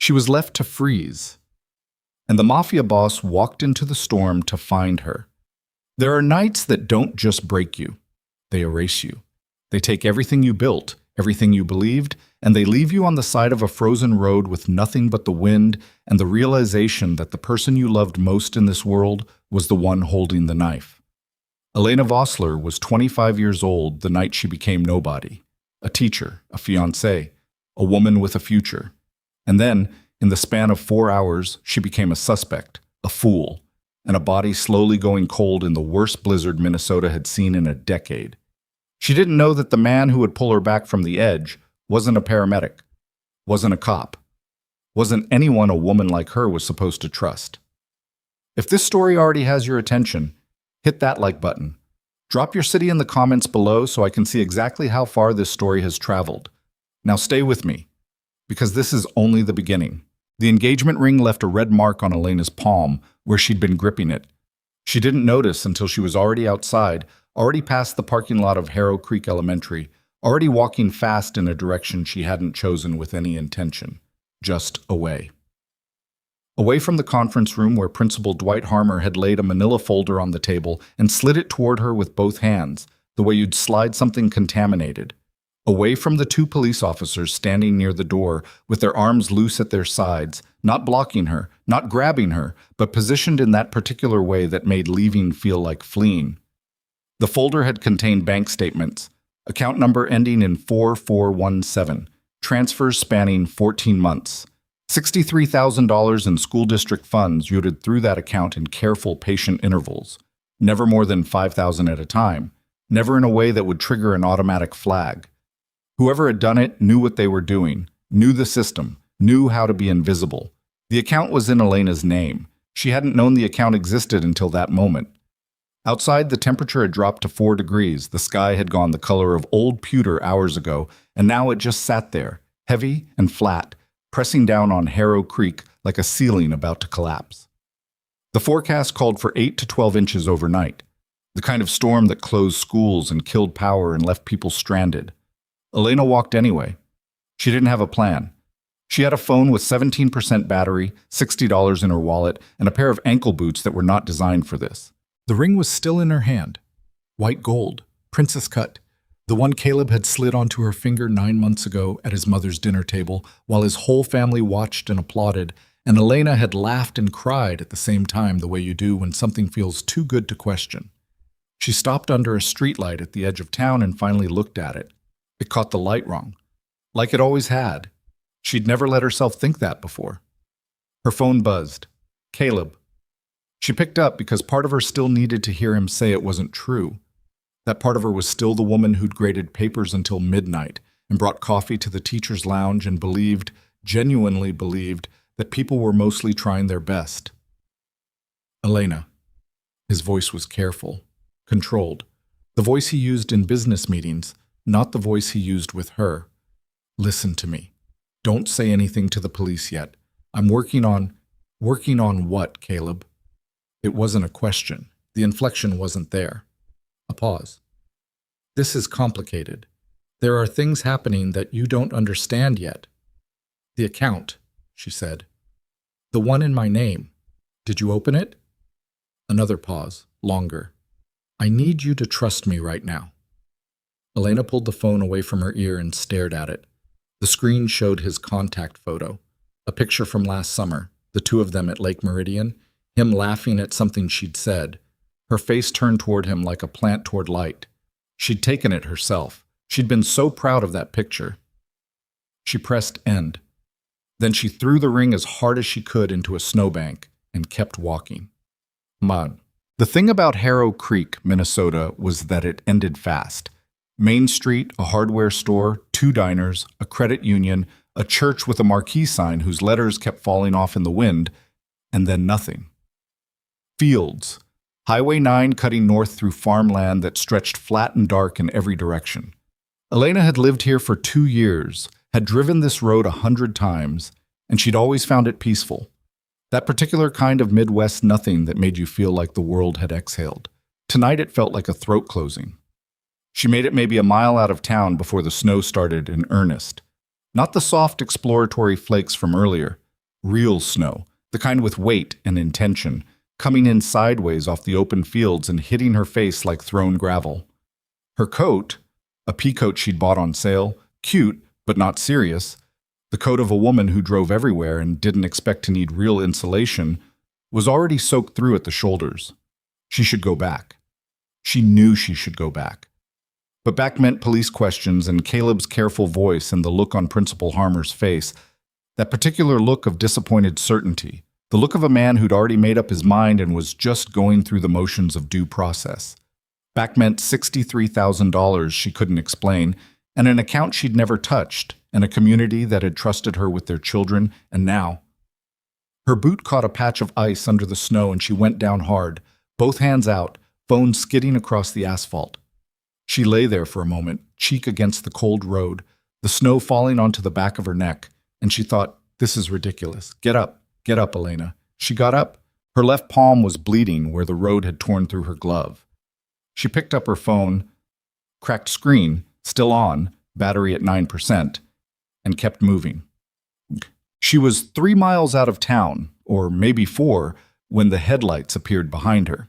She was left to freeze, and the Mafia boss walked into the storm to find her. There are nights that don't just break you, they erase you. They take everything you built, everything you believed, and they leave you on the side of a frozen road with nothing but the wind and the realization that the person you loved most in this world was the one holding the knife. Elena Vossler was 25 years old the night she became nobody. A teacher, a fiancée, a woman with a future. And then, in the span of 4 hours, she became a suspect, a fool, and a body slowly going cold in the worst blizzard Minnesota had seen in a decade. She didn't know that the man who would pull her back from the edge wasn't a paramedic, wasn't a cop, wasn't anyone a woman like her was supposed to trust. If this story already has your attention, hit that like button. Drop your city in the comments below so I can see exactly how far this story has traveled. Now stay with me, because this is only the beginning. The engagement ring left a red mark on Elena's palm where she'd been gripping it. She didn't notice until she was already outside, already past the parking lot of Harrow Creek Elementary, already walking fast in a direction she hadn't chosen with any intention, just away. Away from the conference room where Principal Dwight Harmer had laid a manila folder on the table and slid it toward her with both hands, the way you'd slide something contaminated. Away from the 2 police officers standing near the door with their arms loose at their sides, not blocking her, not grabbing her, but positioned in that particular way that made leaving feel like fleeing. The folder had contained bank statements, account number ending in 4417, transfers spanning 14 months. $63,000 in school district funds routed through that account in careful, patient intervals, never more than $5,000 at a time, never in a way that would trigger an automatic flag. Whoever had done it knew what they were doing, knew the system, knew how to be invisible. The account was in Elena's name. She hadn't known the account existed until that moment. Outside, the temperature had dropped to 4 degrees. The sky had gone the color of old pewter hours ago, and now it just sat there, heavy and flat, pressing down on Harrow Creek like a ceiling about to collapse. The forecast called for 8 to 12 inches overnight, the kind of storm that closed schools and killed power and left people stranded. Elena walked anyway. She didn't have a plan. She had a phone with 17% battery, $60 in her wallet, and a pair of ankle boots that were not designed for this. The ring was still in her hand. White gold, princess cut. The one Caleb had slid onto her finger 9 months ago at his mother's dinner table while his whole family watched and applauded, and Elena had laughed and cried at the same time the way you do when something feels too good to question. She stopped under a streetlight at the edge of town and finally looked at it. It caught the light wrong, like it always had. She'd never let herself think that before. Her phone buzzed. Caleb. She picked up because part of her still needed to hear him say it wasn't true. That part of her was still the woman who'd graded papers until midnight and brought coffee to the teacher's lounge and believed, genuinely believed, that people were mostly trying their best. Elena. His voice was careful, controlled. The voice he used in business meetings, not the voice he used with her. Listen to me. Don't say anything to the police yet. I'm working on what, Caleb? It wasn't a question. The inflection wasn't there. A pause. This is complicated. There are things happening that you don't understand yet. The account, she said. The one in my name. Did you open it? Another pause, longer. I need you to trust me right now. Elena pulled the phone away from her ear and stared at it. The screen showed his contact photo, a picture from last summer, the 2 of them at Lake Meridian, him laughing at something she'd said, her face turned toward him like a plant toward light. She'd taken it herself. She'd been so proud of that picture. She pressed end. Then she threw the ring as hard as she could into a snowbank and kept walking. Mud. The thing about Harrow Creek, Minnesota, was that it ended fast. Main Street, a hardware store, 2 diners, a credit union, a church with a marquee sign whose letters kept falling off in the wind, and then nothing. Fields. Highway 9 cutting north through farmland that stretched flat and dark in every direction. Elena had lived here for 2 years, had driven this road 100 times, and she'd always found it peaceful. That particular kind of Midwest nothing that made you feel like the world had exhaled. Tonight it felt like a throat closing. She made it maybe a mile out of town before the snow started in earnest. Not the soft exploratory flakes from earlier, Real snow, the kind with weight and intention, coming in sideways off the open fields and hitting her face like thrown gravel. Her coat, a pea coat she'd bought on sale, cute but not serious, the coat of a woman who drove everywhere and didn't expect to need real insulation, was already soaked through at the shoulders. She should go back. She knew she should go back. But back meant police questions and Caleb's careful voice and the look on Principal Harmer's face, that particular look of disappointed certainty, the look of a man who'd already made up his mind and was just going through the motions of due process. Back meant $63,000 she couldn't explain, and an account she'd never touched, and a community that had trusted her with their children, and now. Her boot caught a patch of ice under the snow and she went down hard, both hands out, phone skidding across the asphalt. She lay there for a moment, cheek against the cold road, the snow falling onto the back of her neck, and she thought, this is ridiculous. Get up, Elena. She got up. Her left palm was bleeding where the road had torn through her glove. She picked up her phone, cracked screen, still on, battery at 9%, and kept moving. She was 3 miles out of town, or maybe 4, when the headlights appeared behind her.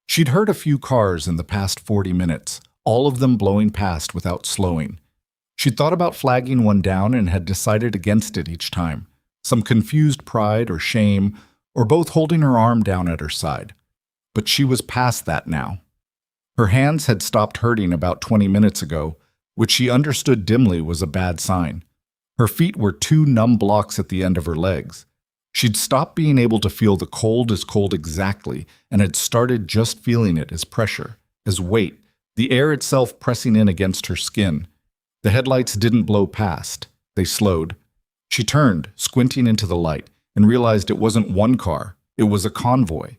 She'd heard a few cars in the past 40 minutes, all of them blowing past without slowing. She'd thought about flagging one down and had decided against it each time, some confused pride or shame, or both holding her arm down at her side. But she was past that now. Her hands had stopped hurting about 20 minutes ago, which she understood dimly was a bad sign. Her feet were 2 numb blocks at the end of her legs. She'd stopped being able to feel the cold as cold exactly and had started just feeling it as pressure, as weight, the air itself pressing in against her skin. The headlights didn't blow past. They slowed. She turned, squinting into the light, and realized it wasn't one car. It was a convoy.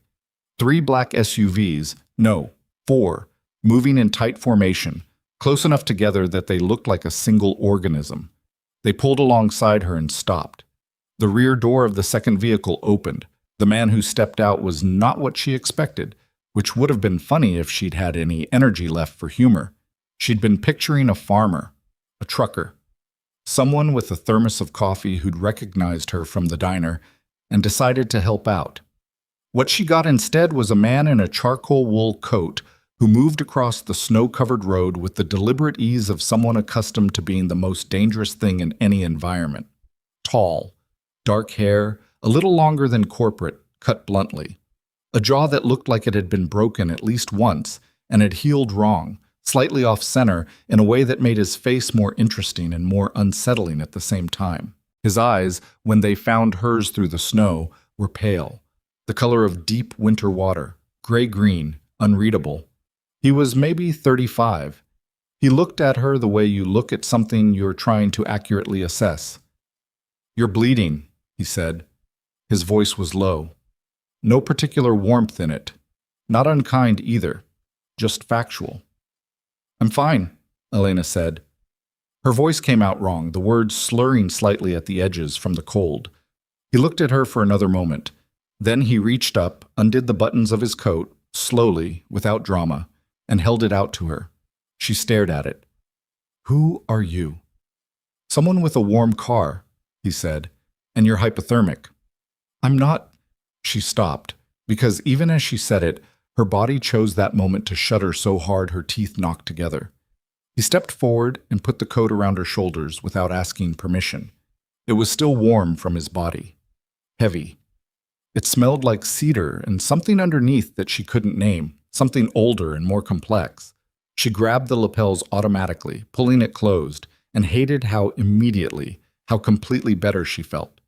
3 black SUVs, no, 4, moving in tight formation, close enough together that they looked like a single organism. They pulled alongside her and stopped. The rear door of the second vehicle opened. The man who stepped out was not what she expected, which would have been funny if she'd had any energy left for humor. She'd been picturing a farmer, a trucker, someone with a thermos of coffee who'd recognized her from the diner and decided to help out. What she got instead was a man in a charcoal wool coat who moved across the snow-covered road with the deliberate ease of someone accustomed to being the most dangerous thing in any environment. Tall, dark hair, a little longer than corporate, cut bluntly. A jaw that looked like it had been broken at least once and had healed wrong, slightly off-center in a way that made his face more interesting and more unsettling at the same time. His eyes, when they found hers through the snow, were pale, the color of deep winter water, gray-green, unreadable. He was maybe 35. He looked at her the way you look at something you're trying to accurately assess. "You're bleeding," he said. His voice was low. No particular warmth in it. Not unkind either. Just factual. "I'm fine," Elena said. Her voice came out wrong, the words slurring slightly at the edges from the cold. He looked at her for another moment. Then he reached up, undid the buttons of his coat, slowly, without drama, and held it out to her. She stared at it. "Who are you?" "Someone with a warm car," he said, "and you're hypothermic." "I'm not—" She stopped, because even as she said it, her body chose that moment to shudder so hard her teeth knocked together. He stepped forward and put the coat around her shoulders without asking permission. It was still warm from his body. Heavy. It smelled like cedar and something underneath that she couldn't name, something older and more complex. She grabbed the lapels automatically, pulling it closed, and hated how immediately, how completely better she felt.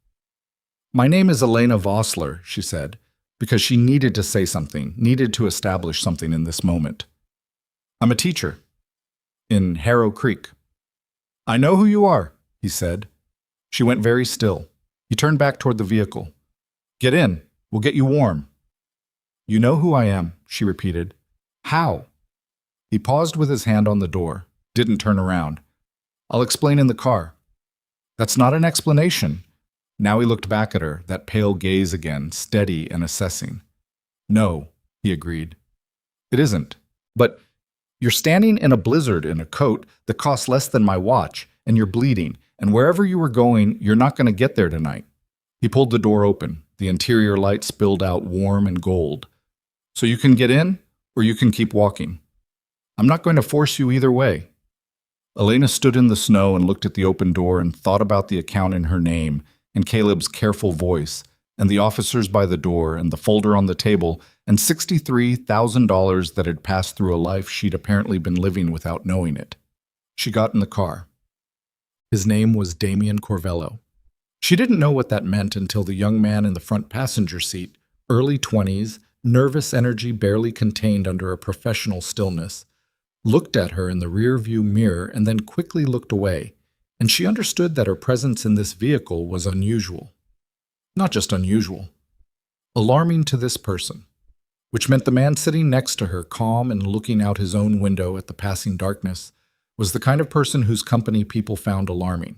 "My name is Elena Vossler," she said, because she needed to say something, needed to establish something in this moment. "I'm a teacher. In Harrow Creek." "I know who you are," he said. She went very still. He turned back toward the vehicle. "Get in. We'll get you warm." "You know who I am," she repeated. "How?" He paused with his hand on the door, didn't turn around. "I'll explain in the car." "That's not an explanation." Now he looked back at her, that pale gaze again, steady and assessing. "No," he agreed. "It isn't. But you're standing in a blizzard in a coat that costs less than my watch, and you're bleeding, and wherever you were going, you're not going to get there tonight." He pulled the door open. The interior light spilled out warm and gold. So you can get in, or you can keep walking. I'm not going to force you either way. Elena stood in the snow and looked at the open door and thought about the account in her name and Caleb's careful voice and the officers by the door and the folder on the table and $63,000 that had passed through a life she'd apparently been living without knowing it. She got in the car. His name was Damien Corvello. She didn't know what that meant until the young man in the front passenger seat, early 20s, nervous energy barely contained under a professional stillness, looked at her in the rear-view mirror and then quickly looked away, and she understood that her presence in this vehicle was unusual. Not just unusual, alarming to this person, which meant the man sitting next to her, calm and looking out his own window at the passing darkness, was the kind of person whose company people found alarming.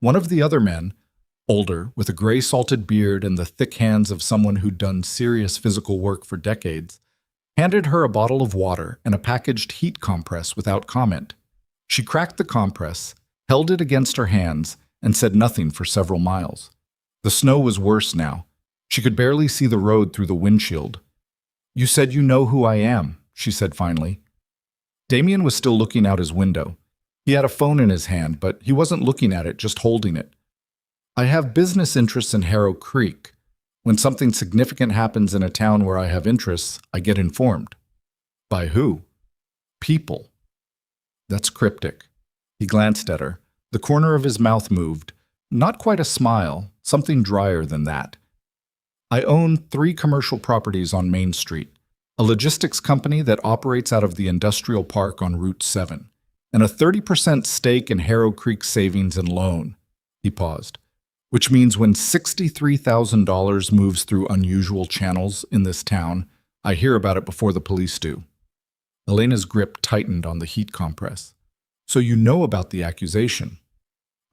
One of the other men, older, with a gray salted beard and the thick hands of someone who'd done serious physical work for decades, handed her a bottle of water and a packaged heat compress without comment. She cracked the compress, held it against her hands, and said nothing for several miles. The snow was worse now. She could barely see the road through the windshield. "You said you know who I am," she said finally. Damien was still looking out his window. He had a phone in his hand, but he wasn't looking at it, just holding it. "I have business interests in Harrow Creek. When something significant happens in a town where I have interests, I get informed." "By who?" "People." "That's cryptic." He glanced at her. The corner of his mouth moved. Not quite a smile, something drier than that. "I own 3 commercial properties on Main Street, a logistics company that operates out of the industrial park on Route 7, and a 30% stake in Harrow Creek Savings and Loan." He paused. "Which means when $63,000 moves through unusual channels in this town, I hear about it before the police do." Elena's grip tightened on the heat compress. "So you know about the accusation?"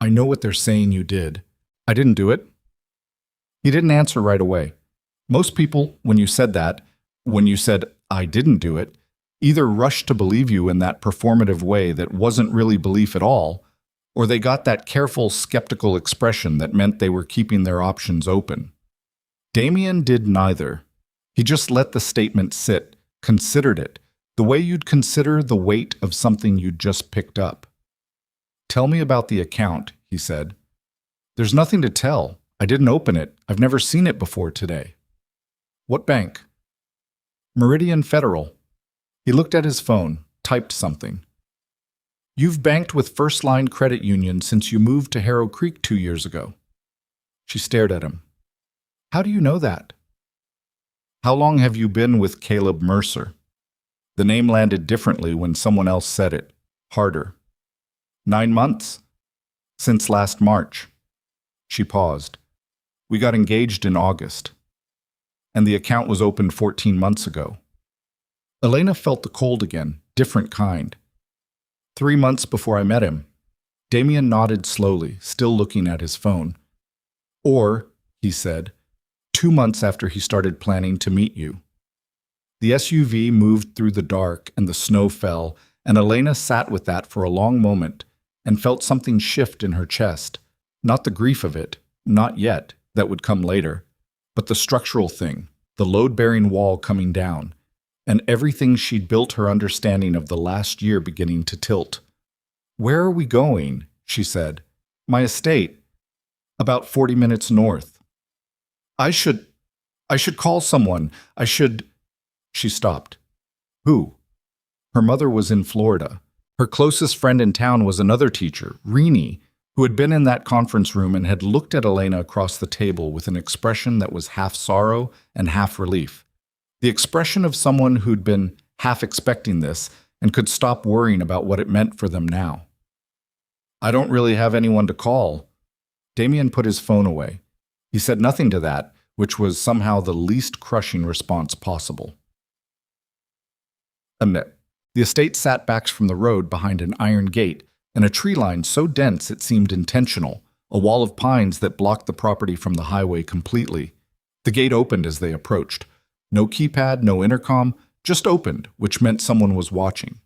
"I know what they're saying you did. I didn't do it." He didn't answer right away. Most people, when you said, "I didn't do it," either rushed to believe you in that performative way that wasn't really belief at all, or they got that careful, skeptical expression that meant they were keeping their options open. Damien did neither. He just let the statement sit, considered it, the way you'd consider the weight of something you'd just picked up. "Tell me about the account," he said. "There's nothing to tell. I didn't open it. I've never seen it before today." "What bank?" "Meridian Federal." He looked at his phone, typed something. "You've banked with First Line Credit Union since you moved to Harrow Creek 2 years ago." She stared at him. "How do you know that?" "How long have you been with Caleb Mercer?" The name landed differently when someone else said it, harder. 9 months. Since last March." She paused. "We got engaged in August. And the account was opened 14 months ago." Elena felt the cold again, different kind. 3 months before I met him." Damien nodded slowly, still looking at his phone. "Or," he said, 2 months after he started planning to meet you." The SUV moved through the dark and the snow fell, and Elena sat with that for a long moment and felt something shift in her chest. Not the grief of it, not yet, that would come later, but the structural thing, the load-bearing wall coming down, and everything she'd built her understanding of the last year beginning to tilt. "Where are we going?" she said. "My estate. About 40 minutes north." I should call someone. She stopped. "Who?" Her mother was in Florida. Her closest friend in town was another teacher, Rini, who had been in that conference room and had looked at Elena across the table with an expression that was half sorrow and half relief. The expression of someone who'd been half expecting this and could stop worrying about what it meant for them now. "I don't really have anyone to call." Damien put his phone away. He said nothing to that, which was somehow the least crushing response possible. The estate sat back from the road behind an iron gate and a tree line so dense it seemed intentional, a wall of pines that blocked the property from the highway completely. The gate opened as they approached. No keypad, no intercom, just opened, which meant someone was watching.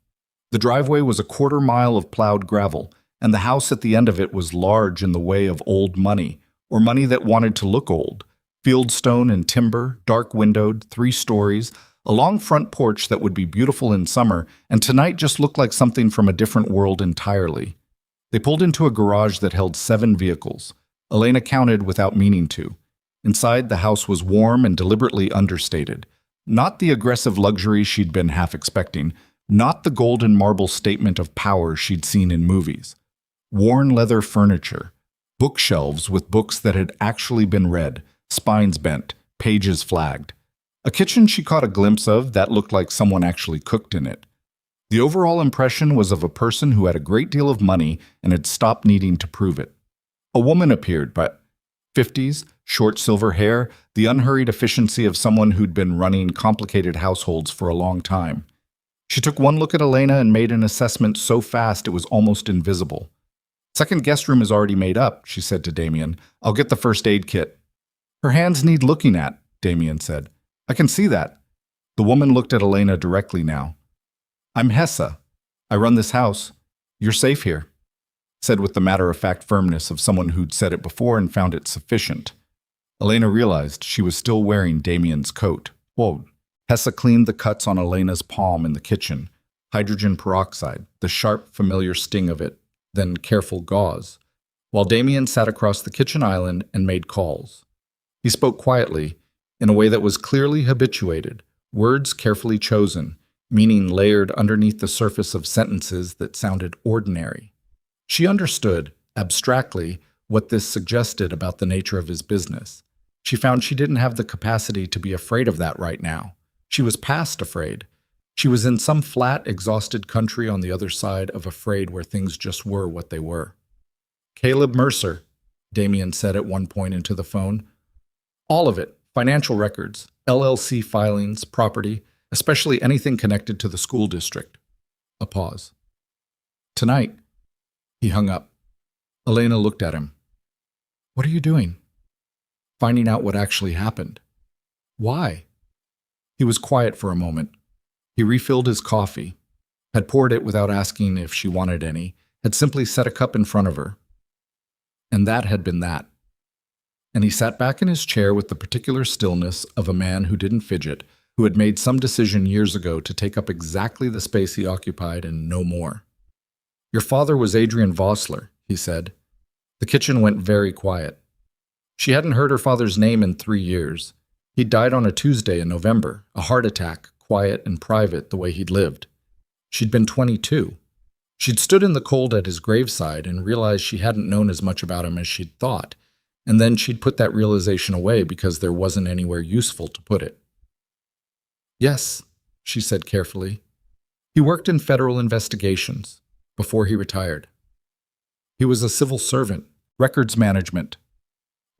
The driveway was a 1/4 mile of plowed gravel, and the house at the end of it was large in the way of old money, or money that wanted to look old. Fieldstone and timber, dark windowed, 3 stories, a long front porch that would be beautiful in summer, and tonight just looked like something from a different world entirely. They pulled into a garage that held 7 vehicles. Elena counted without meaning to. Inside, the house was warm and deliberately understated. Not the aggressive luxury she'd been half expecting, not the golden marble statement of power she'd seen in movies. Worn leather furniture, bookshelves with books that had actually been read, spines bent, pages flagged. A kitchen she caught a glimpse of that looked like someone actually cooked in it. The overall impression was of a person who had a great deal of money and had stopped needing to prove it. A woman appeared, but 50s, short silver hair, the unhurried efficiency of someone who'd been running complicated households for a long time. She took one look at Elena and made an assessment so fast it was almost invisible. "Second guest room is already made up," she said to Damien. "I'll get the first aid kit." "Her hands need looking at," Damien said. "I can see that." The woman looked at Elena directly now. "I'm Hessa. I run this house. You're safe here," said with the matter-of-fact firmness of someone who'd said it before and found it sufficient. Elena realized she was still wearing Damien's coat. Whoa. Hessa cleaned the cuts on Elena's palm in the kitchen. Hydrogen peroxide, the sharp, familiar sting of it, then careful gauze, while Damien sat across the kitchen island and made calls. He spoke quietly, in a way that was clearly habituated, words carefully chosen, meaning layered underneath the surface of sentences that sounded ordinary. She understood, abstractly, what this suggested about the nature of his business. She found she didn't have the capacity to be afraid of that right now. She was past afraid. She was in some flat, exhausted country on the other side of afraid where things just were what they were. "Caleb Mercer," Damien said at one point into the phone. "All of it. Financial records, LLC filings, property, especially anything connected to the school district." A pause. "Tonight." He hung up. Elena looked at him. "What are you doing?" "Finding out what actually happened." "Why?" He was quiet for a moment. He refilled his coffee, had poured it without asking if she wanted any, had simply set a cup in front of her. And that had been that. And he sat back in his chair with the particular stillness of a man who didn't fidget, who had made some decision years ago to take up exactly the space he occupied and no more. "Your father was Adrian Vossler," he said. The kitchen went very quiet. She hadn't heard her father's name in 3 years. He died on a Tuesday in November, a heart attack, quiet and private the way he'd lived. She'd been 22. She'd stood in the cold at his graveside and realized she hadn't known as much about him as she'd thought, and then she'd put that realization away because there wasn't anywhere useful to put it. "Yes," she said carefully. "He worked in federal investigations before he retired. He was a civil servant, records management."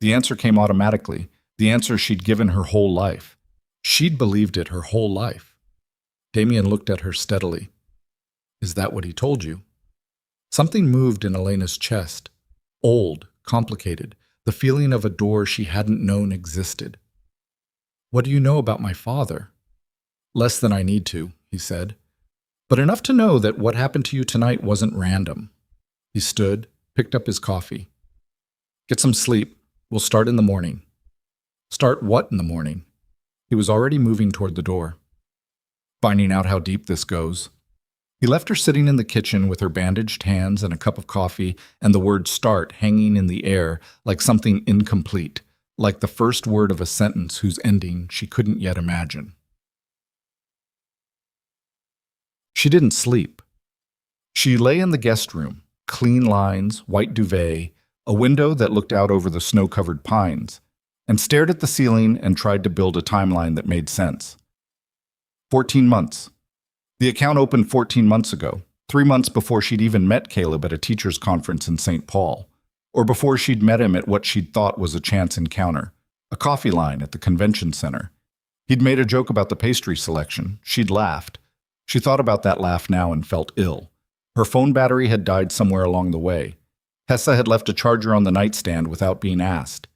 The answer came automatically, the answer she'd given her whole life. She'd believed it her whole life. Damien looked at her steadily. "Is that what he told you?" Something moved in Elena's chest. Old, complicated, the feeling of a door she hadn't known existed. "What do you know about my father?" "Less than I need to," he said. "But enough to know that what happened to you tonight wasn't random." He stood, picked up his coffee. "Get some sleep. We'll start in the morning." "Start what in the morning?" He was already moving toward the door. "Finding out how deep this goes." He left her sitting in the kitchen with her bandaged hands and a cup of coffee and the word "start" hanging in the air like something incomplete, like the first word of a sentence whose ending she couldn't yet imagine. She didn't sleep. She lay in the guest room, clean lines, white duvet, a window that looked out over the snow-covered pines, and stared at the ceiling and tried to build a timeline that made sense. 14 months. The account opened 14 months ago, 3 months before she'd even met Caleb at a teachers' conference in St. Paul, or before she'd met him at what she'd thought was a chance encounter, a coffee line at the convention center. He'd made a joke about the pastry selection. She'd laughed. She thought about that laugh now and felt ill. Her phone battery had died somewhere along the way. Hessa had left a charger on the nightstand without being asked.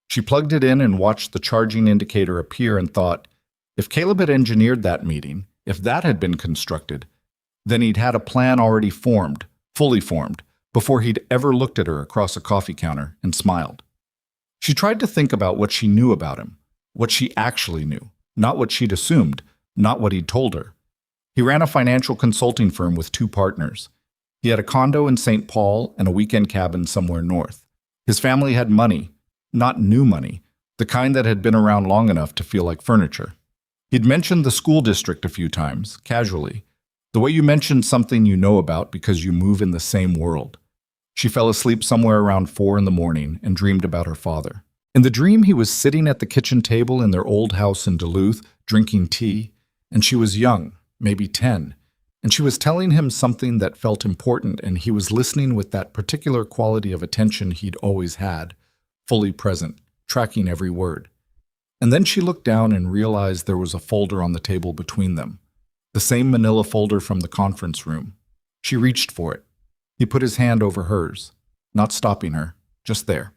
She plugged it in and watched the charging indicator appear and thought, if Caleb had engineered that meeting, if that had been constructed, then he'd had a plan already formed, fully formed, before he'd ever looked at her across a coffee counter and smiled. She tried to think about what she knew about him, what she actually knew, not what she'd assumed, not what he'd told her. He ran a financial consulting firm with 2 partners. He had a condo in St. Paul and a weekend cabin somewhere north. His family had money, not new money, the kind that had been around long enough to feel like furniture. He'd mentioned the school district a few times, casually, the way you mention something you know about because you move in the same world. She fell asleep somewhere around 4 in the morning and dreamed about her father. In the dream, he was sitting at the kitchen table in their old house in Duluth, drinking tea, and she was young, maybe 10, and she was telling him something that felt important, and he was listening with that particular quality of attention he'd always had, fully present, tracking every word. And then she looked down and realized there was a folder on the table between them, the same manila folder from the conference room. She reached for it. He put his hand over hers, not stopping her, just there.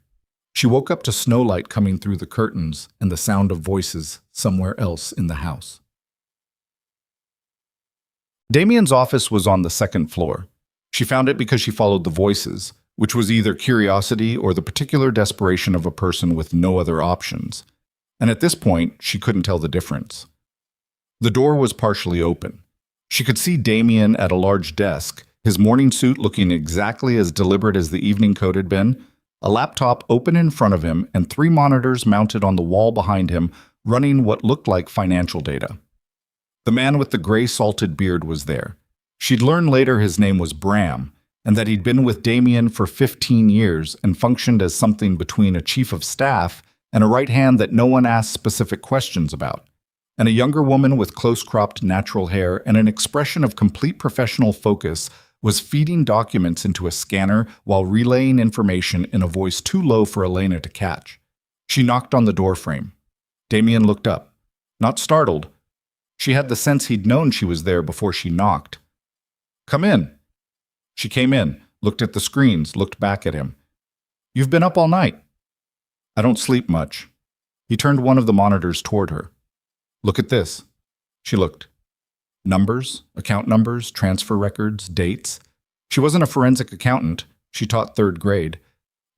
She woke up to snowlight coming through the curtains and the sound of voices somewhere else in the house. Damien's office was on the 2nd floor. She found it because she followed the voices, which was either curiosity or the particular desperation of a person with no other options. And at this point, she couldn't tell the difference. The door was partially open. She could see Damien at a large desk, his morning suit looking exactly as deliberate as the evening coat had been, a laptop open in front of him, and 3 monitors mounted on the wall behind him, running what looked like financial data. The man with the gray salted beard was there. She'd learn later his name was Bram, and that he'd been with Damien for 15 years and functioned as something between a chief of staff and a right hand that no one asked specific questions about, and a younger woman with close-cropped natural hair and an expression of complete professional focus was feeding documents into a scanner while relaying information in a voice too low for Elena to catch. She knocked on the doorframe. Damien looked up. Not startled. She had the sense he'd known she was there before she knocked. "Come in." She came in, looked at the screens, looked back at him. "You've been up all night." "I don't sleep much." He turned one of the monitors toward her. "Look at this." She looked. Numbers, account numbers, transfer records, dates. She wasn't a forensic accountant. She taught 3rd grade.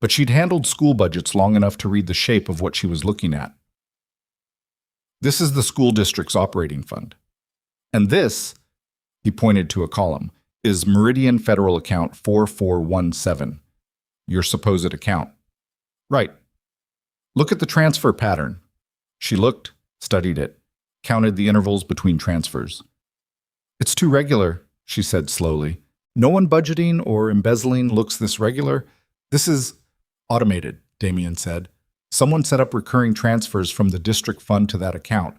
But she'd handled school budgets long enough to read the shape of what she was looking at. "This is the school district's operating fund. And this," he pointed to a column, "is Meridian Federal Account 4417, your supposed account." "Right. Look at the transfer pattern." She looked, studied it, counted the intervals between transfers. "It's too regular," she said slowly. "No one budgeting or embezzling looks this regular. This is automated," Damien said. "Someone set up recurring transfers from the district fund to that account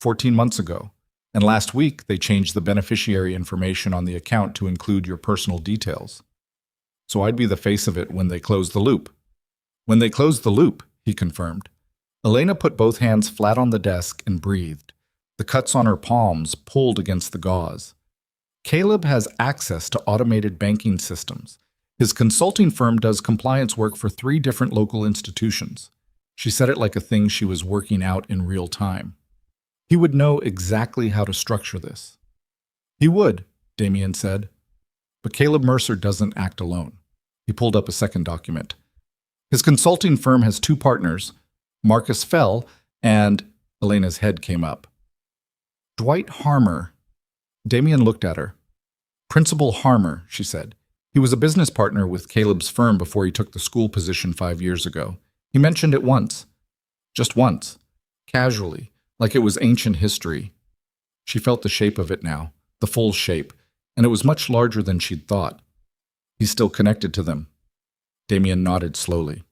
14 months ago. And last week, they changed the beneficiary information on the account to include your personal details. So I'd be the face of it when they close the loop." "When they close the loop," he confirmed. Elena put both hands flat on the desk and breathed. The cuts on her palms pulled against the gauze. "Caleb has access to automated banking systems. His consulting firm does compliance work for 3 different local institutions." She said it like a thing she was working out in real time. "He would know exactly how to structure this." "He would," Damien said. "But Caleb Mercer doesn't act alone." He pulled up a second document. "His consulting firm has 2 partners, Marcus Fell and—" Elena's head came up. "Dwight Harmer." Damien looked at her. "Principal Harmer," she said. "He was a business partner with Caleb's firm before he took the school position 5 years ago. He mentioned it once. Just once. Casually, like it was ancient history." She felt the shape of it now, the full shape, and it was much larger than she'd thought. "He's still connected to them." Damien nodded slowly.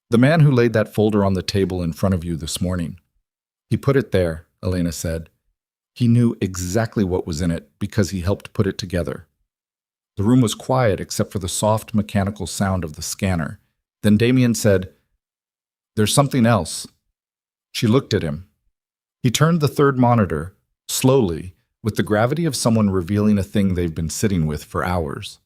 "The man who laid that folder on the table in front of you this morning." "He put it there," Elena said. "He knew exactly what was in it because he helped put it together." The room was quiet except for the soft mechanical sound of the scanner. Then Damien said, "There's something else." She looked at him. He turned the 3rd monitor, slowly, with the gravity of someone revealing a thing they've been sitting with for hours.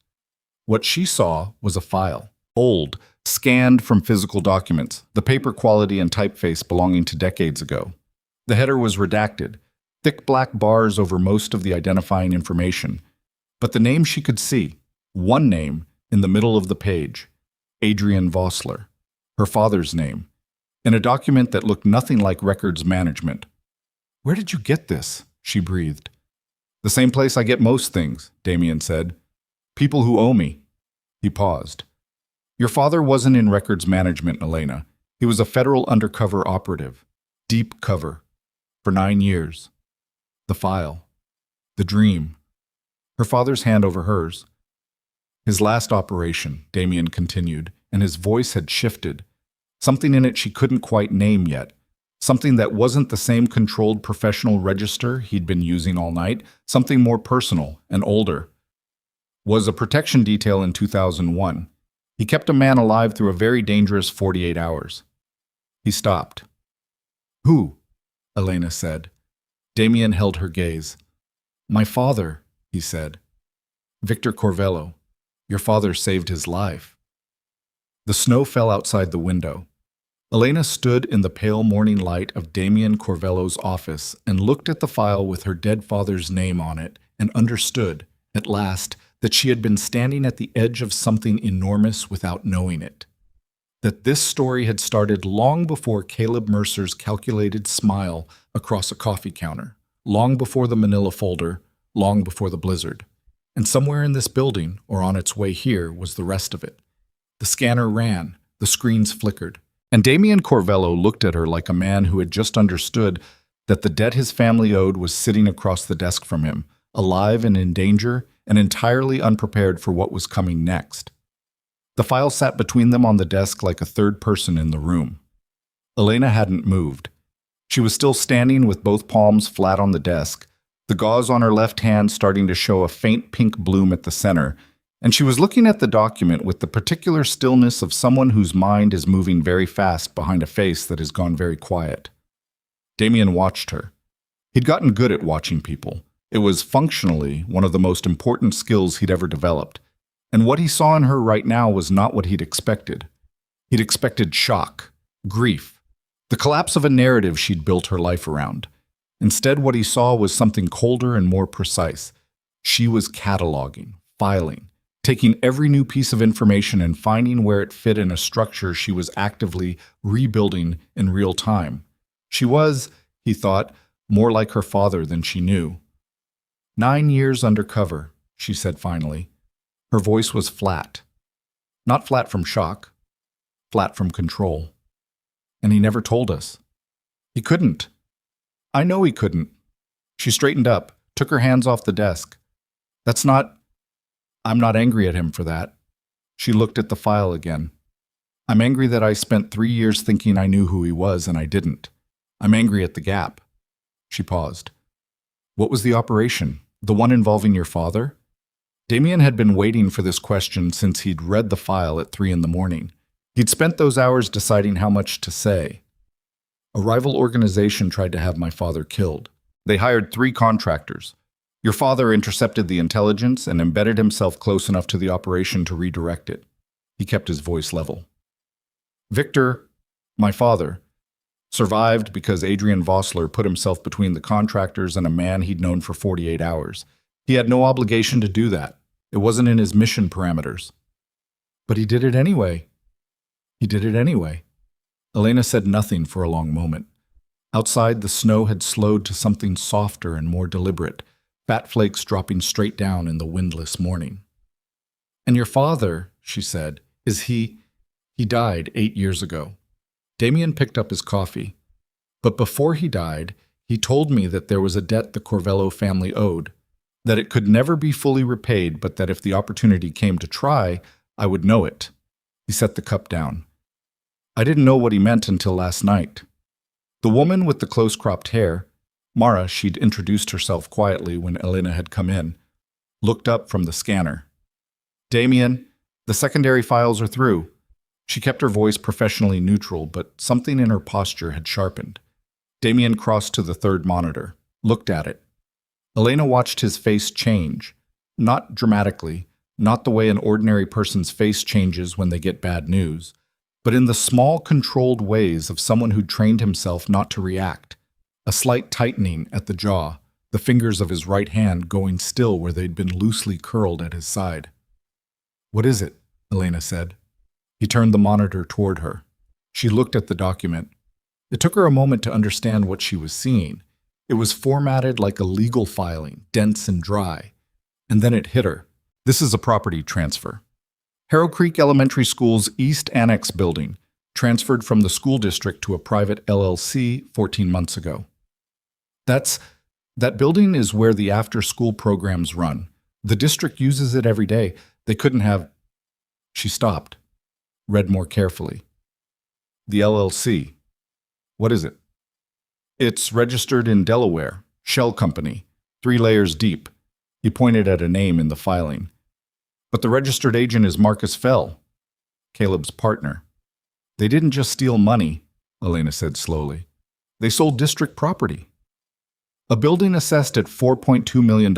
What she saw was a file, old, scanned from physical documents, the paper quality and typeface belonging to decades ago. The header was redacted, thick black bars over most of the identifying information. But the name she could see, one name, in the middle of the page, Adrian Vossler, her father's name. in a document that looked nothing like records management. "Where did you get this?" she breathed. "The same place I get most things," Damien said. "People who owe me." He paused. "Your father wasn't in records management, Elena. He was a federal undercover operative. Deep cover. For 9 years. The file. The dream." Her father's hand over hers. "His last operation," Damien continued, and his voice had shifted. Something in it she couldn't quite name yet. Something that wasn't the same controlled professional register he'd been using all night. Something more personal and older. Was a protection detail in 2001. He kept a man alive through a very dangerous 48 hours. He stopped. "Who?" Elena said. Damien held her gaze. "My father," he said. "Victor Corvello. Your father saved his life." The snow fell outside the window. Elena stood in the pale morning light of Damien Corvello's office and looked at the file with her dead father's name on it and understood, at last, that she had been standing at the edge of something enormous without knowing it. That this story had started long before Caleb Mercer's calculated smile across a coffee counter, long before the manila folder, long before the blizzard. And somewhere in this building, or on its way here, was the rest of it. The scanner ran, the screens flickered, and Damien Corvello looked at her like a man who had just understood that the debt his family owed was sitting across the desk from him, alive and in danger, and entirely unprepared for what was coming next. The file sat between them on the desk like a third person in the room. Elena hadn't moved. She was still standing with both palms flat on the desk, the gauze on her left hand starting to show a faint pink bloom at the center, and she was looking at the document with the particular stillness of someone whose mind is moving very fast behind a face that has gone very quiet. Damien watched her. He'd gotten good at watching people. It was functionally one of the most important skills he'd ever developed, and what he saw in her right now was not what he'd expected. He'd expected shock, grief, the collapse of a narrative she'd built her life around. Instead, what he saw was something colder and more precise. She was cataloging, filing, taking every new piece of information and finding where it fit in a structure she was actively rebuilding in real time. She was, he thought, more like her father than she knew. 9 years undercover, she said finally. Her voice was flat. Not flat from shock, flat from control. And he never told us. He couldn't. I know he couldn't. She straightened up, took her hands off the desk. I'm not angry at him for that. She looked at the file again. I'm angry that I spent 3 years thinking I knew who he was and I didn't. I'm angry at the gap. She paused. What was the operation? The one involving your father? Damien had been waiting for this question since he'd read the file at 3 a.m. He'd spent those hours deciding how much to say. A rival organization tried to have my father killed. They hired 3 contractors. Your father intercepted the intelligence and embedded himself close enough to the operation to redirect it. He kept his voice level. Victor, my father, survived because Adrian Vossler put himself between the contractors and a man he'd known for 48 hours. He had no obligation to do that. It wasn't in his mission parameters. But he did it anyway. He did it anyway. Elena said nothing for a long moment. Outside, the snow had slowed to something softer and more deliberate, fat flakes dropping straight down in the windless morning. And your father, she said, he died 8 years ago. Damien picked up his coffee. But before he died, he told me that there was a debt the Corvello family owed, that it could never be fully repaid, but that if the opportunity came to try, I would know it. He set the cup down. I didn't know what he meant until last night. The woman with the close-cropped hair, Mara, she'd introduced herself quietly when Elena had come in, looked up from the scanner. Damien, the secondary files are through. She kept her voice professionally neutral, but something in her posture had sharpened. Damien crossed to the third monitor, looked at it. Elena watched his face change, not dramatically, not the way an ordinary person's face changes when they get bad news, but in the small, controlled ways of someone who'd trained himself not to react. A slight tightening at the jaw, the fingers of his right hand going still where they'd been loosely curled at his side. What is it? Elena said. He turned the monitor toward her. She looked at the document, It took her a moment to understand what she was seeing. It was formatted like a legal filing, dense and dry. And then it hit her. This is a property transfer. Harrow Creek Elementary School's East Annex building, transferred from the school district to a private LLC 14 months ago. That building is where the after-school programs run. The district uses it every day. They couldn't have... She stopped, read more carefully. The LLC. What is it? It's registered in Delaware. Shell Company. 3 layers deep. He pointed at a name in the filing. But the registered agent is Marcus Fell, Caleb's partner. They didn't just steal money, Elena said slowly. They sold district property. A building assessed at $4.2 million,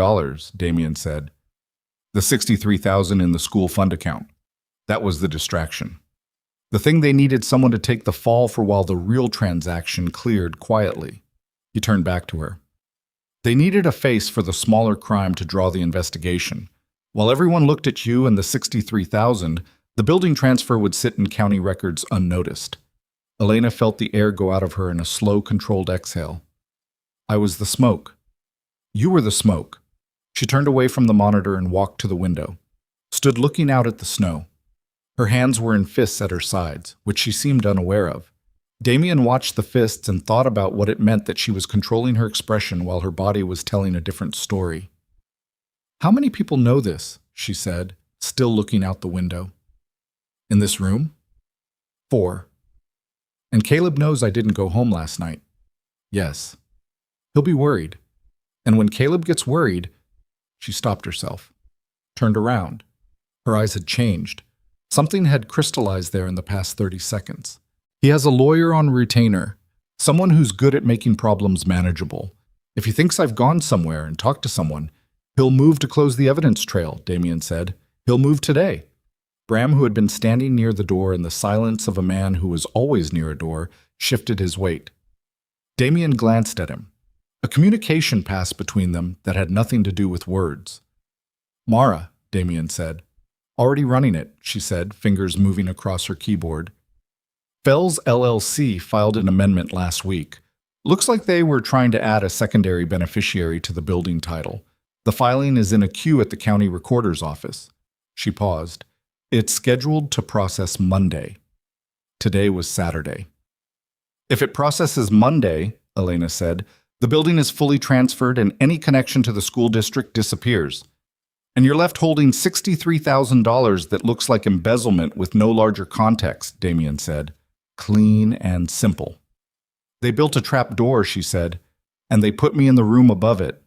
Damien said. The $63,000 in the school fund account. That was the distraction. The thing they needed someone to take the fall for while the real transaction cleared quietly. He turned back to her. They needed a face for the smaller crime to draw the investigation. While everyone looked at you and the $63,000, the building transfer would sit in county records unnoticed. Elena felt the air go out of her in a slow, controlled exhale. I was the smoke. You were the smoke. She turned away from the monitor and walked to the window, stood looking out at the snow. Her hands were in fists at her sides, which she seemed unaware of. Damien watched the fists and thought about what it meant that she was controlling her expression while her body was telling a different story. How many people know this? She said, still looking out the window. In this room? 4. And Caleb knows I didn't go home last night. Yes. He'll be worried. And when Caleb gets worried, she stopped herself, turned around. Her eyes had changed. Something had crystallized there in the past 30 seconds. He has a lawyer on retainer, someone who's good at making problems manageable. If he thinks I've gone somewhere and talked to someone, he'll move to close the evidence trail, Damien said. He'll move today. Bram, who had been standing near the door in the silence of a man who was always near a door, shifted his weight. Damien glanced at him. A communication passed between them that had nothing to do with words. Mara, Damien said. Already running it, she said, fingers moving across her keyboard. Fell's LLC filed an amendment last week. Looks like they were trying to add a secondary beneficiary to the building title. The filing is in a queue at the county recorder's office. She paused. It's scheduled to process Monday. Today was Saturday. If it processes Monday, Elena said, the building is fully transferred and any connection to the school district disappears. And you're left holding $63,000 that looks like embezzlement with no larger context, Damien said. Clean and simple. They built a trap door, she said, and they put me in the room above it.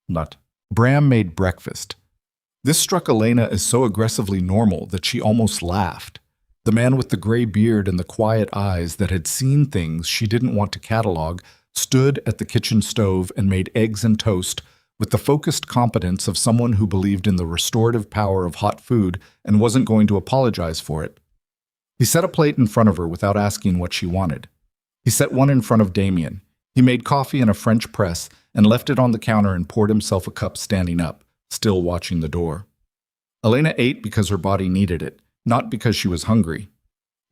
Nut. Bram made breakfast. This struck Elena as so aggressively normal that she almost laughed. The man with the gray beard and the quiet eyes that had seen things she didn't want to catalog stood at the kitchen stove and made eggs and toast with the focused competence of someone who believed in the restorative power of hot food and wasn't going to apologize for it. He set a plate in front of her without asking what she wanted. He set one in front of Damien. He made coffee in a French press and left it on the counter and poured himself a cup standing up, still watching the door. Elena ate because her body needed it, not because she was hungry.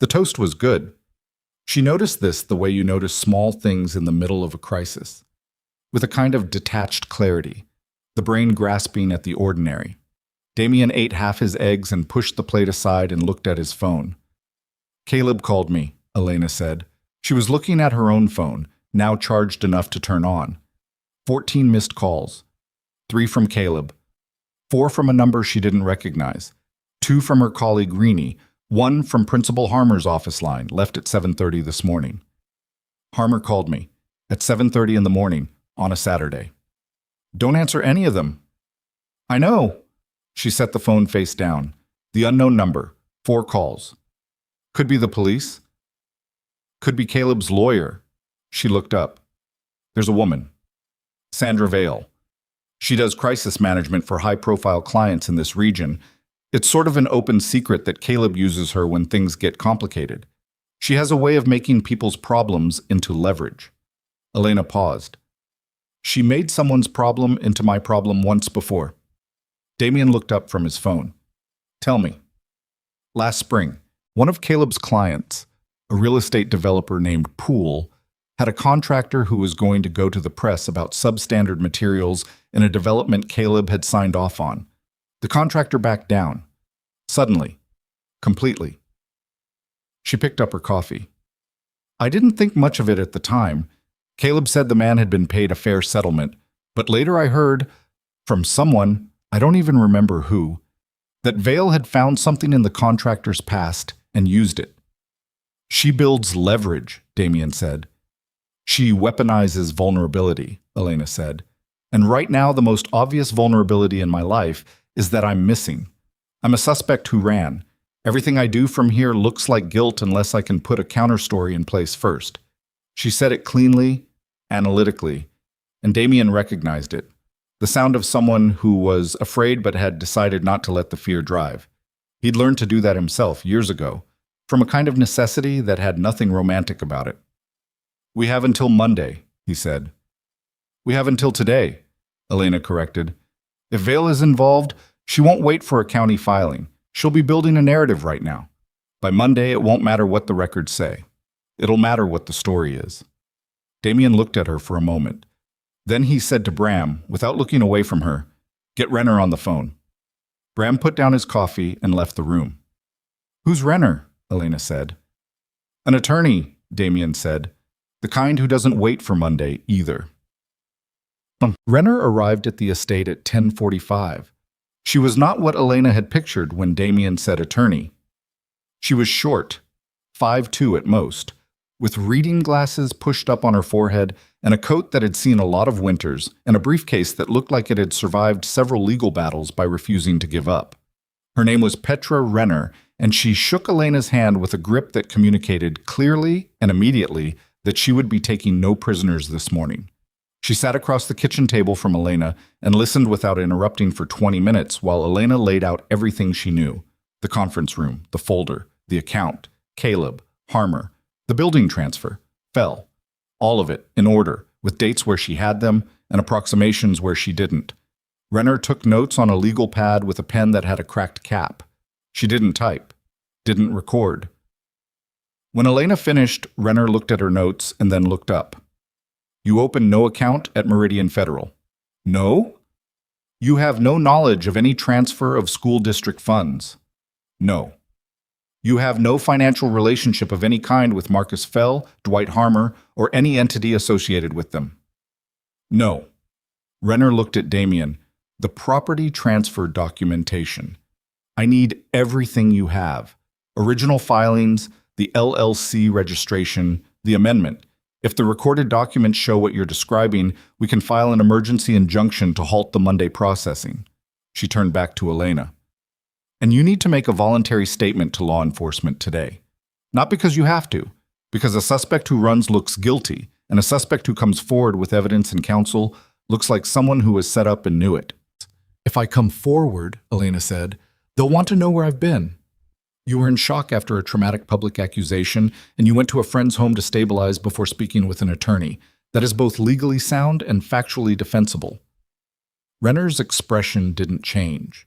The toast was good. She noticed this the way you notice small things in the middle of a crisis, with a kind of detached clarity, the brain grasping at the ordinary. Damien ate half his eggs and pushed the plate aside and looked at his phone. Caleb called me, Elena said. She was looking at her own phone, now charged enough to turn on. 14 missed calls. 3 from Caleb. 4 from a number she didn't recognize. 2 from her colleague Reenie. 1 from Principal Harmer's office line, left at 7:30 this morning. Harmer called me, at 7:30 in the morning, on a Saturday. Don't answer any of them. I know. She set the phone face down. The unknown number, 4 calls. Could be the police. Could be Caleb's lawyer. She looked up. There's a woman. Sandra Vale. She does crisis management for high-profile clients in this region. It's sort of an open secret that Caleb uses her when things get complicated. She has a way of making people's problems into leverage. Elena paused. She made someone's problem into my problem once before. Damien looked up from his phone. Tell me. Last spring, one of Caleb's clients, a real estate developer named Poole, had a contractor who was going to go to the press about substandard materials in a development Caleb had signed off on. The contractor backed down. Suddenly. Completely. She picked up her coffee. I didn't think much of it at the time. Caleb said the man had been paid a fair settlement, but later I heard, from someone, I don't even remember who, that Vale had found something in the contractor's past and used it. She builds leverage, Damien said. She weaponizes vulnerability, Elena said. And right now the most obvious vulnerability in my life is that I'm missing. I'm a suspect who ran. Everything I do from here looks like guilt unless I can put a counterstory in place first. She said it cleanly, analytically, and Damien recognized it. The sound of someone who was afraid but had decided not to let the fear drive. He'd learned to do that himself years ago, from a kind of necessity that had nothing romantic about it. We have until Monday, he said. We have until today, Elena corrected. If Vale is involved, she won't wait for a county filing. She'll be building a narrative right now. By Monday, it won't matter what the records say. It'll matter what the story is. Damien looked at her for a moment. Then he said to Bram, without looking away from her, "Get Renner on the phone." Bram put down his coffee and left the room. "Who's Renner?" Elena said. "An attorney," Damien said. "The kind who doesn't wait for Monday, either." Renner arrived at the estate at 10:45. She was not what Elena had pictured when Damien said attorney. She was short, 5'2" at most, with reading glasses pushed up on her forehead and a coat that had seen a lot of winters and a briefcase that looked like it had survived several legal battles by refusing to give up. Her name was Petra Renner, and she shook Elena's hand with a grip that communicated clearly and immediately that she would be taking no prisoners this morning. She sat across the kitchen table from Elena and listened without interrupting for 20 minutes while Elena laid out everything she knew. The conference room, the folder, the account, Caleb, Harmer, the building transfer, Fell. All of it, in order, with dates where she had them and approximations where she didn't. Renner took notes on a legal pad with a pen that had a cracked cap. She didn't type, didn't record. When Elena finished, Renner looked at her notes and then looked up. You open no account at Meridian Federal. No? You have no knowledge of any transfer of school district funds. No. You have no financial relationship of any kind with Marcus Fell, Dwight Harmer, or any entity associated with them. No. Renner looked at Damien. The property transfer documentation. I need everything you have. Original filings, the LLC registration, the amendment. If the recorded documents show what you're describing, we can file an emergency injunction to halt the Monday processing. She turned back to Elena. And you need to make a voluntary statement to law enforcement today. Not because you have to, because a suspect who runs looks guilty, and a suspect who comes forward with evidence and counsel looks like someone who was set up and knew it. If I come forward, Elena said, they'll want to know where I've been. You were in shock after a traumatic public accusation, and you went to a friend's home to stabilize before speaking with an attorney. That is both legally sound and factually defensible. Renner's expression didn't change.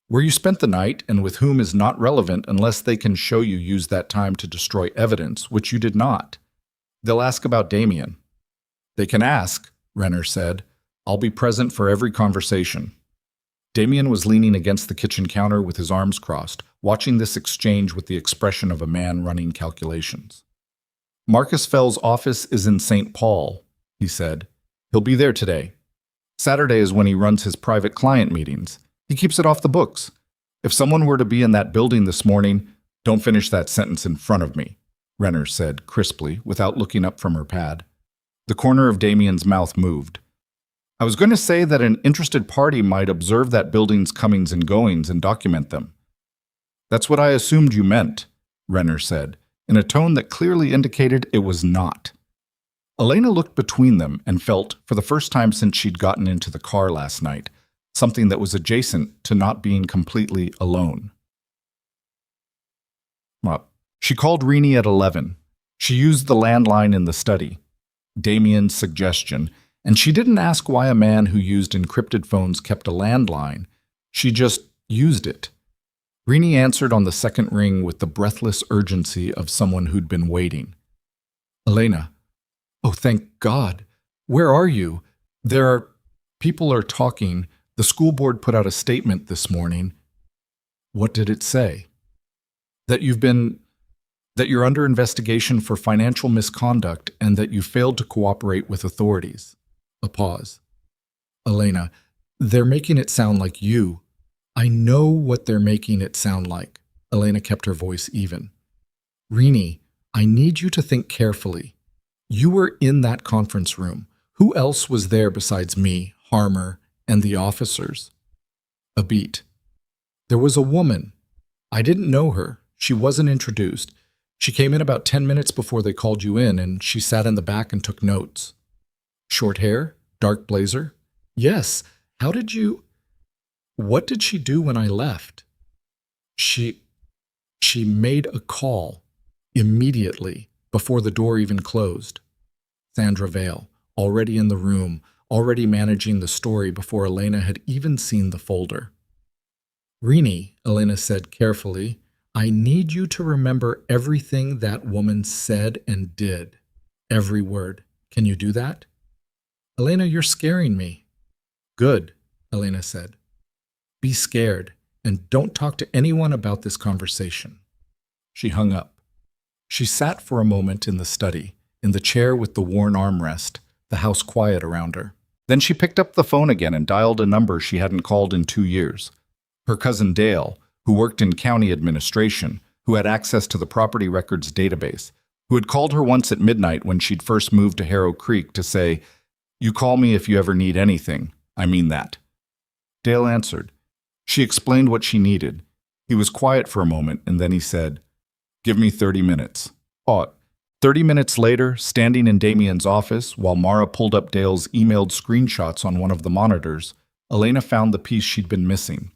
Where you spent the night and with whom is not relevant unless they can show you used that time to destroy evidence, which you did not. They'll ask about Damien. They can ask, Renner said. I'll be present for every conversation. Damien was leaning against the kitchen counter with his arms crossed, watching this exchange with the expression of a man running calculations. Marcus Fell's office is in St. Paul, he said. He'll be there today. Saturday is when he runs his private client meetings. He keeps it off the books. If someone were to be in that building this morning, don't finish that sentence in front of me, Renner said crisply, without looking up from her pad. The corner of Damien's mouth moved. I was going to say that an interested party might observe that building's comings and goings and document them. That's what I assumed you meant, Renner said, in a tone that clearly indicated it was not. Elena looked between them and felt, for the first time since she'd gotten into the car last night, something that was adjacent to not being completely alone. She called Rini at 11. She used the landline in the study, Damien's suggestion, and she didn't ask why a man who used encrypted phones kept a landline. She just used it. Rini answered on the second ring with the breathless urgency of someone who'd been waiting. Elena, Oh, thank God. Where are you? People are talking. The school board put out a statement this morning. What did it say? That you're under investigation for financial misconduct and that you failed to cooperate with authorities. A pause. Elena, they're making it sound like you. I know what they're making it sound like. Elena kept her voice even. Rini, I need you to think carefully. You were in that conference room. Who else was there besides me, Harmer, and the officers? A beat. There was a woman. I didn't know her. She wasn't introduced. She came in about 10 minutes before they called you in, and she sat in the back and took notes. Short hair? Dark blazer? Yes. What did she do when I left? She made a call immediately before the door even closed. Sandra Vale, already in the room, already managing the story before Elena had even seen the folder. Rini, Elena said carefully, I need you to remember everything that woman said and did. Every word. Can you do that? Elena, you're scaring me. Good, Elena said. Be scared, and don't talk to anyone about this conversation. She hung up. She sat for a moment in the study, in the chair with the worn armrest, the house quiet around her. Then she picked up the phone again and dialed a number she hadn't called in 2 years. Her cousin Dale, who worked in county administration, who had access to the property records database, who had called her once at midnight when she'd first moved to Harrow Creek to say, You call me if you ever need anything. I mean that. Dale answered. She explained what she needed. He was quiet for a moment, and then he said, Give me 30 minutes. 30 minutes later, standing in Damien's office, while Mara pulled up Dale's emailed screenshots on one of the monitors, Elena found the piece she'd been missing.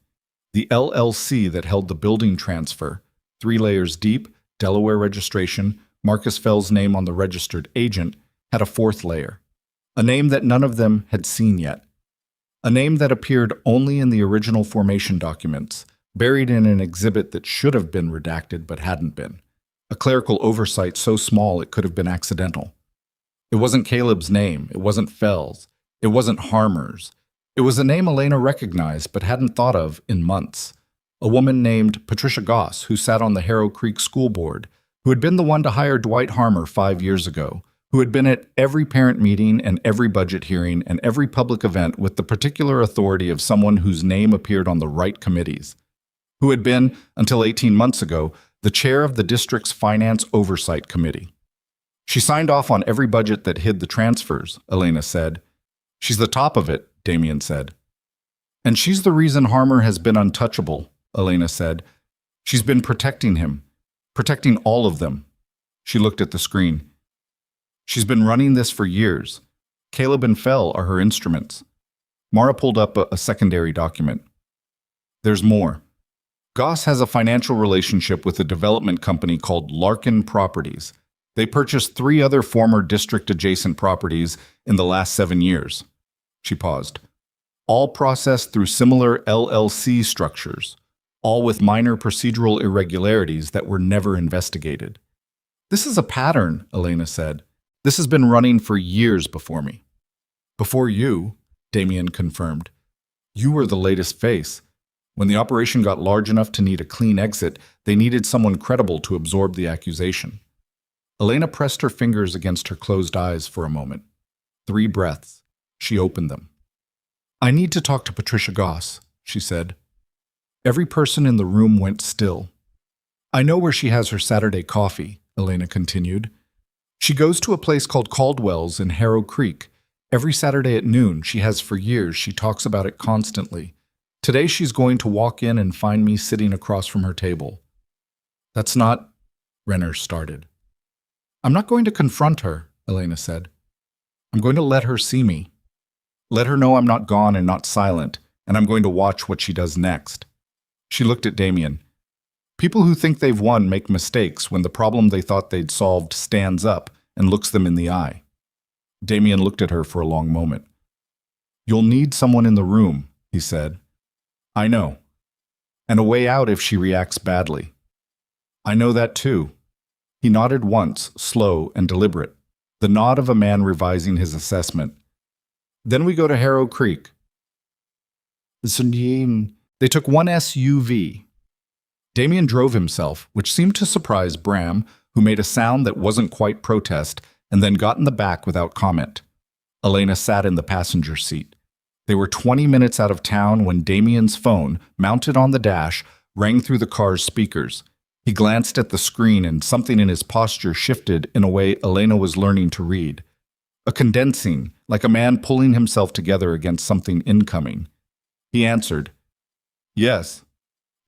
The LLC that held the building transfer, 3 layers deep, Delaware registration, Marcus Fell's name on the registered agent, had a 4th layer. A name that none of them had seen yet. A name that appeared only in the original formation documents, buried in an exhibit that should have been redacted but hadn't been. A clerical oversight so small it could have been accidental. It wasn't Caleb's name, it wasn't Fell's, it wasn't Harmer's. It was a name Elena recognized but hadn't thought of in months. A woman named Patricia Goss, who sat on the Harrow Creek School Board, who had been the one to hire Dwight Harmer 5 years ago, who had been at every parent meeting and every budget hearing and every public event with the particular authority of someone whose name appeared on the right committees, who had been, until 18 months ago, the chair of the district's Finance Oversight Committee. She signed off on every budget that hid the transfers, Elena said. She's the top of it, Damien said. And she's the reason Harmer has been untouchable, Elena said. She's been protecting him, protecting all of them. She looked at the screen. She's been running this for years. Caleb and Fell are her instruments. Mara pulled up a secondary document. There's more. Goss has a financial relationship with a development company called Larkin Properties. They purchased 3 other former district-adjacent properties in the last 7 years. She paused. All processed through similar LLC structures, all with minor procedural irregularities that were never investigated. This is a pattern, Elena said. This has been running for years before me. Before you, Damien confirmed. You were the latest face. When the operation got large enough to need a clean exit, they needed someone credible to absorb the accusation. Elena pressed her fingers against her closed eyes for a moment. 3 breaths. She opened them. I need to talk to Patricia Goss, she said. Every person in the room went still. I know where she has her Saturday coffee, Elena continued. She goes to a place called Caldwell's in Harrow Creek. Every Saturday at noon, she has for years. She talks about it constantly. Today she's going to walk in and find me sitting across from her table. That's not... Renner started. I'm not going to confront her, Elena said. I'm going to let her see me. Let her know I'm not gone and not silent, and I'm going to watch what she does next. She looked at Damien. People who think they've won make mistakes when the problem they thought they'd solved stands up and looks them in the eye. Damien looked at her for a long moment. You'll need someone in the room, he said. I know. And a way out if she reacts badly. I know that too. He nodded once, slow and deliberate. the nod of a man revising his assessment. Then we go to Harrow Creek. They took one SUV. Damien drove himself, which seemed to surprise Bram, who made a sound that wasn't quite protest, and then got in the back without comment. Elena sat in the passenger seat. They were 20 minutes out of town when Damien's phone, mounted on the dash, rang through the car's speakers. He glanced at the screen and something in his posture shifted in a way Elena was learning to read. A condensing, like a man pulling himself together against something incoming. He answered, "Yes,"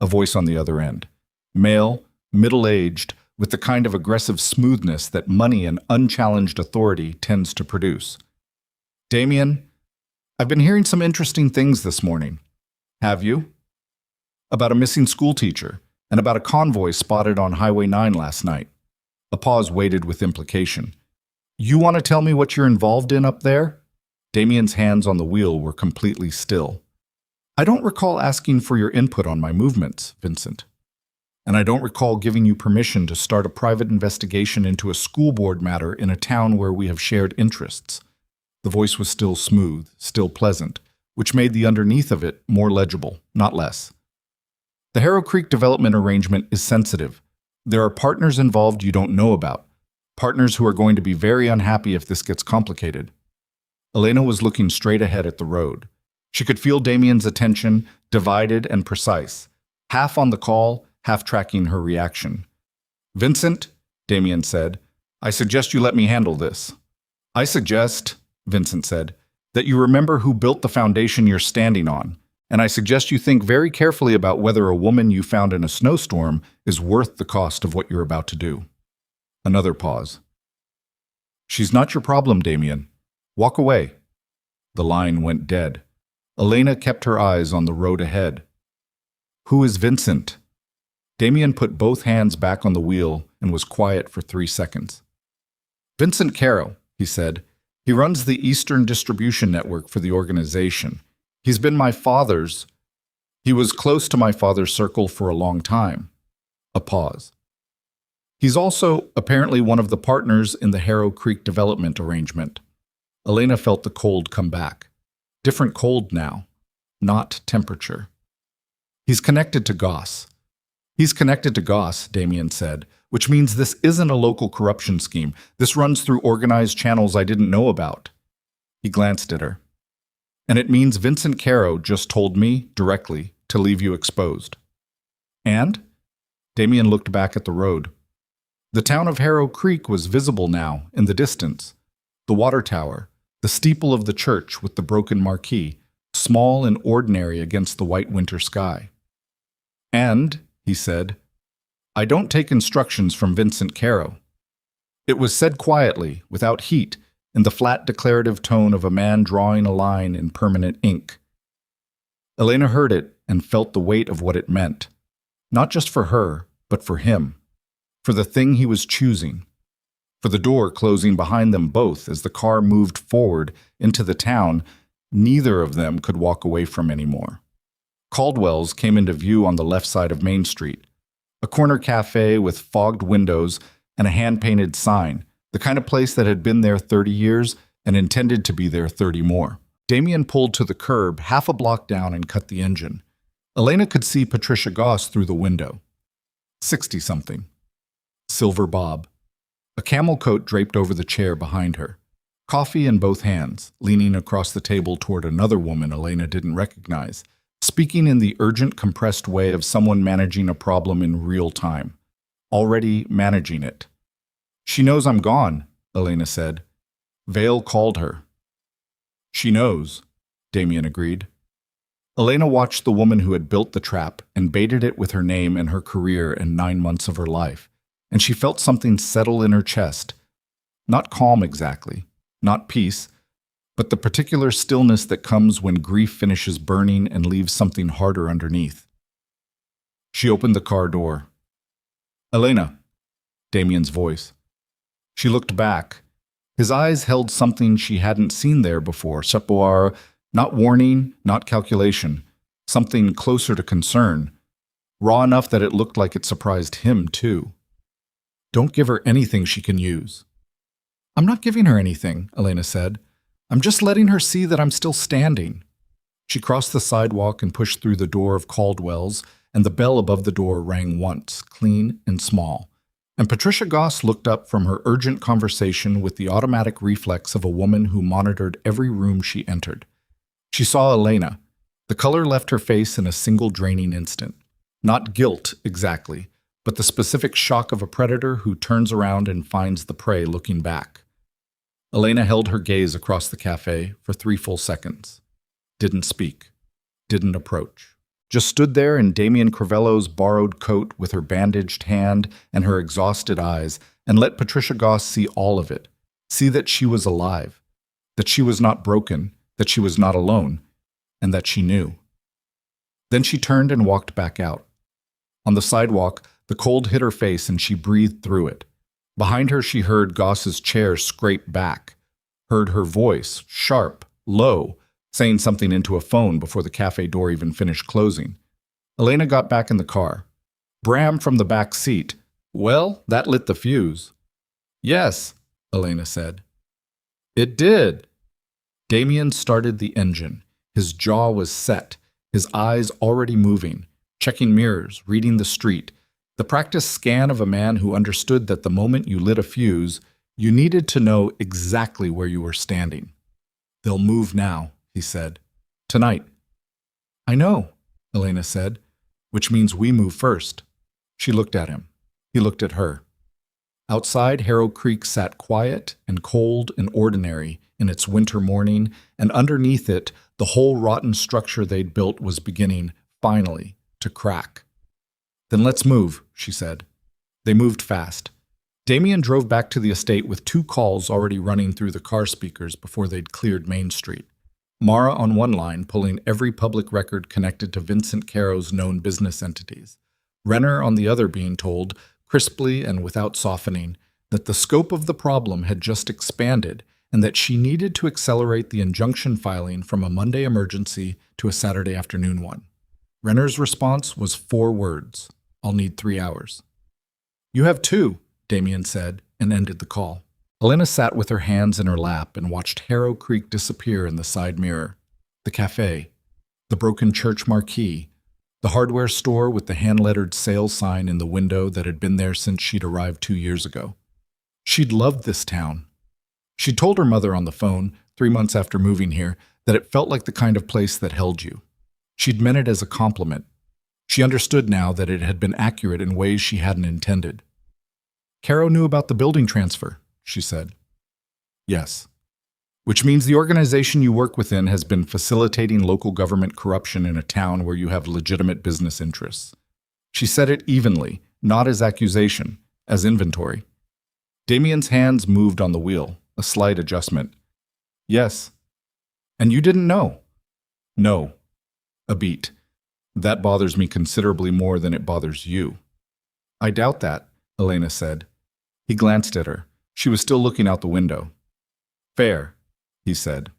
a voice on the other end. Male, middle-aged, with the kind of aggressive smoothness that money and unchallenged authority tends to produce. "Damien, I've been hearing some interesting things this morning." "Have you?" "About a missing schoolteacher, and about a convoy spotted on Highway 9 last night." A pause waited with implication. "You want to tell me what you're involved in up there?" Damien's hands on the wheel were completely still. "I don't recall asking for your input on my movements, Vincent. And I don't recall giving you permission to start a private investigation into a school board matter in a town where we have shared interests." The voice was still smooth, still pleasant, which made the underneath of it more legible, not less. "The Harrow Creek development arrangement is sensitive. There are partners involved you don't know about. Partners who are going to be very unhappy if this gets complicated." Elena was looking straight ahead at the road. She could feel Damien's attention, divided and precise, half on the call, half tracking her reaction. "Vincent," Damien said, "I suggest you let me handle this." "I suggest," Vincent said, "that you remember who built the foundation you're standing on, and I suggest you think very carefully about whether a woman you found in a snowstorm is worth the cost of what you're about to do." Another pause. "She's not your problem, Damien. Walk away." The line went dead. Elena kept her eyes on the road ahead. "Who is Vincent?" Damien put both hands back on the wheel and was quiet for 3 seconds. "Vincent Caro," he said. "He runs the Eastern distribution network for the organization. He was close to my father's circle for a long time." A pause. "He's also apparently one of the partners in the Harrow Creek development arrangement." Elena felt the cold come back. Different cold now, not temperature. "He's connected to Goss." "He's connected to Goss," Damien said, "which means this isn't a local corruption scheme. This runs through organized channels I didn't know about." He glanced at her. "And it means Vincent Caro just told me, directly, to leave you exposed." "And?" Damien looked back at the road. The town of Harrow Creek was visible now, in the distance. The water tower, the steeple of the church with the broken marquee, small and ordinary against the white winter sky. "And," he said, "I don't take instructions from Vincent Caro." It was said quietly, without heat, in the flat declarative tone of a man drawing a line in permanent ink. Elena heard it and felt the weight of what it meant, not just for her, but for him, for the thing he was choosing, for the door closing behind them both as the car moved forward into the town neither of them could walk away from anymore. Caldwell's came into view on the left side of Main Street, a corner cafe with fogged windows and a hand-painted sign, the kind of place that had been there 30 years and intended to be there 30 more. Damien pulled to the curb half a block down and cut the engine. Elena could see Patricia Goss through the window. 60-something. Silver bob. A camel coat draped over the chair behind her. Coffee in both hands, leaning across the table toward another woman Elena didn't recognize, speaking in the urgent, compressed way of someone managing a problem in real time. Already managing it. "She knows I'm gone," Elena said. Vale called her. "She knows," Damien agreed. Elena watched the woman who had built the trap and baited it with her name and her career and 9 months of her life, and she felt something settle in her chest. Not calm exactly, not peace, but the particular stillness that comes when grief finishes burning and leaves something harder underneath. She opened the car door. "Elena," Damien's voice. She looked back. His eyes held something she hadn't seen there before, Chapoir, not warning, not calculation, something closer to concern, raw enough that it looked like it surprised him, too. "Don't give her anything she can use." I'm not giving her anything, Elena said. I'm just letting her see that I'm still standing. She crossed the sidewalk and pushed through the door of Caldwell's, and the bell above the door rang once, clean and small. And Patricia Goss looked up from her urgent conversation with the automatic reflex of a woman who monitored every room she entered. She saw Elena. The color left her face in a single draining instant. Not guilt, exactly, but the specific shock of a predator who turns around and finds the prey looking back. Elena held her gaze across the cafe for 3 full seconds. Didn't speak. Didn't approach. Just stood there in Damien Crivello's borrowed coat with her bandaged hand and her exhausted eyes, and let Patricia Goss see all of it. See that she was alive. That she was not broken. That she was not alone. And that she knew. Then she turned and walked back out. On the sidewalk, the cold hit her face and she breathed through it. Behind her she heard Goss's chair scrape back. Heard her voice, sharp, low, saying something into a phone before the cafe door even finished closing. Elena got back in the car. Bram from the back seat. Well, that lit the fuse. Yes, Elena said. It did. Damien started the engine. His jaw was set, his eyes already moving, checking mirrors, reading the street, the practiced scan of a man who understood that the moment you lit a fuse, you needed to know exactly where you were standing. They'll move now, he said. Tonight. I know, Elena said, which means we move first. She looked at him. He looked at her. Outside, Harrow Creek sat quiet and cold and ordinary in its winter morning, and underneath it, the whole rotten structure they'd built was beginning, finally, to crack. Then let's move, she said. They moved fast. Damien drove back to the estate with 2 calls already running through the car speakers before they'd cleared Main Street. Mara on one line pulling every public record connected to Vincent Caro's known business entities. Renner on the other being told, crisply and without softening, that the scope of the problem had just expanded and that she needed to accelerate the injunction filing from a Monday emergency to a Saturday afternoon one. Renner's response was 4 words. I'll need 3 hours. You have 2, Damien said, and ended the call. Elena sat with her hands in her lap and watched Harrow Creek disappear in the side mirror. The cafe, the broken church marquee, the hardware store with the hand-lettered sale sign in the window that had been there since she'd arrived 2 years ago. She'd loved this town. She'd told her mother on the phone, 3 months after moving here, that it felt like the kind of place that held you. She'd meant it as a compliment. She understood now that it had been accurate in ways she hadn't intended. Caro knew about the building transfer, she said. Yes. Which means the organization you work within has been facilitating local government corruption in a town where you have legitimate business interests. She said it evenly, not as accusation, as inventory. Damien's hands moved on the wheel, a slight adjustment. Yes. And you didn't know? No. A beat. That bothers me considerably more than it bothers you. I doubt that, Elena said. He glanced at her. She was still looking out the window. Fair, he said.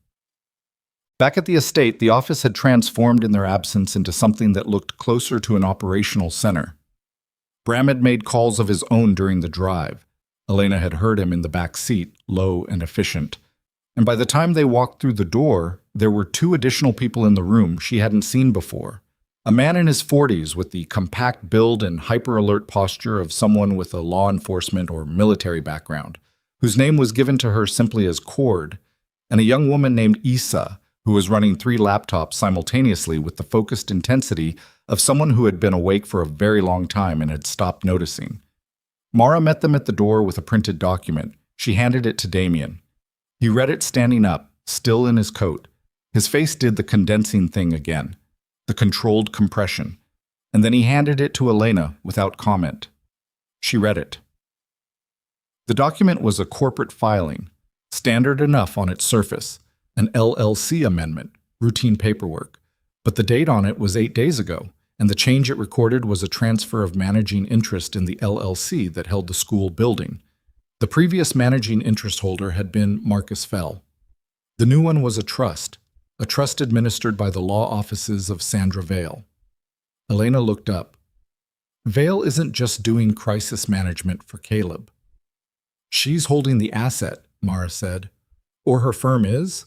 Back at the estate, the office had transformed in their absence into something that looked closer to an operational center. Bram had made calls of his own during the drive. Elena had heard him in the back seat, low and efficient. And by the time they walked through the door, there were 2 additional people in the room she hadn't seen before. A man in his 40s with the compact build and hyper-alert posture of someone with a law enforcement or military background, whose name was given to her simply as Cord, and a young woman named Issa, who was running 3 laptops simultaneously with the focused intensity of someone who had been awake for a very long time and had stopped noticing. Mara met them at the door with a printed document. She handed it to Damien. He read it standing up, still in his coat. His face did the condensing thing again, the controlled compression, and then he handed it to Elena without comment. She read it. The document was a corporate filing, standard enough on its surface, an LLC amendment, routine paperwork, but the date on it was 8 days ago, and the change it recorded was a transfer of managing interest in the LLC that held the school building. The previous managing interest holder had been Marcus Fell. The new one was a trust administered by the law offices of Sandra Vale. Elena looked up. Vale isn't just doing crisis management for Caleb. She's holding the asset, Mara said. Or her firm is?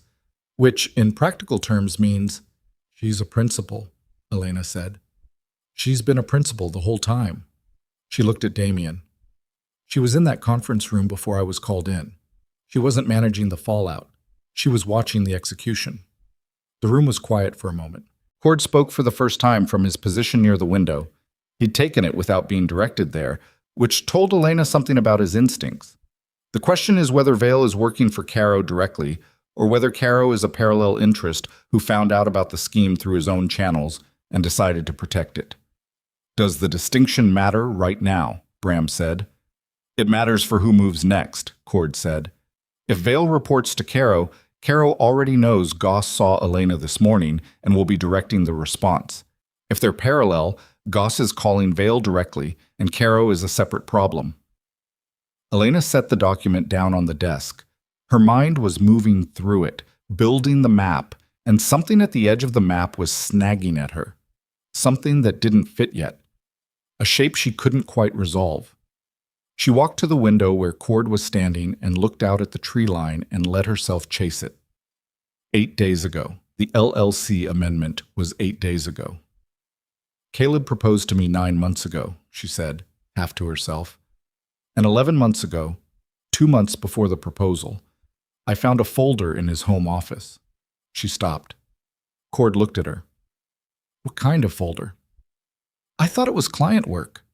Which, in practical terms, means she's a principal, Elena said. She's been a principal the whole time. She looked at Damien. She was in that conference room before I was called in. She wasn't managing the fallout. She was watching the execution. The room was quiet for a moment. Cord spoke for the first time from his position near the window. He'd taken it without being directed there, which told Elena something about his instincts. The question is whether Vale is working for Caro directly, or whether Caro is a parallel interest who found out about the scheme through his own channels and decided to protect it. Does the distinction matter right now? Bram said. It matters for who moves next, Cord said. If Vale reports to Caro, Caro already knows Goss saw Elena this morning and will be directing the response. If they're parallel, Goss is calling Vale directly, and Caro is a separate problem. Elena set the document down on the desk. Her mind was moving through it, building the map, and something at the edge of the map was snagging at her. Something that didn't fit yet. A shape she couldn't quite resolve. She walked to the window where Cord was standing and looked out at the tree line and let herself chase it. 8 days ago. The LLC amendment was 8 days ago. Caleb proposed to me 9 months ago, she said, half to herself. And 11 months ago, 2 months before the proposal, I found a folder in his home office. She stopped. Cord looked at her. What kind of folder? I thought it was client work.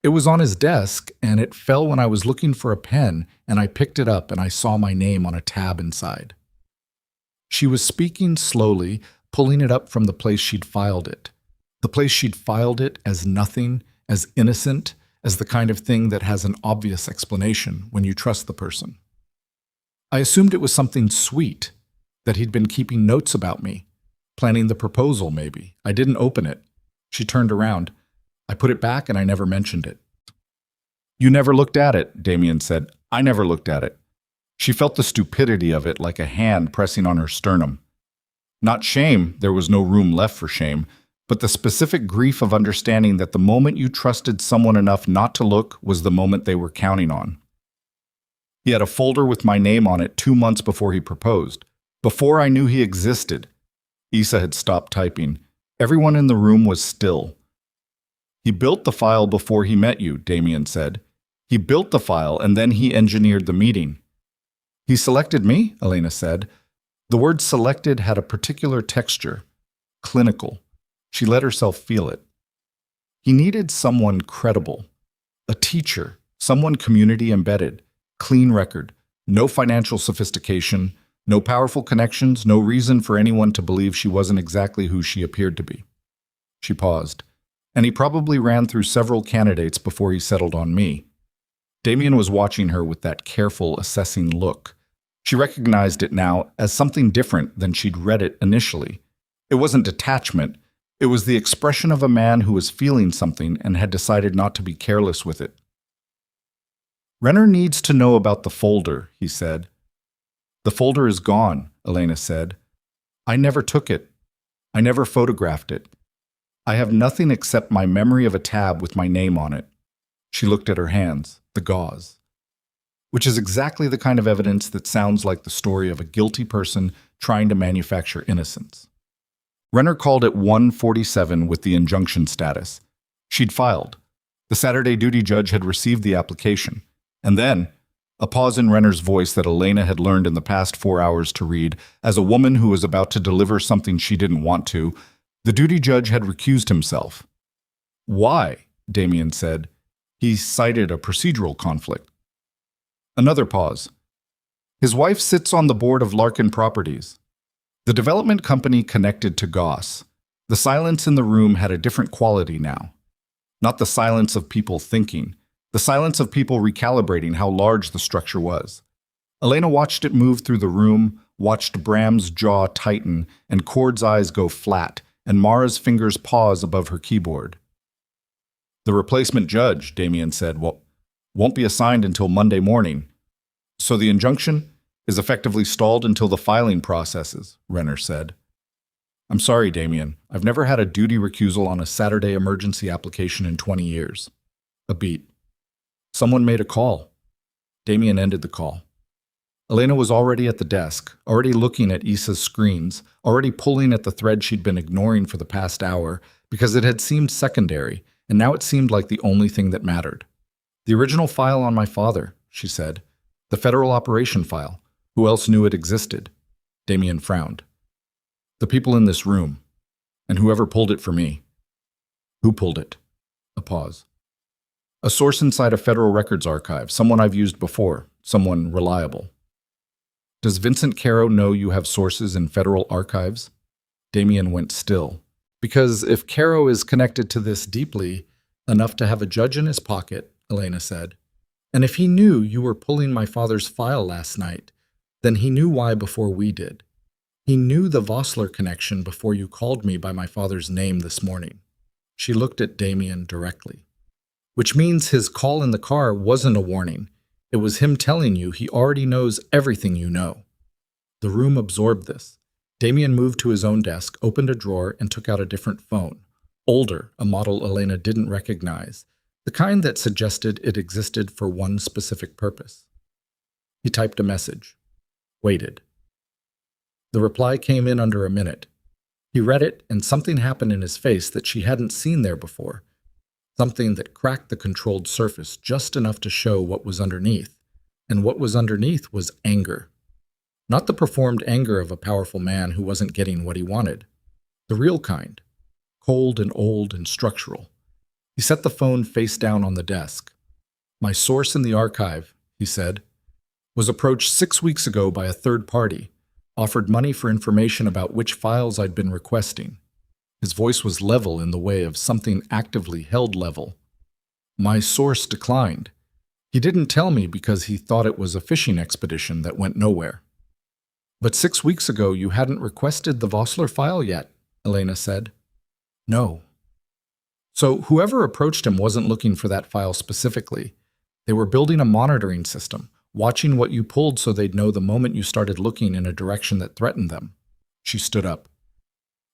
It was on his desk, and it fell when I was looking for a pen, and I picked it up and I saw my name on a tab inside. She was speaking slowly, pulling it up from the place she'd filed it. The place she'd filed it as nothing, as innocent, as the kind of thing that has an obvious explanation when you trust the person. I assumed it was something sweet, that he'd been keeping notes about me, planning the proposal maybe. I didn't open it. She turned around. I put it back and I never mentioned it. You never looked at it, Damien said. I never looked at it. She felt the stupidity of it like a hand pressing on her sternum. Not shame, there was no room left for shame, but the specific grief of understanding that the moment you trusted someone enough not to look was the moment they were counting on. He had a folder with my name on it 2 months before he proposed. Before I knew he existed. Issa had stopped typing. Everyone in the room was still. He built the file before he met you, Damien said. He built the file and then he engineered the meeting. He selected me, Elena said. The word selected had a particular texture. Clinical. She let herself feel it. He needed someone credible. A teacher. Someone community embedded. Clean record. No financial sophistication. No powerful connections. No reason for anyone to believe she wasn't exactly who she appeared to be. She paused. And he probably ran through several candidates before he settled on me. Damien was watching her with that careful, assessing look. She recognized it now as something different than she'd read it initially. It wasn't detachment. It was the expression of a man who was feeling something and had decided not to be careless with it. Renner needs to know about the folder, he said. The folder is gone, Elena said. I never took it. I never photographed it. I have nothing except my memory of a tab with my name on it. She looked at her hands, the gauze. Which is exactly the kind of evidence that sounds like the story of a guilty person trying to manufacture innocence. Renner called it 147 with the injunction status. She'd filed. The Saturday duty judge had received the application. And then, a pause in Renner's voice that Elena had learned in the past 4 hours to read, as a woman who was about to deliver something she didn't want to, the duty judge had recused himself. Why? Damien said. He cited a procedural conflict. Another pause. His wife sits on the board of Larkin Properties. The development company connected to Goss. The silence in the room had a different quality now. Not the silence of people thinking, the silence of people recalibrating how large the structure was. Elena watched it move through the room, watched Bram's jaw tighten and Cord's eyes go flat, and Mara's fingers pause above her keyboard. The replacement judge, Damien said, won't be assigned until Monday morning. So the injunction is effectively stalled until the filing processes, Renner said. I'm sorry, Damien. I've never had a duty recusal on a Saturday emergency application in 20 years. A beat. Someone made a call. Damien ended the call. Elena was already at the desk, already looking at Issa's screens, already pulling at the thread she'd been ignoring for the past hour because it had seemed secondary, and now it seemed like the only thing that mattered. The original file on my father, she said. The federal operation file. Who else knew it existed? Damien frowned. The people in this room. And whoever pulled it for me. Who pulled it? A pause. A source inside a federal records archive, someone I've used before, someone reliable. Does Vincent Caro know you have sources in federal archives? Damien went still. Because if Caro is connected to this deeply, enough to have a judge in his pocket, Elena said, and if he knew you were pulling my father's file last night, then he knew why before we did. He knew the Vossler connection before you called me by my father's name this morning. She looked at Damien directly. Which means his call in the car wasn't a warning. It was him telling you he already knows everything you know. The room absorbed this. Damien moved to his own desk, opened a drawer, and took out a different phone. Older, a model Elena didn't recognize, the kind that suggested it existed for one specific purpose. He typed a message. Waited. The reply came in under a minute. He read it, and something happened in his face that she hadn't seen there before. Something that cracked the controlled surface just enough to show what was underneath. And what was underneath was anger. Not the performed anger of a powerful man who wasn't getting what he wanted. The real kind. Cold and old and structural. He set the phone face down on the desk. My source in the archive, he said, was approached 6 weeks ago by a third party, offered money for information about which files I'd been requesting. His voice was level in the way of something actively held level. My source declined. He didn't tell me because he thought it was a fishing expedition that went nowhere. But 6 weeks ago you hadn't requested the Vossler file yet, Elena said. No. So whoever approached him wasn't looking for that file specifically. They were building a monitoring system, watching what you pulled so they'd know the moment you started looking in a direction that threatened them. She stood up.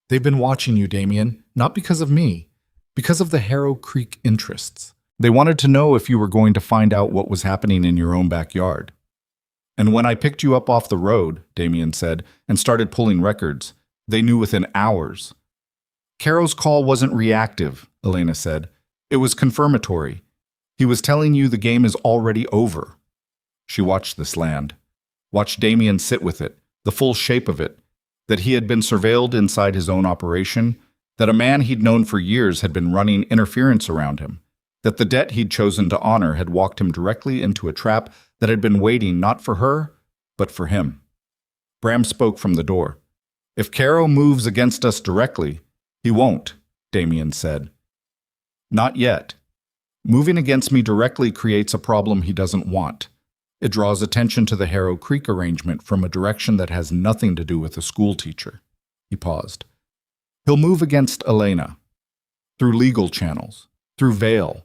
They've been watching you, Damien, not because of me, because of the Harrow Creek interests. They wanted to know if you were going to find out what was happening in your own backyard. And when I picked you up off the road, Damien said, and started pulling records, they knew within hours. Caro's call wasn't reactive, Elena said. It was confirmatory. He was telling you the game is already over. She watched this land, watched Damien sit with it, the full shape of it, that he had been surveilled inside his own operation, that a man he'd known for years had been running interference around him, that the debt he'd chosen to honor had walked him directly into a trap that had been waiting not for her, but for him. Bram spoke from the door. If Caro moves against us directly, he won't, Damien said. Not yet. Moving against me directly creates a problem he doesn't want. It draws attention to the Harrow Creek arrangement from a direction that has nothing to do with a school teacher. He paused. He'll move against Elena. Through legal channels. Through Vale.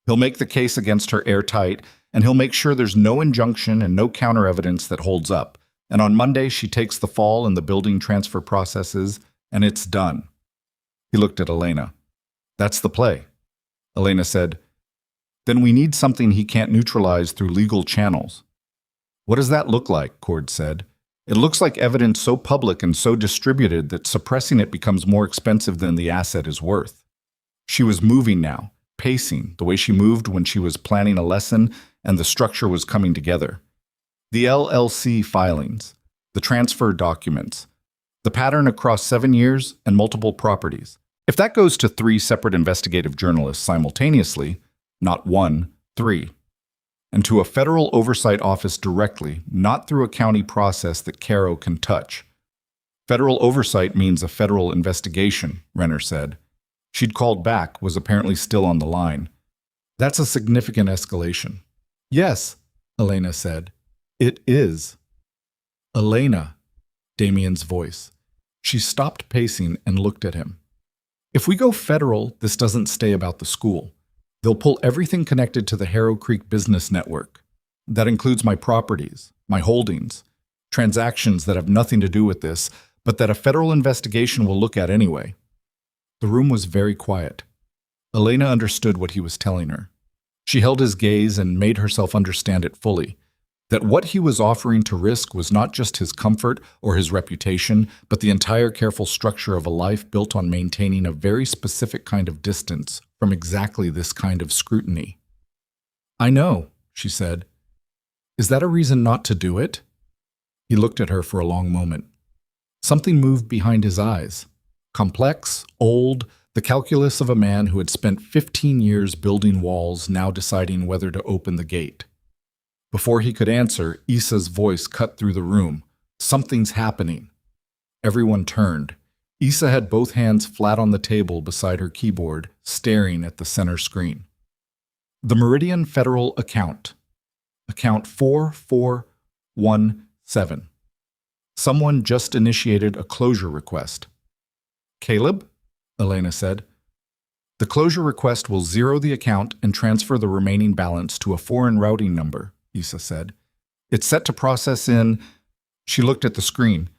He'll make the case against her airtight, and he'll make sure there's no injunction and no counter-evidence that holds up. And on Monday, she takes the fall in the building transfer processes, and it's done. He looked at Elena. That's the play. Elena said, Then we need something he can't neutralize through legal channels. What does that look like? Cord said. It looks like evidence so public and so distributed that suppressing it becomes more expensive than the asset is worth. She was moving now, pacing, the way she moved when she was planning a lesson and the structure was coming together. The LLC filings, the transfer documents, the pattern across 7 years and multiple properties. If that goes to 3 separate investigative journalists simultaneously, not 1, 3. And to a federal oversight office directly, not through a county process that Caro can touch. Federal oversight means a federal investigation, Renner said. She'd called back, was apparently still on the line. That's a significant escalation. Yes, Elena said. It is. Elena, Damien's voice. She stopped pacing and looked at him. If we go federal, this doesn't stay about the school. They'll pull everything connected to the Harrow Creek business network. That includes my properties, my holdings, transactions that have nothing to do with this, but that a federal investigation will look at anyway. The room was very quiet. Elena understood what he was telling her. She held his gaze and made herself understand it fully. That what he was offering to risk was not just his comfort or his reputation, but the entire careful structure of a life built on maintaining a very specific kind of distance from exactly this kind of scrutiny. "I know," she said. "Is that a reason not to do it?" He looked at her for a long moment. Something moved behind his eyes. Complex, old, the calculus of a man who had spent 15 years building walls, now deciding whether to open the gate. Before he could answer, Issa's voice cut through the room. "Something's happening." Everyone turned. Issa had both hands flat on the table beside her keyboard, staring at the center screen. The Meridian Federal Account. Account 4417. Someone just initiated a closure request. "Caleb?" Elena said. "The closure request will zero the account and transfer the remaining balance to a foreign routing number," Issa said. "It's set to process in—" She looked at the screen.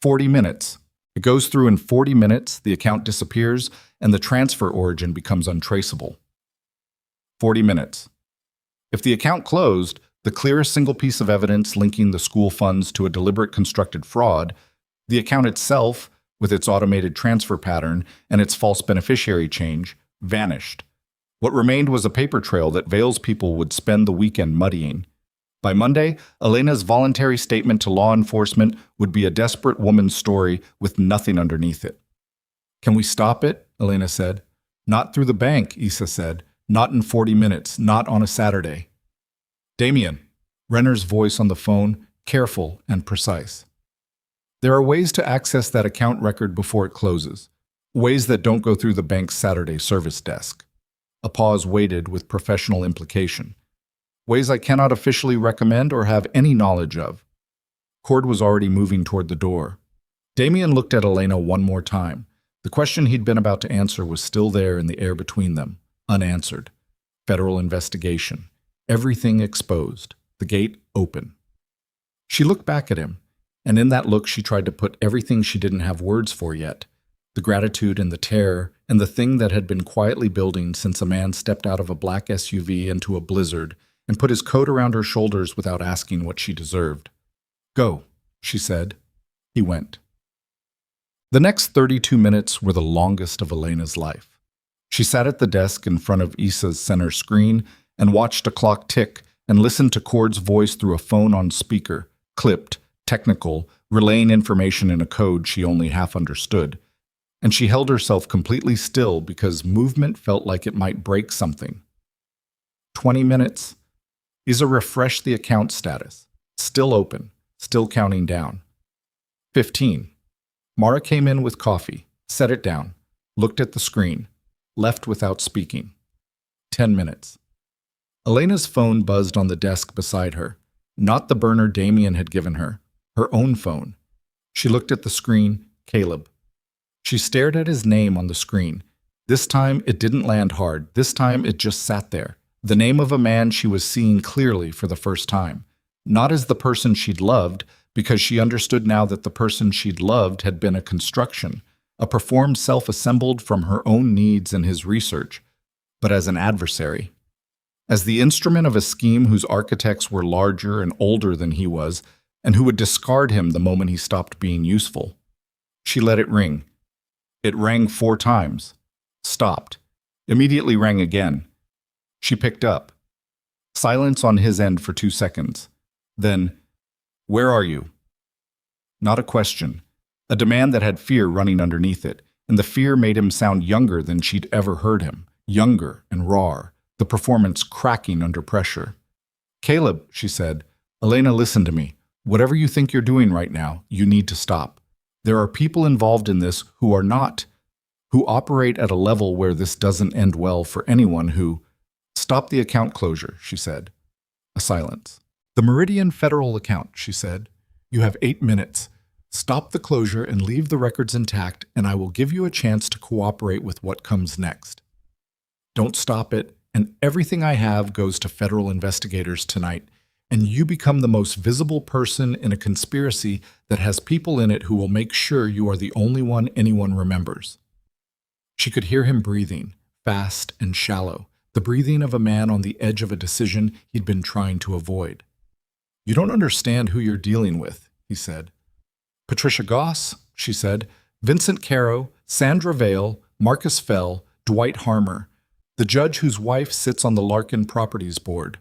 40 minutes. It goes through in 40 minutes, the account disappears, and the transfer origin becomes untraceable. 40 minutes. If the account closed, the clearest single piece of evidence linking the school funds to a deliberate constructed fraud, the account itself, with its automated transfer pattern and its false beneficiary change, vanished. What remained was a paper trail that Vale's people would spend the weekend muddying. By Monday, Elena's voluntary statement to law enforcement would be a desperate woman's story with nothing underneath it. "Can we stop it?" Elena said. "Not through the bank," Issa said. "Not in 40 minutes, not on a Saturday." "Damien," Renner's voice on the phone, careful and precise. "There are ways to access that account record before it closes. Ways that don't go through the bank's Saturday service desk." A pause waited with professional implication. "Ways I cannot officially recommend or have any knowledge of." Cord was already moving toward the door. Damien looked at Elena one more time. The question he'd been about to answer was still there in the air between them, unanswered. Federal investigation. Everything exposed. The gate open. She looked back at him, and in that look she tried to put everything she didn't have words for yet. The gratitude and the terror, and the thing that had been quietly building since a man stepped out of a black SUV into a blizzard and put his coat around her shoulders without asking what she deserved. "Go," she said. He went. The next 32 minutes were the longest of Elena's life. She sat at the desk in front of Issa's center screen and watched a clock tick and listened to Cord's voice through a phone on speaker, clipped, technical, relaying information in a code she only half understood. And she held herself completely still because movement felt like it might break something. 20 minutes. Issa refreshed the account status. Still open, still counting down. 15. Mara came in with coffee, set it down, looked at the screen, left without speaking. 10 minutes. Elena's phone buzzed on the desk beside her, not the burner Damien had given her, her own phone. She looked at the screen, Caleb. She stared at his name on the screen. This time it didn't land hard, this time it just sat there. The name of a man she was seeing clearly for the first time. Not as the person she'd loved, because she understood now that the person she'd loved had been a construction, a performed self assembled from her own needs and his research, but as an adversary. As the instrument of a scheme whose architects were larger and older than he was, and who would discard him the moment he stopped being useful. She let it ring. It rang 4 times. Stopped. Immediately rang again. She picked up. Silence on his end for 2 seconds. Then, "Where are you?" Not a question. A demand that had fear running underneath it, and the fear made him sound younger than she'd ever heard him. Younger and raw, the performance cracking under pressure. "Caleb," she said, "Elena, listen to me. Whatever you think you're doing right now, you need to stop. There are people involved in this who are not, who operate at a level where this doesn't end well for anyone who—" "Stop the account closure," she said. A silence. "The Meridian Federal account," she said. "You have 8 minutes. Stop the closure and leave the records intact, and I will give you a chance to cooperate with what comes next. Don't stop it, and everything I have goes to federal investigators tonight, and you become the most visible person in a conspiracy that has people in it who will make sure you are the only one anyone remembers." She could hear him breathing, fast and shallow, the breathing of a man on the edge of a decision he'd been trying to avoid. You don't understand who you're dealing with, he said. Patricia Goss, she said, Vincent Caro, Sandra Vale, Marcus Fell, Dwight Harmer, the judge whose wife sits on the Larkin Properties Board.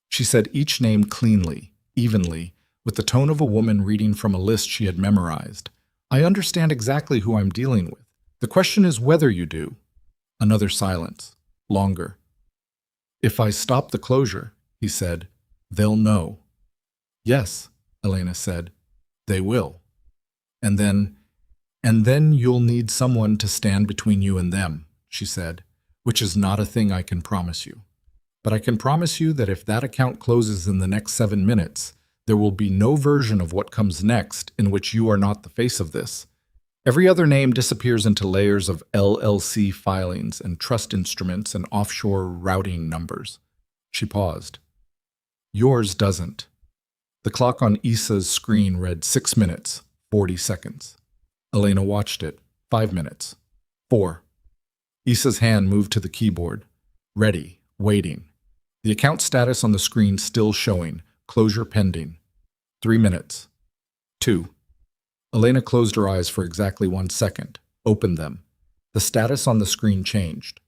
She said each name cleanly, evenly, with the tone of a woman reading from a list she had memorized. I understand exactly who I'm dealing with. The question is whether you do. Another silence, longer. If I stop the closure, he said, they'll know. Yes, Elena said, they will. And then you'll need someone to stand between you and them, she said, which is not a thing I can promise you. But I can promise you that if that account closes in the next 7 minutes, there will be no version of what comes next in which you are not the face of this. Every other name disappears into layers of LLC filings and trust instruments and offshore routing numbers. She paused. Yours doesn't. The clock on Issa's screen read 6 minutes, 40 seconds. Elena watched it. 5 minutes. 4. Issa's hand moved to the keyboard. Ready. Waiting. The account status on the screen still showing. Closure pending. 3 minutes. 2. Elena closed her eyes for exactly 1 second. Opened them. The status on the screen changed.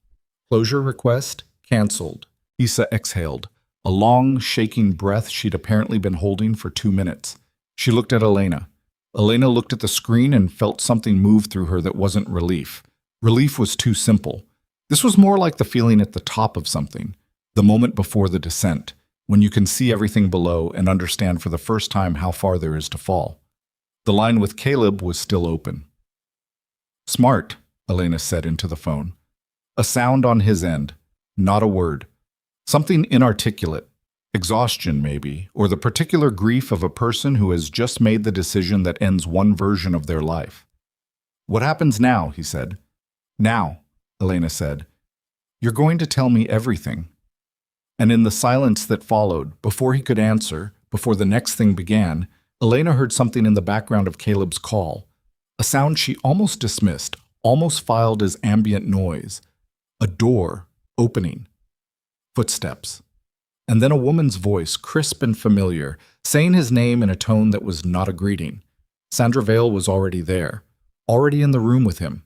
Closure request canceled. Issa exhaled. A long, shaking breath she'd apparently been holding for 2 minutes. She looked at Elena. Elena looked at the screen and felt something move through her that wasn't relief. Relief was too simple. This was more like the feeling at the top of something, the moment before the descent, when you can see everything below and understand for the first time how far there is to fall. The line with Caleb was still open. Smart, Elena said into the phone. A sound on his end, not a word. Something inarticulate, exhaustion maybe, or the particular grief of a person who has just made the decision that ends one version of their life. What happens now, he said. Now, Elena said. You're going to tell me everything. And in the silence that followed, before he could answer, before the next thing began, Elena heard something in the background of Caleb's call, a sound she almost dismissed, almost filed as ambient noise. A door opening. Footsteps. And then a woman's voice, crisp and familiar, saying his name in a tone that was not a greeting. Sandra Vale was already there, already in the room with him.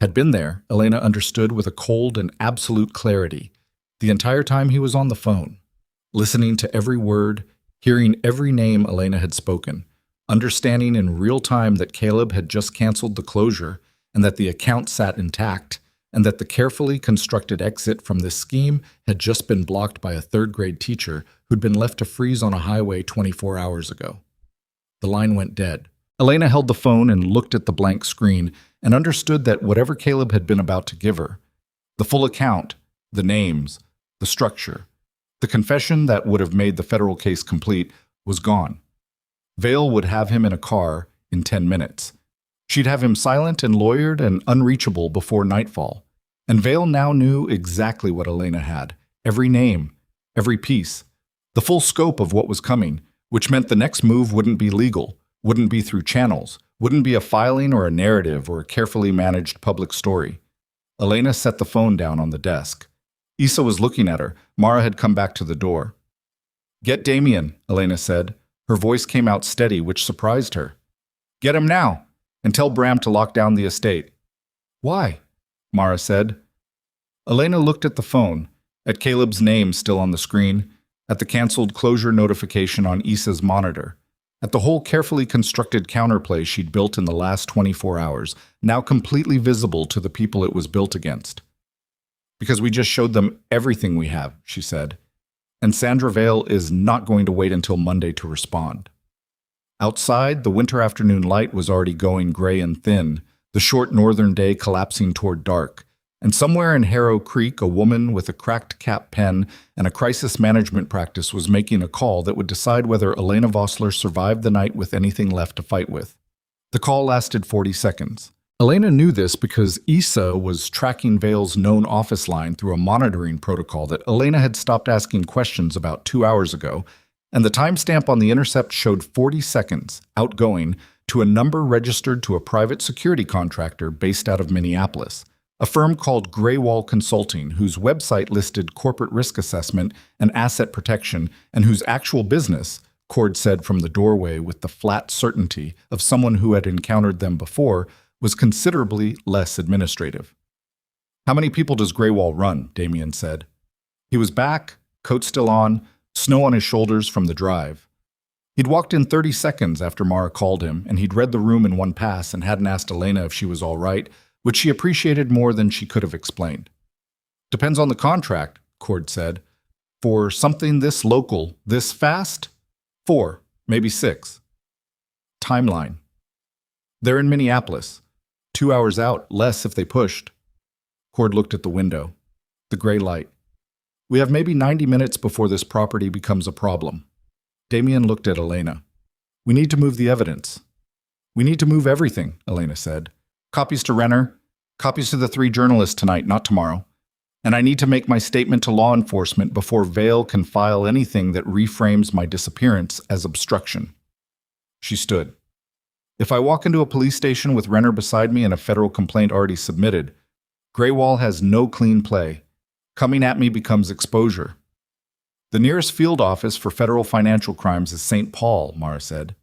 Had been there, Elena understood with a cold and absolute clarity, the entire time he was on the phone, listening to every word, hearing every name Elena had spoken, understanding in real time that Caleb had just canceled the closure and that the account sat intact, and that the carefully constructed exit from this scheme had just been blocked by a third-grade teacher who'd been left to freeze on a highway 24 hours ago. The line went dead. Elena held the phone and looked at the blank screen and understood that whatever Caleb had been about to give her, the full account, the names, the structure, the confession that would have made the federal case complete, was gone. Vale would have him in a car in 10 minutes. She'd have him silent and lawyered and unreachable before nightfall. And Vale now knew exactly what Elena had, every name, every piece, the full scope of what was coming, which meant the next move wouldn't be legal, wouldn't be through channels, wouldn't be a filing or a narrative or a carefully managed public story. Elena set the phone down on the desk. Issa was looking at her. Mara had come back to the door. Get Damien, Elena said. Her voice came out steady, which surprised her. Get him now, and tell Bram to lock down the estate. Why? Mara said. Elena looked at the phone, at Caleb's name still on the screen, at the canceled closure notification on Issa's monitor, at the whole carefully constructed counterplay she'd built in the last 24 hours, now completely visible to the people it was built against. Because we just showed them everything we have, she said, and Sandra Vale is not going to wait until Monday to respond. Outside, the winter afternoon light was already going gray and thin, the short northern day collapsing toward dark, and somewhere in Harrow Creek, a woman with a cracked cap pen and a crisis management practice was making a call that would decide whether Elena Vossler survived the night with anything left to fight with. The call lasted 40 seconds. Elena knew this because Issa was tracking Vale's known office line through a monitoring protocol that Elena had stopped asking questions about 2 hours ago, and the timestamp on the intercept showed 40 seconds, outgoing, to a number registered to a private security contractor based out of Minneapolis, a firm called Graywall Consulting, whose website listed corporate risk assessment and asset protection, and whose actual business, Cord said from the doorway with the flat certainty of someone who had encountered them before, was considerably less administrative. "How many people does Greywall run?" Damien said. He was back, coat still on, snow on his shoulders from the drive. He'd walked in 30 seconds after Mara called him, and he'd read the room in one pass and hadn't asked Elena if she was all right, which she appreciated more than she could have explained. "Depends on the contract," Cord said. "For something this local, this fast? 4, maybe 6. Timeline. They're in Minneapolis. 2 hours out, less if they pushed." Cord looked at the window. The gray light. "We have maybe 90 minutes before this property becomes a problem." Damien looked at Elena. "We need to move the evidence." "We need to move everything," Elena said. "Copies to Renner, copies to the 3 journalists tonight, not tomorrow. And I need to make my statement to law enforcement before Vale can file anything that reframes my disappearance as obstruction." She stood. "If I walk into a police station with Renner beside me and a federal complaint already submitted, Greywall has no clean play. Coming at me becomes exposure." "The nearest field office for federal financial crimes is St. Paul," Mara said.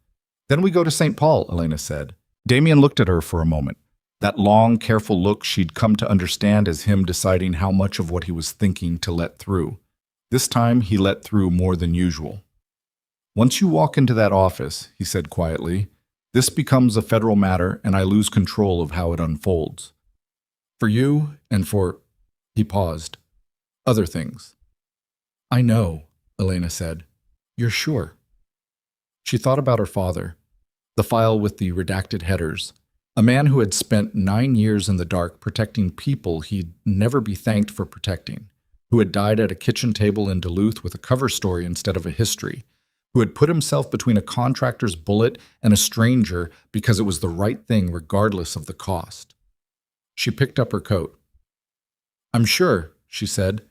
"Then we go to St. Paul," Elena said. Damien looked at her for a moment. That long, careful look she'd come to understand as him deciding how much of what he was thinking to let through. This time he let through more than usual. "Once you walk into that office," he said quietly, "this becomes a federal matter and I lose control of how it unfolds. For you and for—" he paused. "Other things." "I know," Elena said. "You're sure?" She thought about her father, the file with the redacted headers, a man who had spent 9 years in the dark protecting people he'd never be thanked for protecting, who had died at a kitchen table in Duluth with a cover story instead of a history, who had put himself between a contractor's bullet and a stranger because it was the right thing regardless of the cost. She picked up her coat. "I'm sure," she said.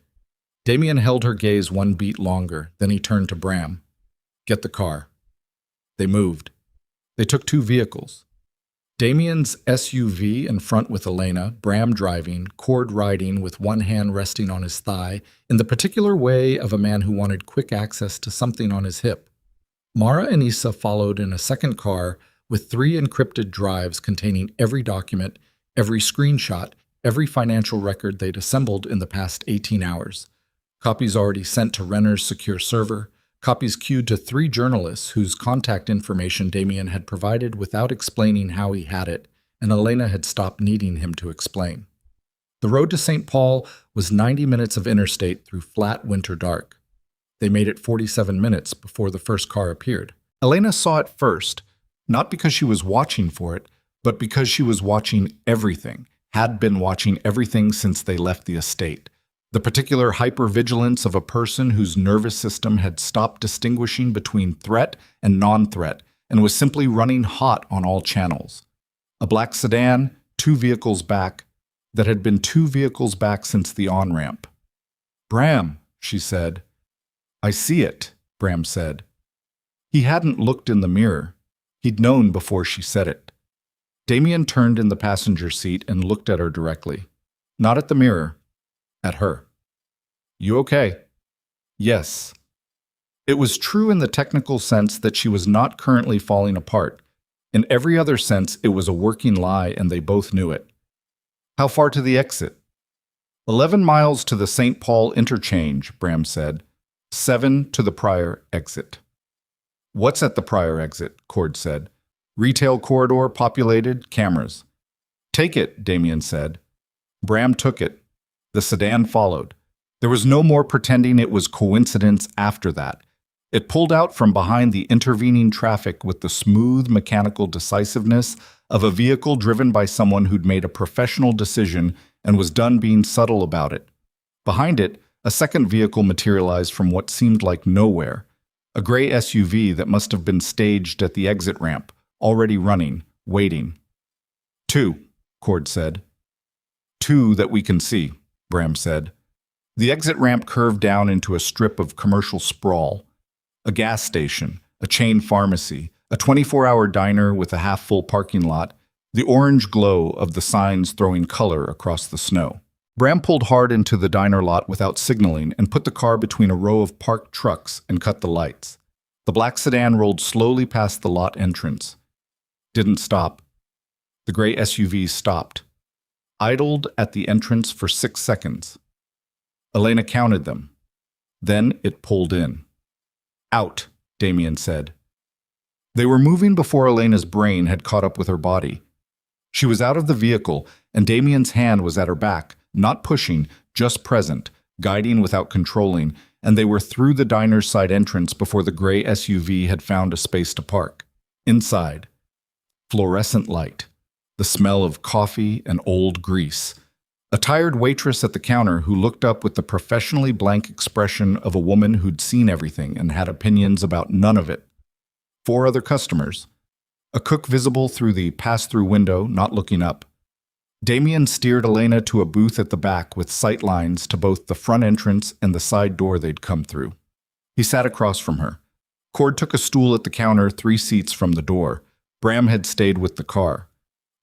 Damien held her gaze one beat longer, then he turned to Bram. "Get the car." They moved. They took 2 vehicles. Damien's SUV in front with Elena, Bram driving, Cord riding with one hand resting on his thigh, in the particular way of a man who wanted quick access to something on his hip. Mara and Issa followed in a second car with 3 encrypted drives containing every document, every screenshot, every financial record they'd assembled in the past 18 hours. Copies already sent to Renner's secure server, copies queued to 3 journalists whose contact information Damien had provided without explaining how he had it, and Elena had stopped needing him to explain. The road to St. Paul was 90 minutes of interstate through flat winter dark. They made it 47 minutes before the first car appeared. Elena saw it first, not because she was watching for it, but because she was watching everything, had been watching everything since they left the estate. The particular hypervigilance of a person whose nervous system had stopped distinguishing between threat and non-threat and was simply running hot on all channels. A black sedan, 2 vehicles back, that had been 2 vehicles back since the on-ramp. "Bram," she said. "I see it," Bram said. He hadn't looked in the mirror. He'd known before she said it. Damien turned in the passenger seat and looked at her directly. Not at the mirror. At her. "You okay?" "Yes." It was true in the technical sense that she was not currently falling apart. In every other sense, it was a working lie, and they both knew it. "How far to the exit?" 11 miles to the St. Paul interchange, Bram said. 7 to the prior exit. "What's at the prior exit?" Cord said. "Retail corridor, populated, cameras." "Take it," Damien said. Bram took it. The sedan followed. There was no more pretending it was coincidence after that. It pulled out from behind the intervening traffic with the smooth mechanical decisiveness of a vehicle driven by someone who'd made a professional decision and was done being subtle about it. Behind it, a second vehicle materialized from what seemed like nowhere, a gray SUV that must have been staged at the exit ramp, already running, waiting. 2, Cord said. 2 that we can see, Bram said. The exit ramp curved down into a strip of commercial sprawl. A gas station, a chain pharmacy, a 24-hour diner with a half-full parking lot, the orange glow of the signs throwing color across the snow. Bram pulled hard into the diner lot without signaling and put the car between a row of parked trucks and cut the lights. The black sedan rolled slowly past the lot entrance. Didn't stop. The gray SUV stopped. Idled at the entrance for 6 seconds. Elena counted them. Then it pulled in. Out, Damien said. They were moving before Elena's brain had caught up with her body. She was out of the vehicle, and Damien's hand was at her back, not pushing, just present, guiding without controlling, and they were through the diner's side entrance before the gray SUV had found a space to park. Inside, fluorescent light, the smell of coffee and old grease. A tired waitress at the counter who looked up with the professionally blank expression of a woman who'd seen everything and had opinions about none of it. 4 other customers. A cook visible through the pass-through window, not looking up. Damien steered Elena to a booth at the back with sight lines to both the front entrance and the side door they'd come through. He sat across from her. Cord took a stool at the counter 3 seats from the door. Bram had stayed with the car.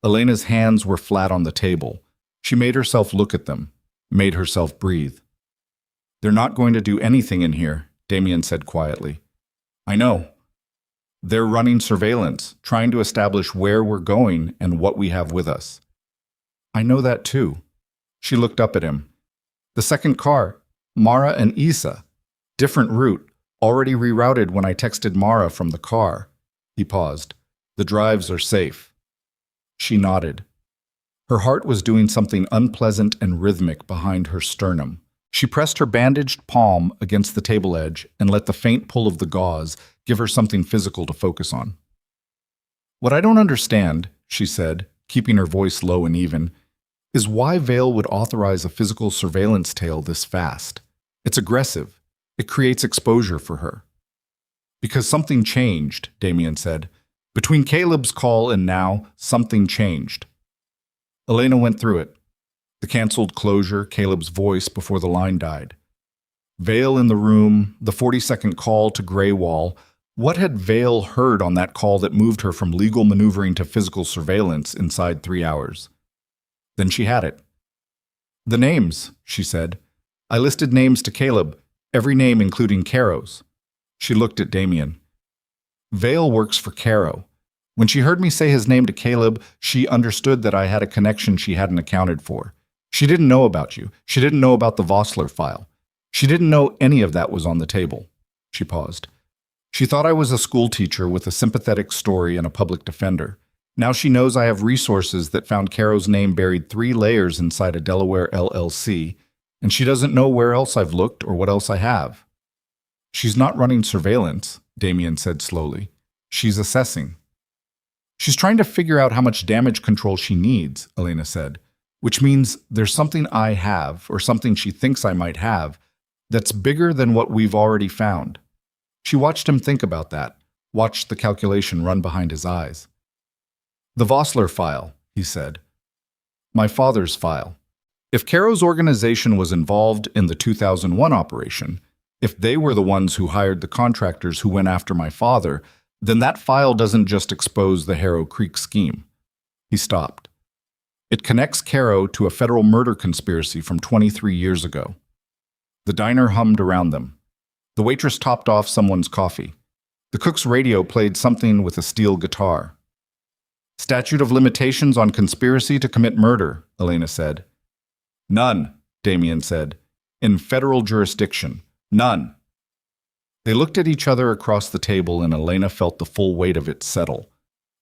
Elena's hands were flat on the table. She made herself look at them, made herself breathe. "They're not going to do anything in here," Damien said quietly. "I know. They're running surveillance, trying to establish where we're going and what we have with us." "I know that too." She looked up at him. "The second car, Mara and Isa. Different route, already rerouted when I texted Mara from the car." He paused. "The drives are safe." She nodded. Her heart was doing something unpleasant and rhythmic behind her sternum. She pressed her bandaged palm against the table edge and let the faint pull of the gauze give her something physical to focus on. "What I don't understand," she said, keeping her voice low and even, "is why Vale would authorize a physical surveillance tale this fast. It's aggressive. It creates exposure for her." "Because something changed," Damien said. "Between Caleb's call and now, something changed." Elena went through it. The canceled closure, Caleb's voice before the line died. Vale in the room, the 40-second call to Greywall. What had Vale heard on that call that moved her from legal maneuvering to physical surveillance inside 3 hours? Then she had it. "The names," she said. "I listed names to Caleb, every name including Caro's." She looked at Damien. "Vale works for Caro. When she heard me say his name to Caleb, she understood that I had a connection she hadn't accounted for. She didn't know about you. She didn't know about the Vossler file. She didn't know any of that was on the table." She paused. "She thought I was a school teacher with a sympathetic story and a public defender. Now she knows I have resources that found Caro's name buried 3 layers inside a Delaware LLC, and she doesn't know where else I've looked or what else I have." "She's not running surveillance," Damien said slowly. "She's assessing." "She's trying to figure out how much damage control she needs," Elena said, "which means there's something I have, or something she thinks I might have, that's bigger than what we've already found." She watched him think about that, watched the calculation run behind his eyes. "The Vossler file," he said. "My father's file. If Caro's organization was involved in the 2001 operation, if they were the ones who hired the contractors who went after my father, then that file doesn't just expose the Harrow Creek scheme." He stopped. "It connects Caro to a federal murder conspiracy from 23 years ago." The diner hummed around them. The waitress topped off someone's coffee. The cook's radio played something with a steel guitar. "Statute of limitations on conspiracy to commit murder," Elena said. "None," Damien said. "In federal jurisdiction. None." They looked at each other across the table, and Elena felt the full weight of it settle.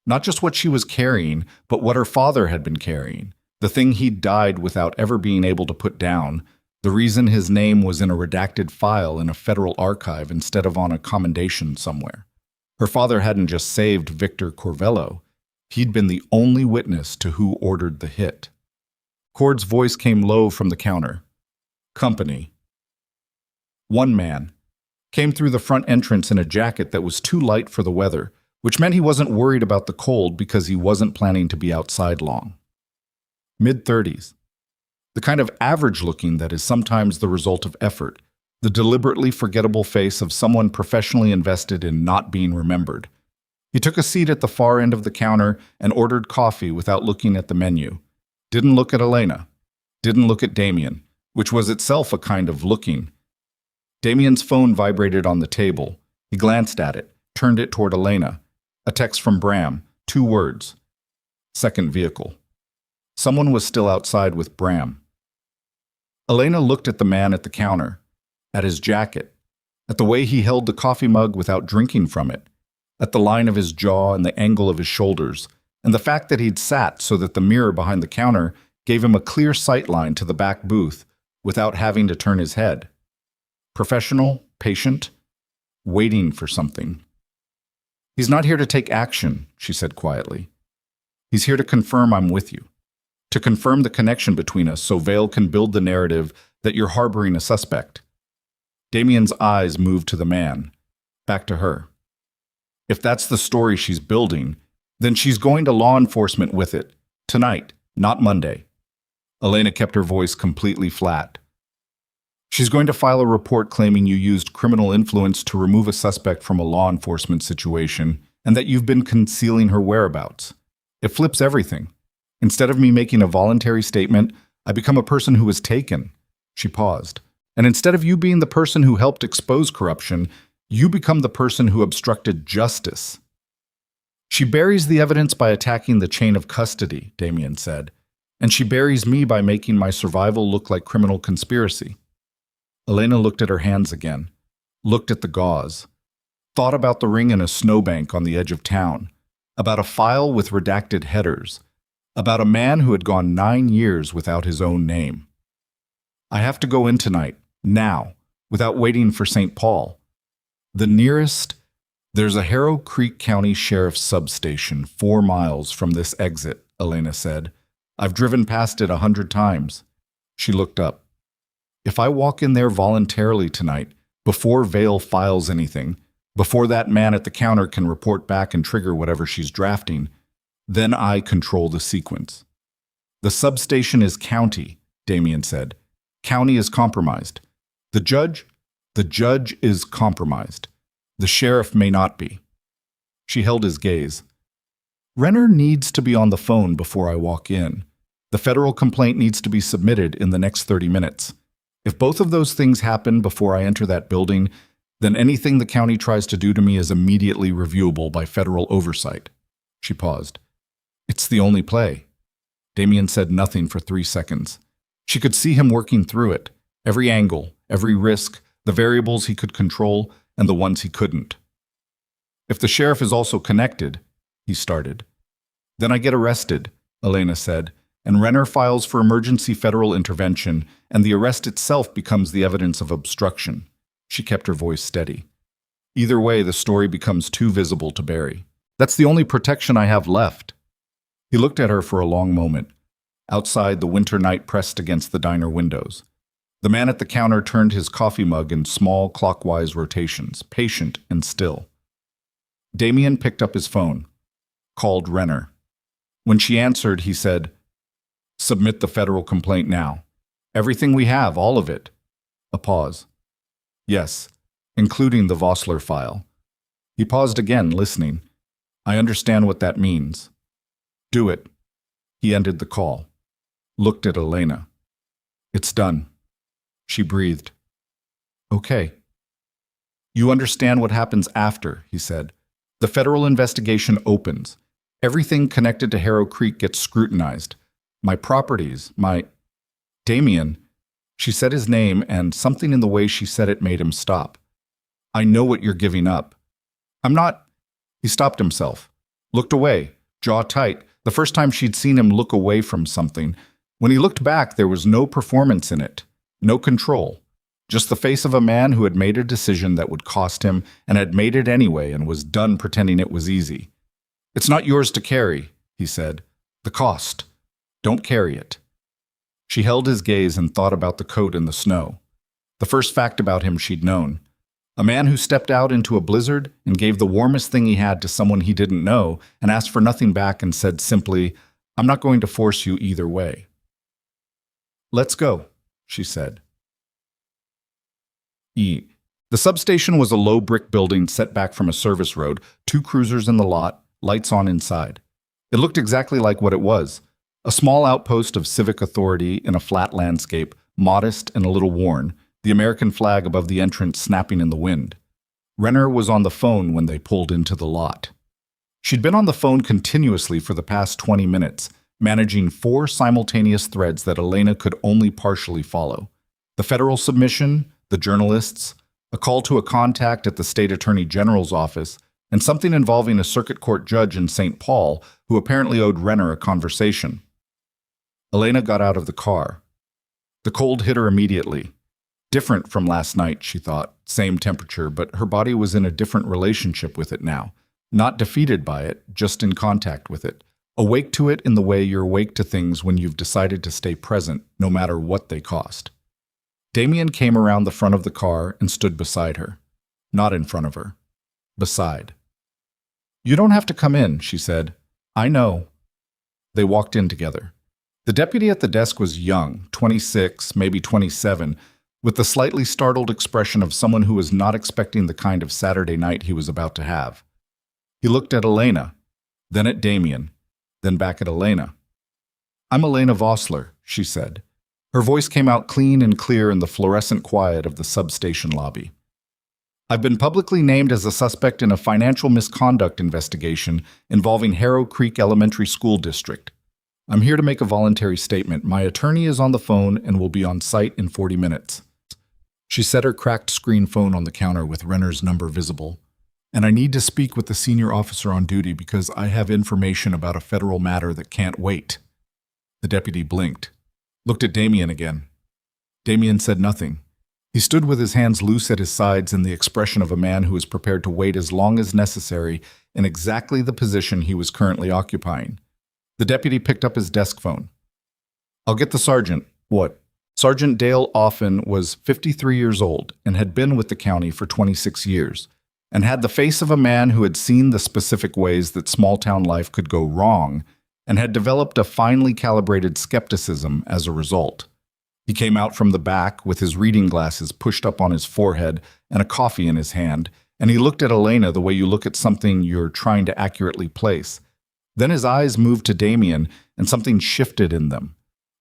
Not just what she was carrying, but what her father had been carrying. The thing he'd died without ever being able to put down. The reason his name was in a redacted file in a federal archive instead of on a commendation somewhere. Her father hadn't just saved Victor Corvello. He'd been the only witness to who ordered the hit. Cord's voice came low from the counter. "Company." One man came through the front entrance in a jacket that was too light for the weather, which meant he wasn't worried about the cold because he wasn't planning to be outside long. Mid-30s. The kind of average-looking that is sometimes the result of effort, the deliberately forgettable face of someone professionally invested in not being remembered. He took a seat at the far end of the counter and ordered coffee without looking at the menu. Didn't look at Elena. Didn't look at Damien, which was itself a kind of looking. Damien's phone vibrated on the table. He glanced at it. turned it toward Elena. A text from Bram, 2 words. Second vehicle. Someone was still outside with Bram. Elena looked at the man at the counter, at his jacket, at the way he held the coffee mug without drinking from it, at the line of his jaw and the angle of his shoulders, and the fact that he'd sat so that the mirror behind the counter gave him a clear sight line to the back booth without having to turn his head. Professional, patient, waiting for something. "He's not here to take action," she said quietly. "He's here to confirm I'm with you. To confirm the connection between us so Vale can build the narrative that you're harboring a suspect." Damien's eyes moved to the man, back to her. If that's the story she's building, then she's going to law enforcement with it. Tonight, not Monday. Elena kept her voice completely flat. She's going to file a report claiming you used criminal influence to remove a suspect from a law enforcement situation and that you've been concealing her whereabouts. It flips everything. Instead of me making a voluntary statement, I become a person who was taken. She paused. And instead of you being the person who helped expose corruption, you become the person who obstructed justice. She buries the evidence by attacking the chain of custody, Damien said, and she buries me by making my survival look like criminal conspiracy. Elena looked at her hands again, looked at the gauze, thought about the ring in a snowbank on the edge of town, about a file with redacted headers, about a man who had gone 9 years without his own name. I have to go in tonight, now, without waiting for St. Paul. The nearest, there's a Harrow Creek County Sheriff's substation 4 miles from this exit, Elena said. I've driven past it 100 times. She looked up. If I walk in there voluntarily tonight, before Vale files anything, before that man at the counter can report back and trigger whatever she's drafting, then I control the sequence. The substation is county, Damien said. County is compromised. The judge is compromised. The sheriff may not be. She held his gaze. Renner needs to be on the phone before I walk in. The federal complaint needs to be submitted in the next 30 minutes. If both of those things happen before I enter that building, then anything the county tries to do to me is immediately reviewable by federal oversight. She paused. It's the only play. Damien said nothing for 3 seconds. She could see him working through it, every angle, every risk, the variables he could control and the ones he couldn't. If the sheriff is also connected, he started. Then I get arrested, Elena said, and Renner files for emergency federal intervention, and the arrest itself becomes the evidence of obstruction. She kept her voice steady. Either way, the story becomes too visible to bury. That's the only protection I have left. He looked at her for a long moment. Outside, the winter night pressed against the diner windows. The man at the counter turned his coffee mug in small clockwise rotations, patient and still. Damien picked up his phone, called Renner. When she answered, he said, Submit the federal complaint now. Everything we have, all of it. A pause. Yes, including the Vossler file. He paused again, listening. I understand what that means. Do it. He ended the call. Looked at Elena. It's done. She breathed. Okay. You understand what happens after, he said. The federal investigation opens. Everything connected to Harrow Creek gets scrutinized. My properties, my... Damien. She said his name, and something in the way she said it made him stop. I know what you're giving up. I'm not... He stopped himself. Looked away, jaw tight, the first time she'd seen him look away from something. When he looked back, there was no performance in it, no control. Just the face of a man who had made a decision that would cost him and had made it anyway and was done pretending it was easy. It's not yours to carry, he said. The cost. Don't carry it. She held his gaze and thought about the coat in the snow. The first fact about him she'd known. A man who stepped out into a blizzard and gave the warmest thing he had to someone he didn't know and asked for nothing back and said simply, I'm not going to force you either way. Let's go, she said. The substation was a low brick building set back from a service road, 2 cruisers in the lot, lights on inside. It looked exactly like what it was, a small outpost of civic authority in a flat landscape, modest and a little worn, the American flag above the entrance snapping in the wind. Renner was on the phone when they pulled into the lot. She'd been on the phone continuously for the past 20 minutes, managing 4 simultaneous threads that Elena could only partially follow. The federal submission, the journalists, a call to a contact at the state attorney general's office, and something involving a circuit court judge in St. Paul who apparently owed Renner a conversation. Elena got out of the car. The cold hit her immediately. Different from last night, she thought. Same temperature, but her body was in a different relationship with it now. Not defeated by it, just in contact with it. Awake to it in the way you're awake to things when you've decided to stay present, no matter what they cost. Damien came around the front of the car and stood beside her. Not in front of her. Beside. "You don't have to come in," she said. "I know." They walked in together. The deputy at the desk was young, 26, maybe 27, with the slightly startled expression of someone who was not expecting the kind of Saturday night he was about to have. He looked at Elena, then at Damien, then back at Elena. "I'm Elena Vossler," she said. Her voice came out clean and clear in the fluorescent quiet of the substation lobby. "I've been publicly named as a suspect in a financial misconduct investigation involving Harrow Creek Elementary School District. I'm here to make a voluntary statement. My attorney is on the phone and will be on site in 40 minutes. She set her cracked screen phone on the counter with Renner's number visible. "And I need to speak with the senior officer on duty because I have information about a federal matter that can't wait." The deputy blinked, looked at Damien again. Damien said nothing. He stood with his hands loose at his sides in the expression of a man who is prepared to wait as long as necessary in exactly the position he was currently occupying. The deputy picked up his desk phone. "I'll get the sergeant." "What?" Sergeant Dale Offen was 53 years old and had been with the county for 26 years, and had the face of a man who had seen the specific ways that small-town life could go wrong and had developed a finely calibrated skepticism as a result. He came out from the back with his reading glasses pushed up on his forehead and a coffee in his hand, and he looked at Elena the way you look at something you're trying to accurately place. Then his eyes moved to Damien, and something shifted in them.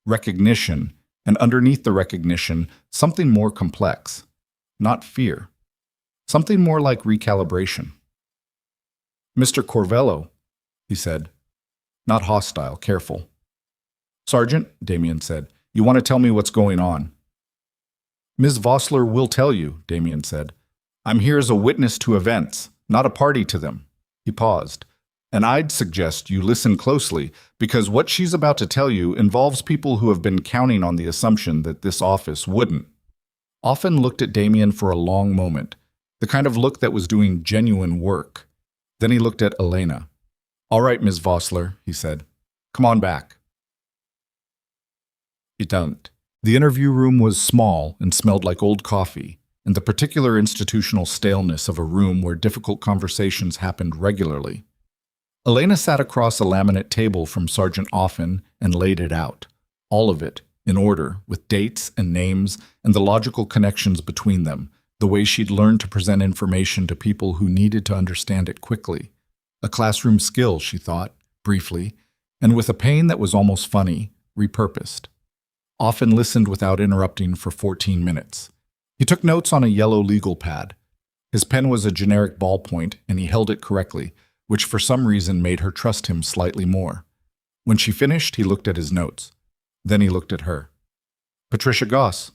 Recognition, and underneath the recognition, something more complex. Not fear. Something more like recalibration. "Mr. Corvello," he said. Not hostile, careful. "Sergeant," Damien said, "you want to tell me what's going on?" "Ms. Vossler will tell you," Damien said. "I'm here as a witness to events, not a party to them." He paused. "And I'd suggest you listen closely, because what she's about to tell you involves people who have been counting on the assumption that this office wouldn't." Offen looked at Damien for a long moment, the kind of look that was doing genuine work. Then he looked at Elena. "All right, Ms. Vossler," he said. "Come on back." He don't. The interview room was small and smelled like old coffee, and the particular institutional staleness of a room where difficult conversations happened regularly. Elena sat across a laminate table from Sergeant Offen and laid it out, all of it, in order, with dates and names and the logical connections between them, the way she'd learned to present information to people who needed to understand it quickly. A classroom skill, she thought, briefly, and with a pain that was almost funny, repurposed. Offen listened without interrupting for 14 minutes. He took notes on a yellow legal pad. His pen was a generic ballpoint, and he held it correctly, which for some reason made her trust him slightly more. When she finished, he looked at his notes. Then he looked at her. "Patricia Goss,"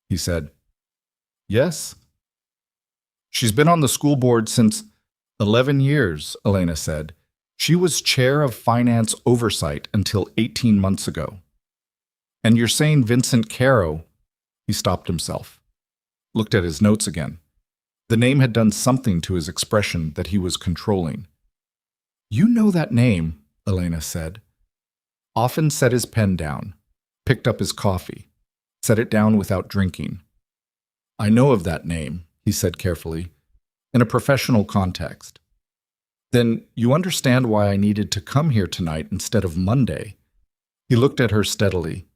he said. "Yes?" "She's been on the school board since 11 years, Elena said. "She was chair of finance oversight until 18 months ago." "And you're saying Vincent Caro?" He stopped himself. Looked at his notes again. The name had done something to his expression that he was controlling. "You know that name," Elena said. Offen set his pen down, picked up his coffee, set it down without drinking. "I know of that name," he said carefully, "in a professional context." "Then you understand why I needed to come here tonight instead of Monday." He looked at her steadily.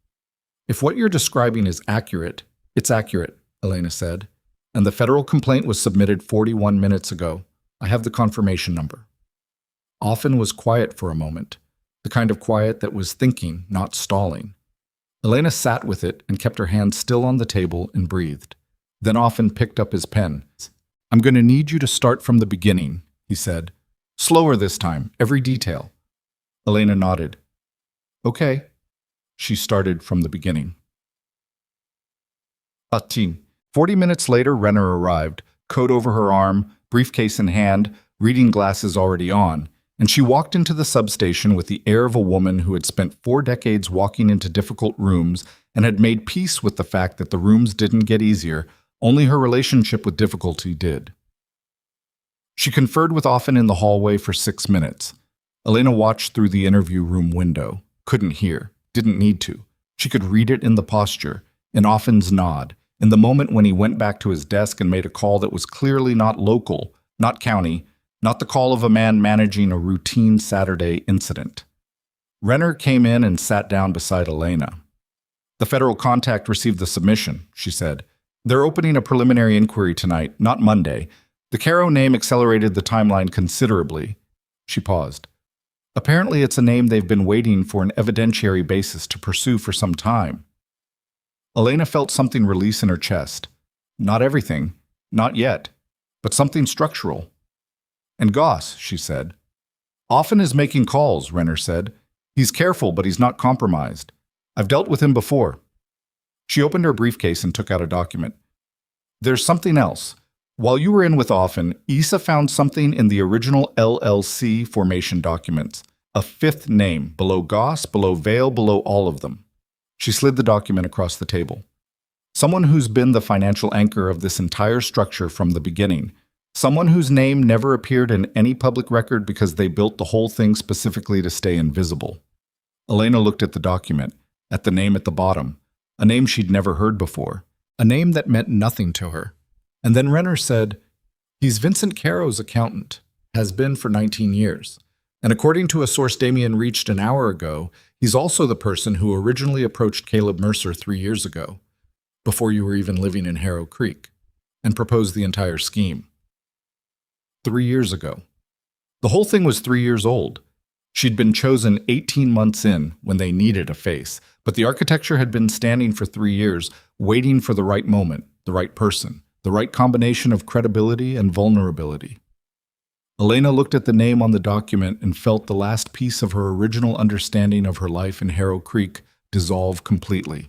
"If what you're describing is accurate, it's accurate," Elena said, "and the federal complaint was submitted 41 minutes ago. I have the confirmation number." Offen was quiet for a moment, the kind of quiet that was thinking, not stalling. Elena sat with it and kept her hand still on the table and breathed. Then Offen picked up his pen. I'm going to need you to start from the beginning, he said. Slower this time, every detail. Elena nodded. Okay. She started from the beginning. 40 minutes later, Renner arrived, coat over her arm, briefcase in hand, reading glasses already on, and she walked into the substation with the air of a woman who had spent 4 decades walking into difficult rooms and had made peace with the fact that the rooms didn't get easier, only her relationship with difficulty did. She conferred with Offen in the hallway for 6 minutes. Elena watched through the interview room window, couldn't hear, didn't need to. She could read it in the posture, in Offen's nod, in the moment when he went back to his desk and made a call that was clearly not local, not county, not the call of a man managing a routine Saturday incident. Renner came in and sat down beside Elena. The federal contact received the submission, she said. They're opening a preliminary inquiry tonight, not Monday. The Caro name accelerated the timeline considerably. She paused. Apparently it's a name they've been waiting for an evidentiary basis to pursue for some time. Elena felt something release in her chest. Not everything, not yet, but something structural. And Goss, she said. Offen is making calls, Renner said. He's careful, but he's not compromised. I've dealt with him before. She opened her briefcase and took out a document. There's something else. While you were in with Offen, Isa found something in the original LLC formation documents. A 5th name, below Goss, below Vale, below all of them. She slid the document across the table. Someone who's been the financial anchor of this entire structure from the beginning. Someone whose name never appeared in any public record because they built the whole thing specifically to stay invisible. Elena looked at the document, at the name at the bottom, a name she'd never heard before, a name that meant nothing to her. And then Renner said, he's Vincent Caro's accountant, has been for 19 years. And according to a source Damien reached an hour ago, he's also the person who originally approached Caleb Mercer 3 years ago, before you were even living in Harrow Creek, and proposed the entire scheme. 3 years ago. The whole thing was 3 years old. She'd been chosen 18 months in when they needed a face, but the architecture had been standing for 3 years, waiting for the right moment, the right person, the right combination of credibility and vulnerability. Elena looked at the name on the document and felt the last piece of her original understanding of her life in Harrow Creek dissolve completely.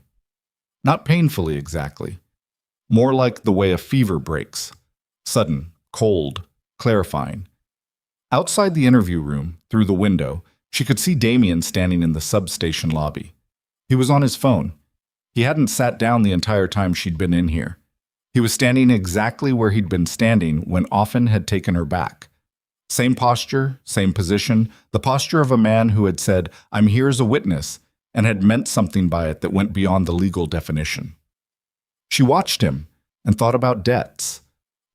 Not painfully exactly. More like the way a fever breaks. Sudden, cold, clarifying. Outside the interview room, through the window, she could see Damien standing in the substation lobby. He was on his phone. He hadn't sat down the entire time she'd been in here. He was standing exactly where he'd been standing when Offen had taken her back. Same posture, same position, the posture of a man who had said, I'm here as a witness, and had meant something by it that went beyond the legal definition. She watched him and thought about debts,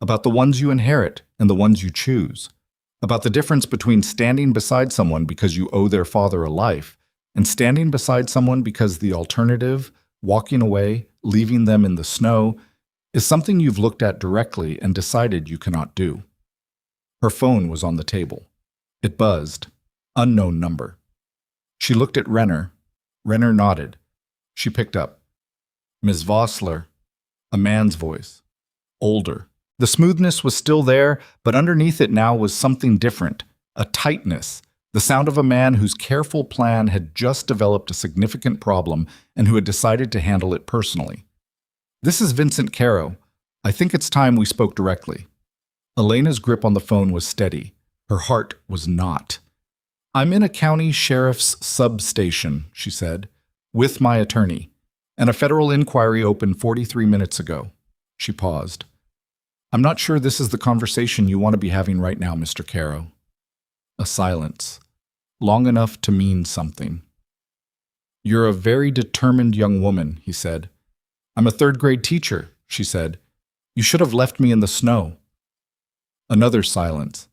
about the ones you inherit and the ones you choose, about the difference between standing beside someone because you owe their father a life and standing beside someone because the alternative, walking away, leaving them in the snow, is something you've looked at directly and decided you cannot do. Her phone was on the table. It buzzed. Unknown number. She looked at Renner. Renner nodded. She picked up. Ms. Vossler. A man's voice. Older. The smoothness was still there, but underneath it now was something different. A tightness. The sound of a man whose careful plan had just developed a significant problem and who had decided to handle it personally. This is Vincent Caro. I think it's time we spoke directly. Elena's grip on the phone was steady. Her heart was not. I'm in a county sheriff's substation, she said, with my attorney, and a federal inquiry opened 43 minutes ago. She paused. I'm not sure this is the conversation you want to be having right now, Mr. Caro. A silence, long enough to mean something. You're a very determined young woman, he said. I'm a third-grade teacher, she said. You should have left me in the snow. Another silence,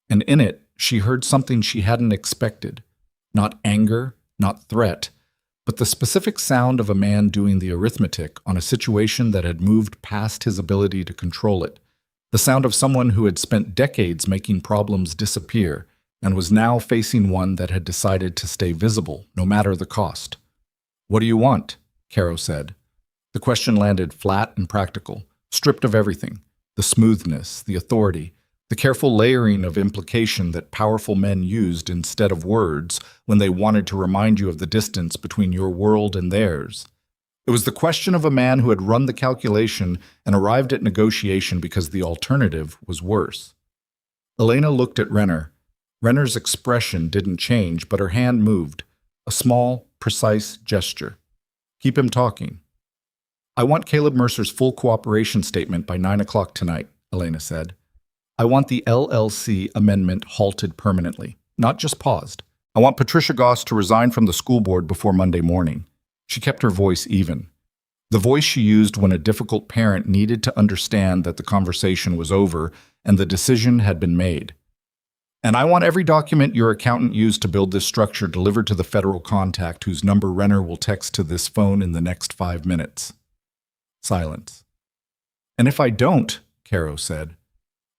and in it she heard something she hadn't expected. Not anger, not threat, but the specific sound of a man doing the arithmetic on a situation that had moved past his ability to control it. The sound of someone who had spent decades making problems disappear and was now facing one that had decided to stay visible, no matter the cost. What do you want? Caro said. The question landed flat and practical, stripped of everything. The smoothness, the authority, the careful layering of implication that powerful men used instead of words when they wanted to remind you of the distance between your world and theirs. It was the question of a man who had run the calculation and arrived at negotiation because the alternative was worse. Elena looked at Renner. Renner's expression didn't change, but her hand moved, a small, precise gesture. Keep him talking. I want Caleb Mercer's full cooperation statement by 9 o'clock tonight, Elena said. I want the LLC amendment halted permanently, not just paused. I want Patricia Goss to resign from the school board before Monday morning. She kept her voice even. The voice she used when a difficult parent needed to understand that the conversation was over and the decision had been made. And I want every document your accountant used to build this structure delivered to the federal contact whose number Renner will text to this phone in the next 5 minutes. Silence. And if I don't, Caro said,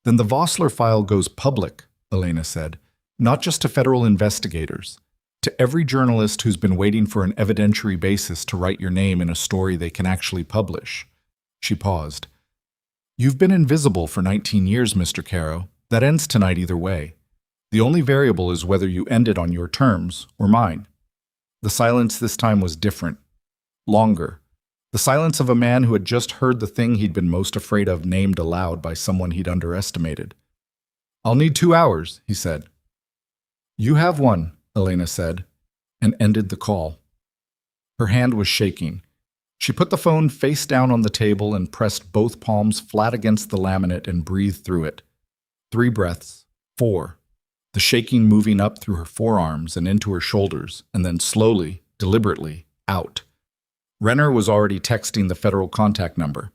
then the Vossler file goes public, Elena said, not just to federal investigators, to every journalist who's been waiting for an evidentiary basis to write your name in a story they can actually publish. She paused. You've been invisible for 19 years, Mr. Caro. That ends tonight either way. The only variable is whether you end it on your terms or mine. The silence this time was different, longer. The silence of a man who had just heard the thing he'd been most afraid of named aloud by someone he'd underestimated. I'll need 2 hours, he said. You have one, Elena said, and ended the call. Her hand was shaking. She put the phone face down on the table and pressed both palms flat against the laminate and breathed through it. 3 breaths, 4. The shaking moving up through her forearms and into her shoulders, and then slowly, deliberately, out. Renner was already texting the federal contact number.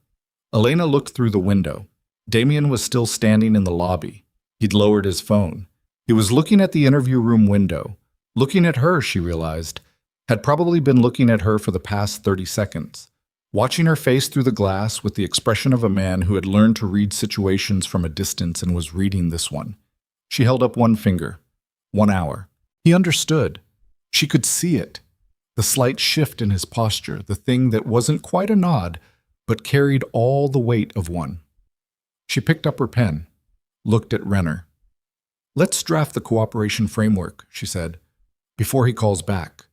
Elena looked through the window. Damien was still standing in the lobby. He'd lowered his phone. He was looking at the interview room window. Looking at her, she realized, had probably been looking at her for the past 30 seconds, watching her face through the glass with the expression of a man who had learned to read situations from a distance and was reading this one. She held up one finger. 1 hour. He understood. She could see it. The slight shift in his posture, the thing that wasn't quite a nod, but carried all the weight of one. She picked up her pen, looked at Renner. Let's draft the cooperation framework, she said, before he calls back.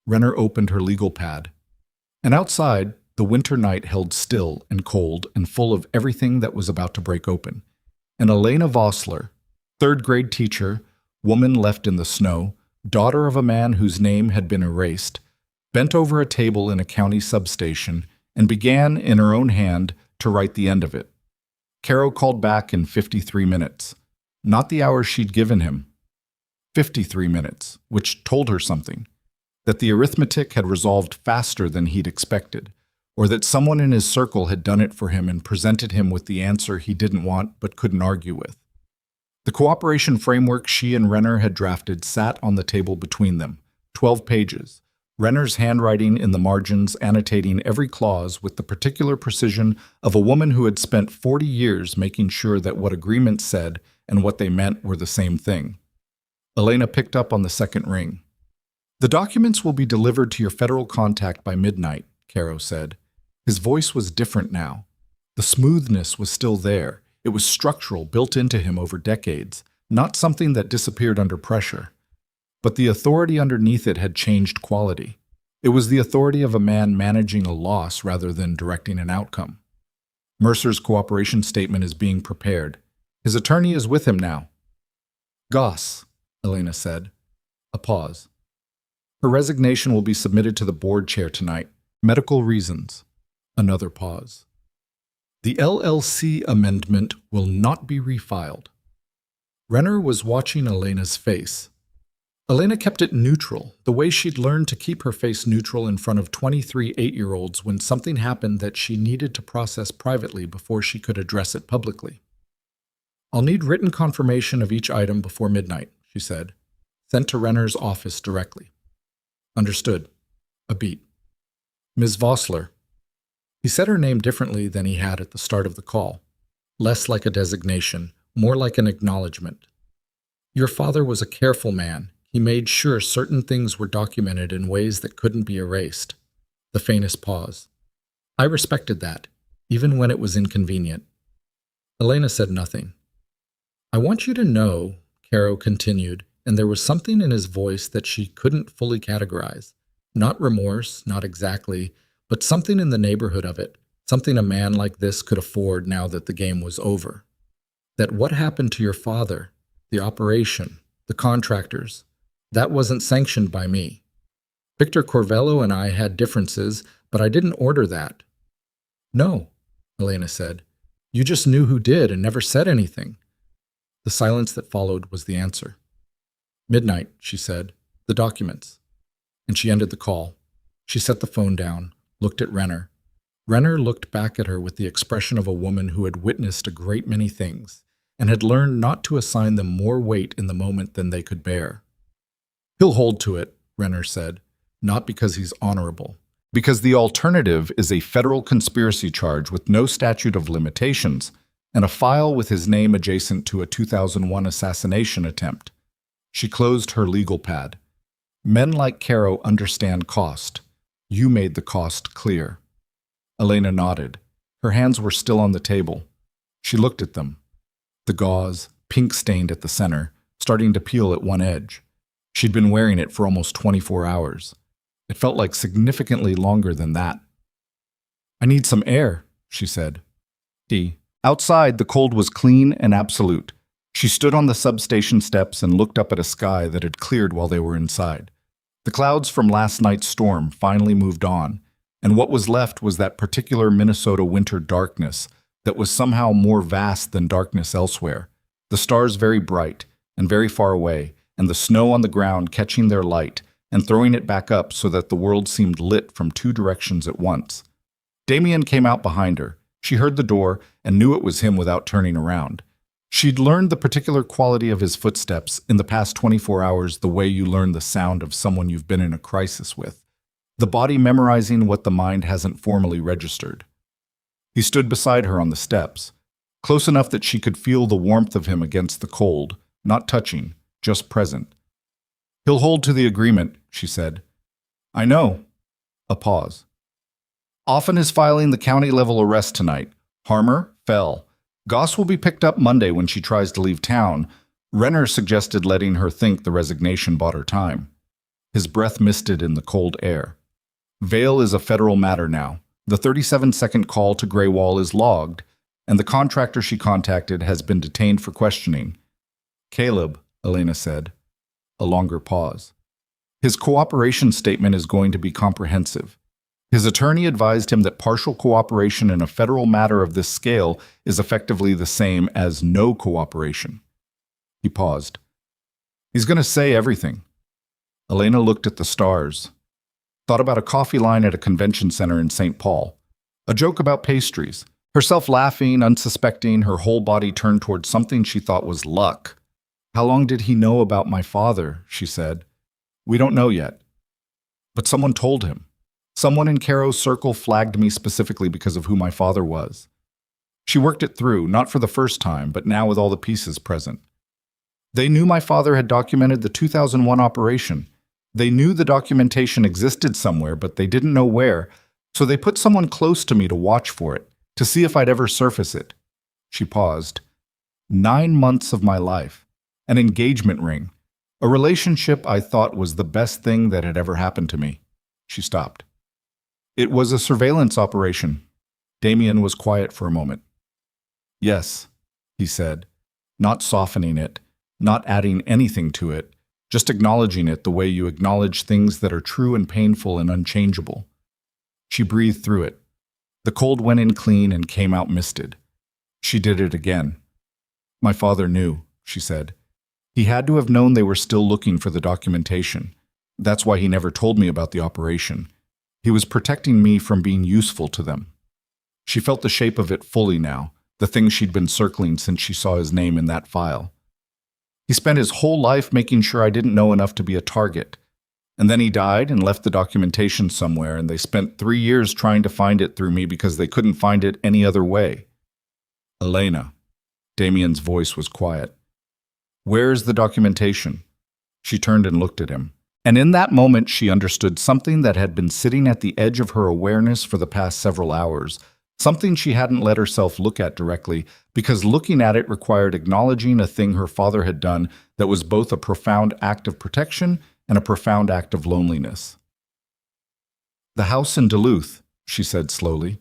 Renner opened her legal pad. And outside, the winter night held still and cold and full of everything that was about to break open. And Elena Vossler, 3rd grade teacher, woman left in the snow, daughter of a man whose name had been erased, bent over a table in a county substation and began, in her own hand, to write the end of it. Caro called back in 53 minutes. Not the hours she'd given him. 53 minutes, which told her something. That the arithmetic had resolved faster than he'd expected, or that someone in his circle had done it for him and presented him with the answer he didn't want but couldn't argue with. The cooperation framework she and Renner had drafted sat on the table between them, 12 pages, Renner's handwriting in the margins annotating every clause with the particular precision of a woman who had spent 40 years making sure that what agreements said and what they meant were the same thing. Elena picked up on the second ring. The documents will be delivered to your federal contact by midnight, Caro said. His voice was different now. The smoothness was still there. It was structural, built into him over decades, not something that disappeared under pressure. But the authority underneath it had changed quality. It was the authority of a man managing a loss rather than directing an outcome. Mercer's cooperation statement is being prepared. His attorney is with him now. Goss, Elena said. A pause. Her resignation will be submitted to the board chair tonight. Medical reasons. Another pause. The LLC amendment will not be refiled. Renner was watching Elena's face. Elena kept it neutral, the way she'd learned to keep her face neutral in front of 23 8-year-olds when something happened that she needed to process privately before she could address it publicly. I'll need written confirmation of each item before midnight, she said, sent to Renner's office directly. Understood. A beat. Ms. Vossler. He said her name differently than he had at the start of the call. Less like a designation, more like an acknowledgement. Your father was a careful man. He made sure certain things were documented in ways that couldn't be erased. The faintest pause. I respected that, even when it was inconvenient. Elena said nothing. "I want you to know," Caro continued, and there was something in his voice that she couldn't fully categorize. Not remorse, not exactly, but something in the neighborhood of it, something a man like this could afford now that the game was over. That what happened to your father, the operation, the contractors, that wasn't sanctioned by me. Victor Corvello and I had differences, but I didn't order that. "No," Elena said. "You just knew who did and never said anything." The silence that followed was the answer. "Midnight," she said. "The documents." And she ended the call. She set the phone down, looked at Renner. Renner looked back at her with the expression of a woman who had witnessed a great many things and had learned not to assign them more weight in the moment than they could bear. "He'll hold to it," Renner said, "not because he's honorable. Because the alternative is a federal conspiracy charge with no statute of limitations and a file with his name adjacent to a 2001 assassination attempt." She closed her legal pad. "Men like Caro understand cost. You made the cost clear." Elena nodded. Her hands were still on the table. She looked at them. The gauze, pink-stained at the center, starting to peel at one edge. She'd been wearing it for almost 24 hours. It felt like significantly longer than that. "I need some air," she said. Outside, the cold was clean and absolute. She stood on the substation steps and looked up at a sky that had cleared while they were inside. The clouds from last night's storm finally moved on, and what was left was that particular Minnesota winter darkness that was somehow more vast than darkness elsewhere. The stars very bright and very far away, and the snow on the ground catching their light and throwing it back up so that the world seemed lit from two directions at once. Damien came out behind her. She heard the door and knew it was him without turning around. She'd learned the particular quality of his footsteps in the past 24 hours the way you learn the sound of someone you've been in a crisis with, the body memorizing what the mind hasn't formally registered. He stood beside her on the steps, close enough that she could feel the warmth of him against the cold, not touching, just present. "He'll hold to the agreement," she said. "I know." A pause. "Offen is filing the county-level arrest tonight. Harmer fell. Goss will be picked up Monday when she tries to leave town." Renner suggested letting her think the resignation bought her time. His breath misted in the cold air. "Vale is a federal matter now. The 37-second call to Graywall is logged, and the contractor she contacted has been detained for questioning." "Caleb," Elena said. A longer pause. "His cooperation statement is going to be comprehensive. His attorney advised him that partial cooperation in a federal matter of this scale is effectively the same as no cooperation." He paused. "He's going to say everything." Elena looked at the stars. Thought about a coffee line at a convention center in St. Paul. A joke about pastries. Herself laughing, unsuspecting, her whole body turned toward something she thought was luck. "How long did he know about my father?" she said. "We don't know yet. But someone told him. Someone in Caro's circle flagged me specifically because of who my father was." She worked it through, not for the first time, but now with all the pieces present. "They knew my father had documented the 2001 operation. They knew the documentation existed somewhere, but they didn't know where, so they put someone close to me to watch for it, to see if I'd ever surface it." She paused. 9 months of my life. An engagement ring. A relationship I thought was the best thing that had ever happened to me. She stopped. "It was a surveillance operation." Damien was quiet for a moment. "Yes," he said, not softening it, not adding anything to it, just acknowledging it the way you acknowledge things that are true and painful and unchangeable. She breathed through it. The cold went in clean and came out misted. She did it again. "My father knew," she said. "He had to have known they were still looking for the documentation. That's why he never told me about the operation. He was protecting me from being useful to them." She felt the shape of it fully now, the thing she'd been circling since she saw his name in that file. "He spent his whole life making sure I didn't know enough to be a target. And then he died and left the documentation somewhere, and they spent 3 years trying to find it through me because they couldn't find it any other way." "Elena." Damien's voice was quiet. "Where's the documentation?" She turned and looked at him. And in that moment, she understood something that had been sitting at the edge of her awareness for the past several hours, Something she hadn't let herself look at directly, because looking at it required acknowledging a thing her father had done that was both a profound act of protection and a profound act of loneliness. "The house in Duluth," she said slowly.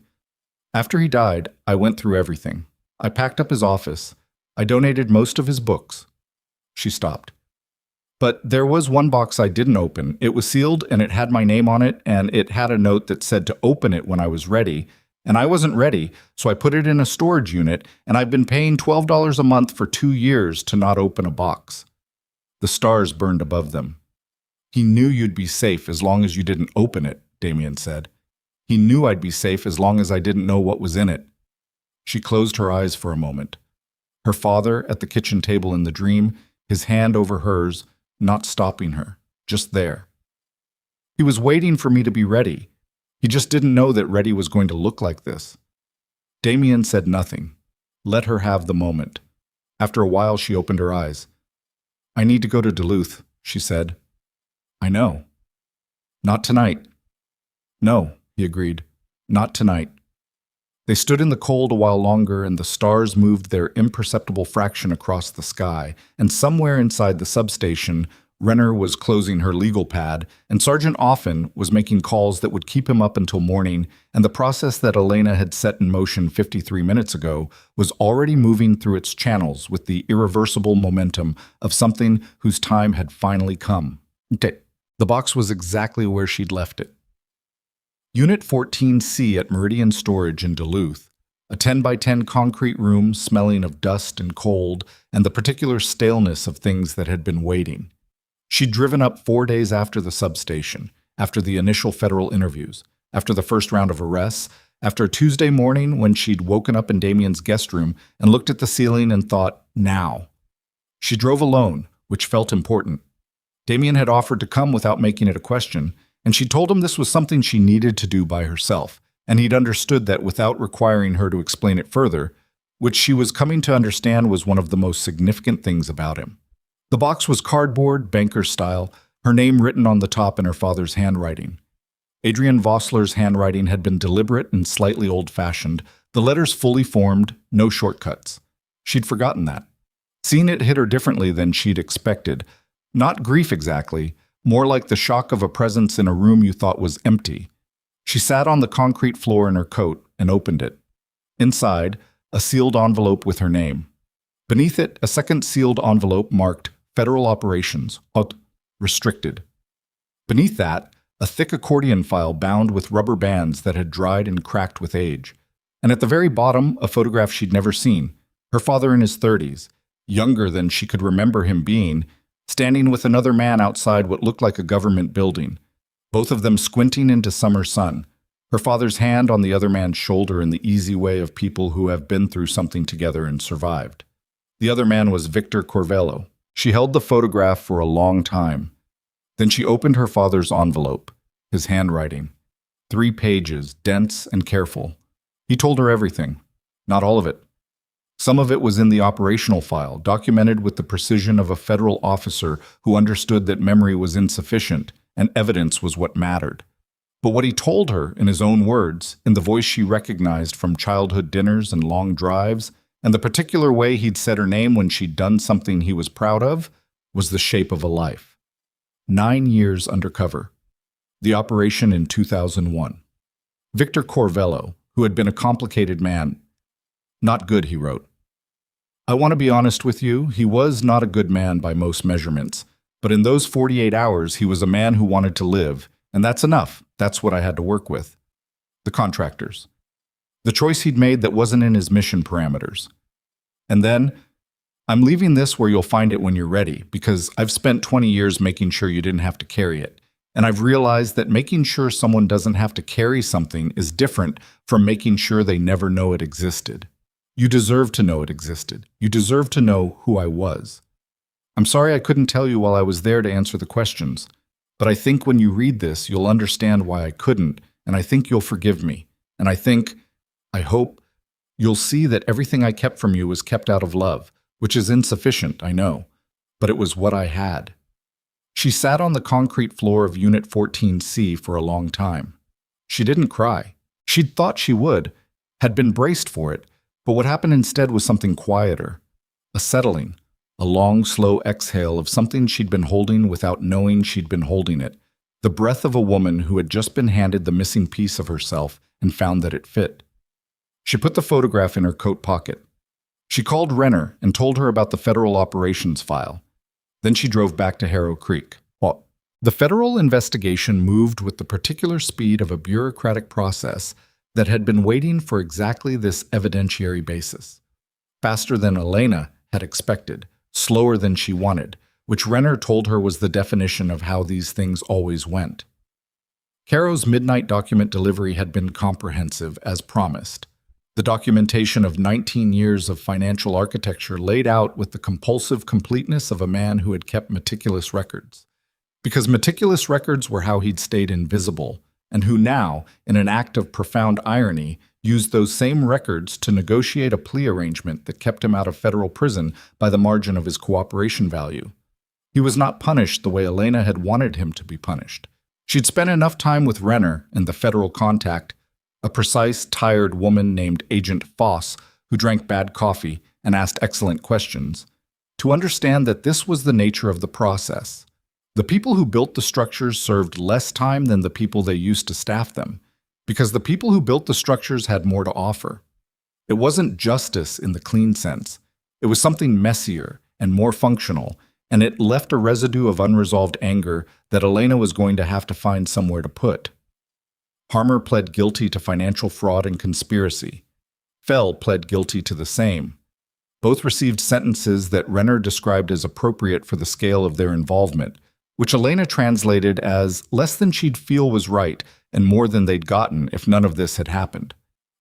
"After he died, I went through everything. I packed up his office. I donated most of his books." She stopped. "But there was one box I didn't open. It was sealed and it had my name on it, and it had a note that said to open it when I was ready. And I wasn't ready, so I put it in a storage unit, and I've been paying $12 a month for 2 years to not open a box." The stars burned above them. "He knew you'd be safe as long as you didn't open it," Damien said. "He knew I'd be safe as long as I didn't know what was in it." She closed her eyes for a moment. Her father at the kitchen table in the dream, his hand over hers, not stopping her, just there. "He was waiting for me to be ready. He just didn't know that ready was going to look like this." Damien said nothing. Let her have the moment. After a while, she opened her eyes. "I need to go to Duluth," she said. "I know." "Not tonight." "No," he agreed. "Not tonight." They stood in the cold a while longer, and the stars moved their imperceptible fraction across the sky, and somewhere inside the substation, Renner was closing her legal pad, and Sergeant Offen was making calls that would keep him up until morning, and the process that Elena had set in motion 53 minutes ago was already moving through its channels with the irreversible momentum of something whose time had finally come. The box was exactly where she'd left it. Unit 14C at Meridian Storage in Duluth, a 10 by 10 concrete room smelling of dust and cold and the particular staleness of things that had been waiting. She'd driven up 4 days after the substation, after the initial federal interviews, after the first round of arrests, after a Tuesday morning when she'd woken up in Damien's guest room and looked at the ceiling and thought, now. She drove alone, which felt important. Damien had offered to come without making it a question, and she told him this was something she needed to do by herself, and he'd understood that without requiring her to explain it further, which she was coming to understand was one of the most significant things about him. The box was cardboard, banker style, her name written on the top in her father's handwriting. Adrian Vossler's handwriting had been deliberate and slightly old-fashioned, the letters fully formed, no shortcuts. She'd forgotten that. Seeing it hit her differently than she'd expected. Not grief exactly, more like the shock of a presence in a room you thought was empty. She sat on the concrete floor in her coat and opened it. Inside, a sealed envelope with her name. Beneath it, a second sealed envelope marked Federal Operations, Restricted. Beneath that, a thick accordion file bound with rubber bands that had dried and cracked with age. And at the very bottom, a photograph she'd never seen. Her father in his 30s, younger than she could remember him being, standing with another man outside what looked like a government building, both of them squinting into summer sun, her father's hand on the other man's shoulder in the easy way of people who have been through something together and survived. The other man was Victor Corvello. She held the photograph for a long time. Then she opened her father's envelope, his handwriting. 3 pages, dense and careful. He told her everything. Not all of it. Some of it was in the operational file, documented with the precision of a federal officer who understood that memory was insufficient and evidence was what mattered. But what he told her, in his own words, in the voice she recognized from childhood dinners and long drives, and the particular way he'd said her name when she'd done something he was proud of, was the shape of a life. 9 years undercover. The operation in 2001. Victor Corvello, who had been a complicated man. Not good, he wrote. I want to be honest with you, he was not a good man by most measurements, but in those 48 hours he was a man who wanted to live, and that's enough. That's what I had to work with. The contractors. The choice he'd made that wasn't in his mission parameters. And then, I'm leaving this where you'll find it when you're ready, because I've spent 20 years making sure you didn't have to carry it. And I've realized that making sure someone doesn't have to carry something is different from making sure they never know it existed. You deserve to know it existed. You deserve to know who I was. I'm sorry I couldn't tell you while I was there to answer the questions, but I think when you read this, you'll understand why I couldn't, and I think you'll forgive me. And I hope, you'll see that everything I kept from you was kept out of love, which is insufficient, I know, but it was what I had. She sat on the concrete floor of Unit 14C for a long time. She didn't cry. She'd thought she would, had been braced for it, but what happened instead was something quieter, a settling, a long, slow exhale of something she'd been holding without knowing she'd been holding it, the breath of a woman who had just been handed the missing piece of herself and found that it fit. She put the photograph in her coat pocket. She called Renner and told her about the federal operations file. Then she drove back to Harrow Creek. The federal investigation moved with the particular speed of a bureaucratic process that had been waiting for exactly this evidentiary basis. Faster than Elena had expected, slower than she wanted, which Renner told her was the definition of how these things always went. Caro's midnight document delivery had been comprehensive, as promised. The documentation of 19 years of financial architecture laid out with the compulsive completeness of a man who had kept meticulous records. Because meticulous records were how he'd stayed invisible, and who now, in an act of profound irony, used those same records to negotiate a plea arrangement that kept him out of federal prison by the margin of his cooperation value. He was not punished the way Elena had wanted him to be punished. She'd spent enough time with Renner and the federal contact, a precise, tired woman named Agent Foss who drank bad coffee and asked excellent questions, to understand that this was the nature of the process. The people who built the structures served less time than the people they used to staff them, because the people who built the structures had more to offer. It wasn't justice in the clean sense. It was something messier and more functional, and it left a residue of unresolved anger that Elena was going to have to find somewhere to put. Harmer pled guilty to financial fraud and conspiracy. Fell pled guilty to the same. Both received sentences that Renner described as appropriate for the scale of their involvement, which Elena translated as less than she'd feel was right and more than they'd gotten if none of this had happened.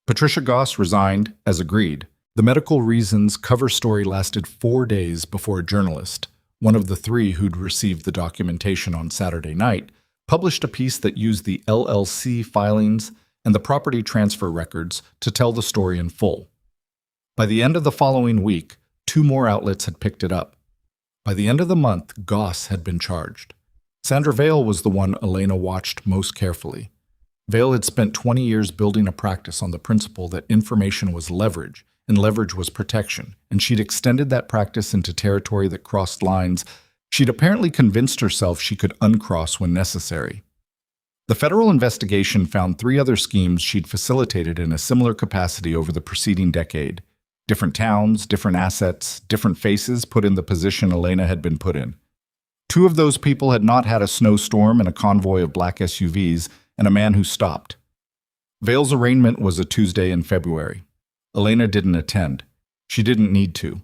Patricia Goss resigned, as agreed. The medical reasons cover story lasted 4 days before a journalist, one of the 3 who'd received the documentation on Saturday night, published a piece that used the LLC filings and the property transfer records to tell the story in full. By the end of the following week, 2 more outlets had picked it up. By the end of the month, Goss had been charged. Sandra Vale was the one Elena watched most carefully. Vale had spent 20 years building a practice on the principle that information was leverage, and leverage was protection, and she'd extended that practice into territory that crossed lines she'd apparently convinced herself she could uncross when necessary. The federal investigation found 3 other schemes she'd facilitated in a similar capacity over the preceding decade. Different towns, different assets, different faces put in the position Elena had been put in. 2 of those people had not had a snowstorm and a convoy of black SUVs and a man who stopped. Vale's arraignment was a Tuesday in February. Elena didn't attend. She didn't need to.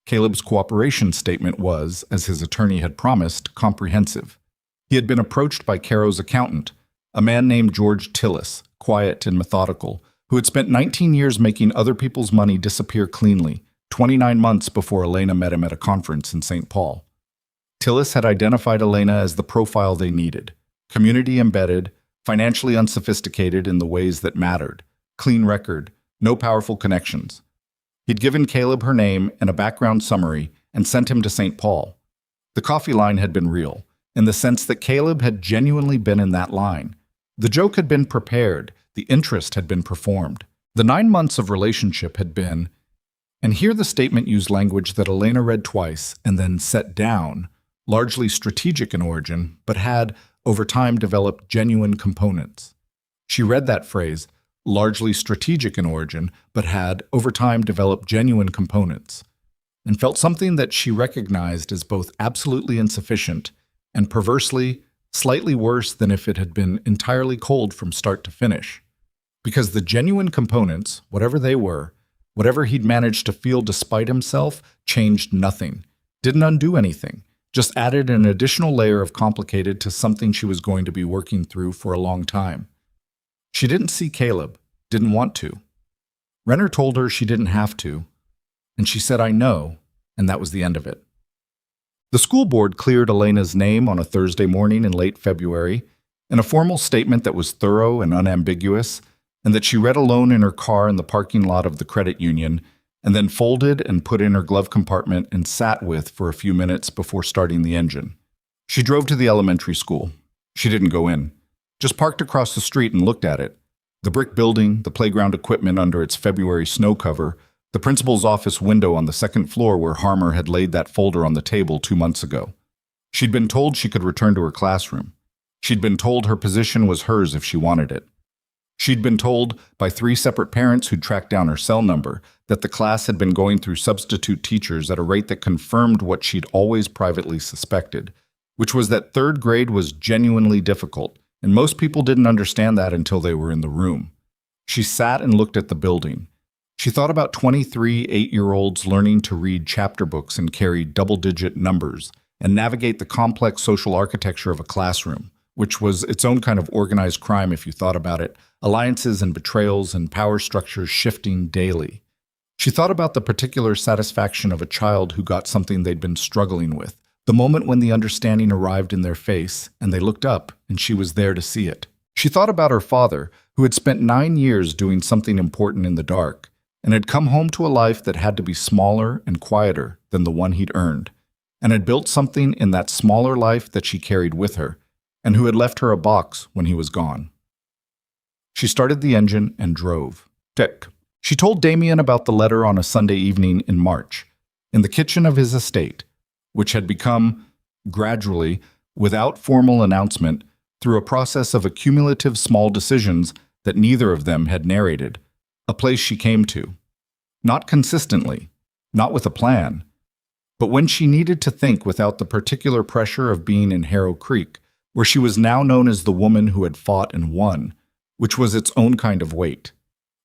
Caleb's cooperation statement was, as his attorney had promised, comprehensive. He had been approached by Caro's accountant, a man named George Tillis, quiet and methodical, who had spent 19 years making other people's money disappear cleanly, 29 months before Elena met him at a conference in St. Paul. Tillis had identified Elena as the profile they needed, community-embedded, financially unsophisticated in the ways that mattered, clean record, no powerful connections. He'd given Caleb her name and a background summary and sent him to St. Paul. The coffee line had been real, in the sense that Caleb had genuinely been in that line. The joke had been prepared, the interest had been performed. The 9 months of relationship had been, and here the statement used language that Elena read twice and then set down, largely strategic in origin, but had, over time, developed genuine components. She read that phrase, largely strategic in origin, but had, over time, developed genuine components, and felt something that she recognized as both absolutely insufficient and perversely, slightly worse than if it had been entirely cold from start to finish. Because the genuine components, whatever they were, whatever he'd managed to feel despite himself, changed nothing, didn't undo anything, just added an additional layer of complicated to something she was going to be working through for a long time. She didn't see Caleb, didn't want to. Renner told her she didn't have to, and she said, "I know," and that was the end of it. The school board cleared Elena's name on a Thursday morning in late February, in a formal statement that was thorough and unambiguous, and that she read alone in her car in the parking lot of the credit union, and then folded and put in her glove compartment and sat with for a few minutes before starting the engine. She drove to the elementary school. She didn't go in. Just parked across the street and looked at it. The brick building, the playground equipment under its February snow cover, the principal's office window on the second floor where Harmer had laid that folder on the table 2 months ago. She'd been told she could return to her classroom. She'd been told her position was hers if she wanted it. She'd been told by 3 separate parents who'd tracked down her cell number that the class had been going through substitute teachers at a rate that confirmed what she'd always privately suspected, which was that 3rd grade was genuinely difficult, and most people didn't understand that until they were in the room. She sat and looked at the building. She thought about 23 8-year-olds learning to read chapter books and carry double-digit numbers and navigate the complex social architecture of a classroom, which was its own kind of organized crime if you thought about it, alliances and betrayals and power structures shifting daily. She thought about the particular satisfaction of a child who got something they'd been struggling with, the moment when the understanding arrived in their face and they looked up and she was there to see it. She thought about her father, who had spent 9 years doing something important in the dark, and had come home to a life that had to be smaller and quieter than the one he'd earned, and had built something in that smaller life that she carried with her, and who had left her a box when he was gone. She started the engine and drove. Tick. She told Damien about the letter on a Sunday evening in March, in the kitchen of his estate, which had become, gradually, without formal announcement, through a process of accumulative small decisions that neither of them had narrated, a place she came to. Not consistently, not with a plan, but when she needed to think without the particular pressure of being in Harrow Creek, where she was now known as the woman who had fought and won, which was its own kind of weight.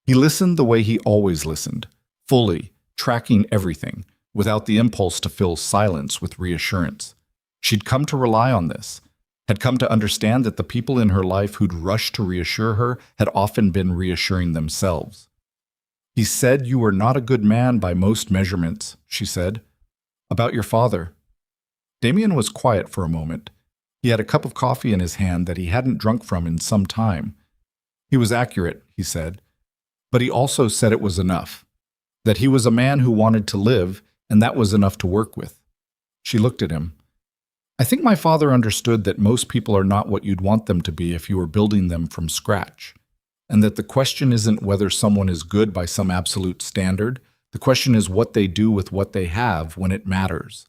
He listened the way he always listened, fully, tracking everything, without the impulse to fill silence with reassurance. She'd come to rely on this, had come to understand that the people in her life who'd rushed to reassure her had often been reassuring themselves. He said you were not a good man by most measurements, she said. About your father. Damien was quiet for a moment. He had a cup of coffee in his hand that he hadn't drunk from in some time. He was accurate, he said, but he also said it was enough, that he was a man who wanted to live, and that was enough to work with. She looked at him. I think my father understood that most people are not what you'd want them to be if you were building them from scratch, and that the question isn't whether someone is good by some absolute standard. The question is what they do with what they have when it matters.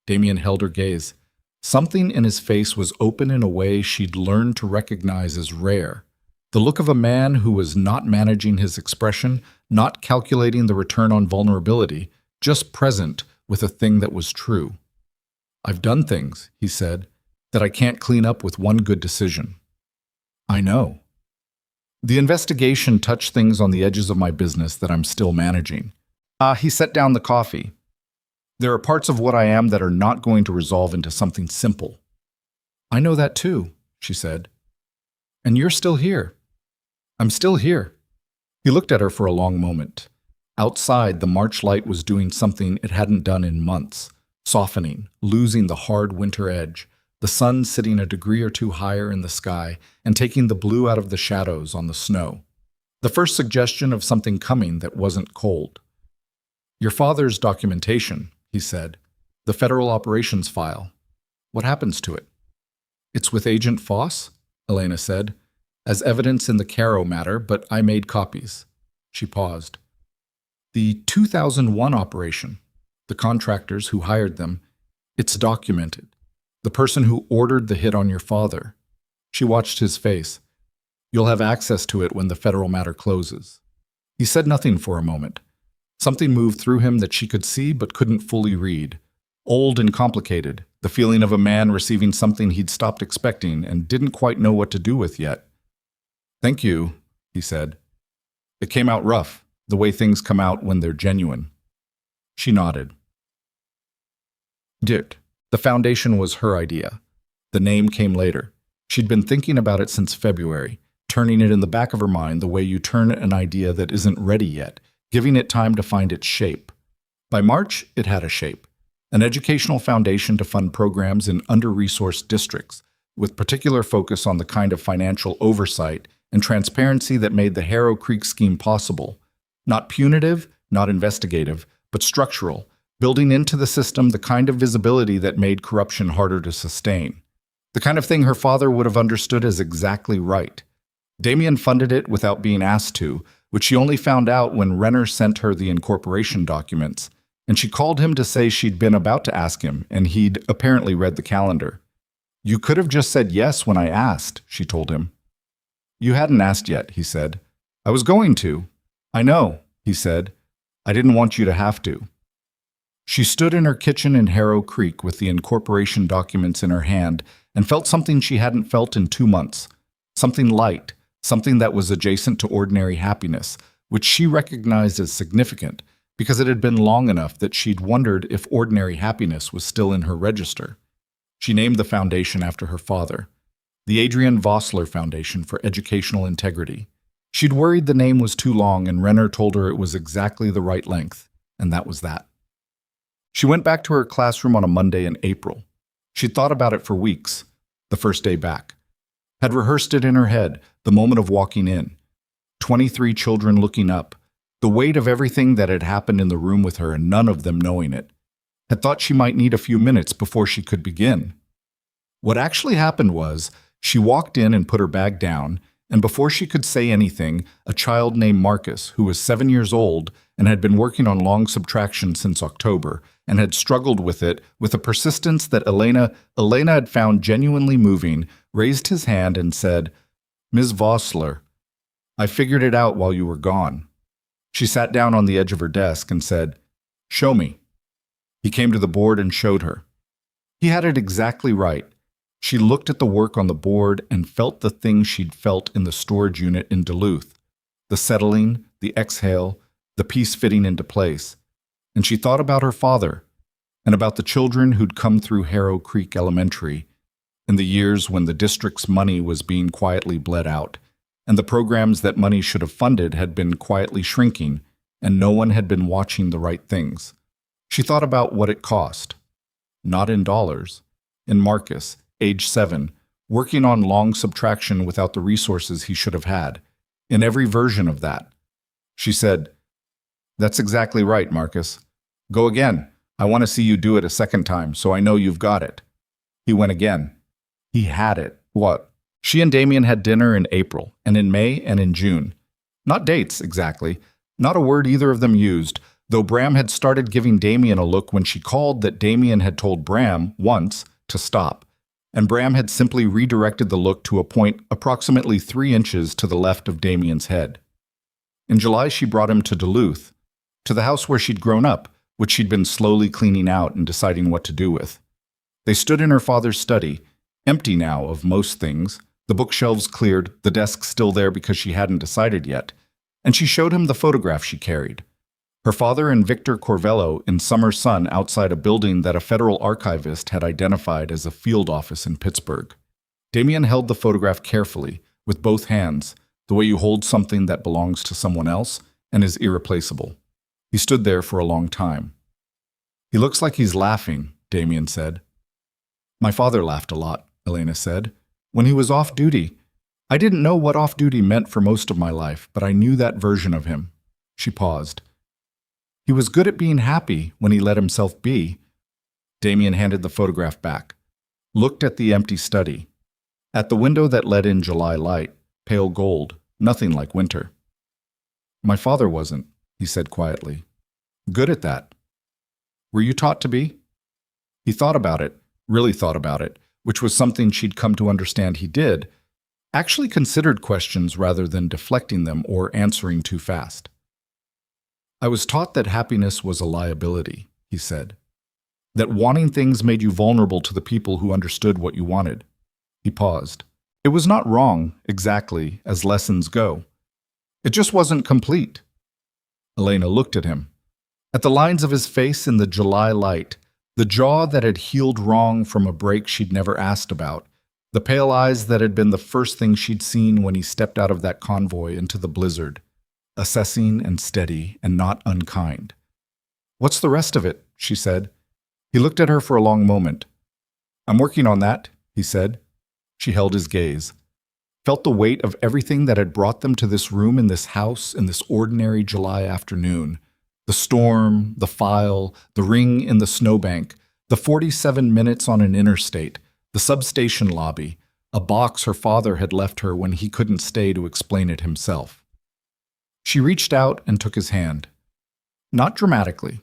Damien held her gaze. Something in his face was open in a way she'd learned to recognize as rare. The look of a man who was not managing his expression, not calculating the return on vulnerability, just present with a thing that was true. I've done things, he said, that I can't clean up with one good decision. I know. The investigation touched things on the edges of my business that I'm still managing. He set down the coffee. There are parts of what I am that are not going to resolve into something simple. I know that too, she said. And you're still here. I'm still here. He looked at her for a long moment. Outside, the March light was doing something it hadn't done in months, softening, losing the hard winter edge, the sun sitting a degree or two higher in the sky and taking the blue out of the shadows on the snow. The first suggestion of something coming that wasn't cold. Your father's documentation, he said. The federal operations file. What happens to it? It's with Agent Foss, Elena said, as evidence in the Caro matter, but I made copies. She paused. The 2001 operation, the contractors who hired them, it's documented. The person who ordered the hit on your father. She watched his face. You'll have access to it when the federal matter closes. He said nothing for a moment. Something moved through him that she could see but couldn't fully read. Old and complicated, the feeling of a man receiving something he'd stopped expecting and didn't quite know what to do with yet. Thank you, he said. It came out rough, the way things come out when they're genuine. She nodded. Dick. The foundation was her idea. The name came later. She'd been thinking about it since February, turning it in the back of her mind the way you turn an idea that isn't ready yet, giving it time to find its shape. By March, it had a shape. An educational foundation to fund programs in under-resourced districts, with particular focus on the kind of financial oversight and transparency that made the Harrow Creek scheme possible. Not punitive, not investigative, but structural, building into the system the kind of visibility that made corruption harder to sustain. The kind of thing her father would have understood as exactly right. Damien funded it without being asked to, which she only found out when Renner sent her the incorporation documents, and she called him to say she'd been about to ask him, and he'd apparently read the calendar. "You could have just said yes when I asked," she told him. "You hadn't asked yet," he said. "I was going to." "I know," he said. "I didn't want you to have to." She stood in her kitchen in Harrow Creek with the incorporation documents in her hand and felt something she hadn't felt in 2 months. Something light, something that was adjacent to ordinary happiness, which she recognized as significant because it had been long enough that she'd wondered if ordinary happiness was still in her register. She named the foundation after her father, the Adrian Vossler Foundation for Educational Integrity. She'd worried the name was too long, and Renner told her it was exactly the right length, and that was that. She went back to her classroom on a Monday in April. She'd thought about it for weeks, the first day back. Had rehearsed it in her head, the moment of walking in. 23 children looking up, the weight of everything that had happened in the room with her and none of them knowing it. Had thought she might need a few minutes before she could begin. What actually happened was, she walked in and put her bag down, and before she could say anything, a child named Marcus, who was 7 years old and had been working on long subtraction since October, and had struggled with it with a persistence that Elena had found genuinely moving, raised his hand and said, "Ms. Vossler, I figured it out while you were gone." She sat down on the edge of her desk and said, "Show me." He came to the board and showed her. He had it exactly right. She looked at the work on the board and felt the thing she'd felt in the storage unit in Duluth, the settling, the exhale, the piece fitting into place. And she thought about her father and about the children who'd come through Harrow Creek Elementary in the years when the district's money was being quietly bled out, and the programs that money should have funded had been quietly shrinking, and no one had been watching the right things. She thought about what it cost. Not in dollars. In Marcus, age 7, working on long subtraction without the resources he should have had. In every version of that. She said, "That's exactly right, Marcus. Go again. I want to see you do it a second time, so I know you've got it." He went again. He had it. What? She and Damien had dinner in April, and in May, and in June. Not dates, exactly. Not a word either of them used, though Bram had started giving Damien a look when she called that Damien had told Bram, once, to stop, and Bram had simply redirected the look to a point approximately 3 inches to the left of Damien's head. In July, she brought him to Duluth, to the house where she'd grown up, which she'd been slowly cleaning out and deciding what to do with. They stood in her father's study, empty now of most things, the bookshelves cleared, the desk still there because she hadn't decided yet, and she showed him the photograph she carried. Her father and Victor Corvello in summer sun outside a building that a federal archivist had identified as a field office in Pittsburgh. Damien held the photograph carefully, with both hands, the way you hold something that belongs to someone else and is irreplaceable. He stood there for a long time. "He looks like he's laughing," Damien said. "My father laughed a lot," Elena said, "when he was off duty. I didn't know what off duty meant for most of my life, but I knew that version of him." She paused. "He was good at being happy when he let himself be." Damien handed the photograph back, looked at the empty study, at the window that let in July light, pale gold, nothing like winter. "My father wasn't," he said quietly. "Good at that." "Were you taught to be?" He thought about it, really thought about it, which was something she'd come to understand he did, actually considered questions rather than deflecting them or answering too fast. "I was taught that happiness was a liability," he said. "That wanting things made you vulnerable to the people who understood what you wanted." He paused. It was not wrong, exactly, as lessons go. It just wasn't complete. Elena looked at him. At the lines of his face in the July light, the jaw that had healed wrong from a break she'd never asked about, the pale eyes that had been the first thing she'd seen when he stepped out of that convoy into the blizzard, assessing and steady and not unkind. "What's the rest of it?" she said. He looked at her for a long moment. "I'm working on that," he said. She held his gaze, felt the weight of everything that had brought them to this room in this house in this ordinary July afternoon. The storm, the file, the ring in the snowbank, the 47 minutes on an interstate, the substation lobby, a box her father had left her when he couldn't stay to explain it himself. She reached out and took his hand. Not dramatically,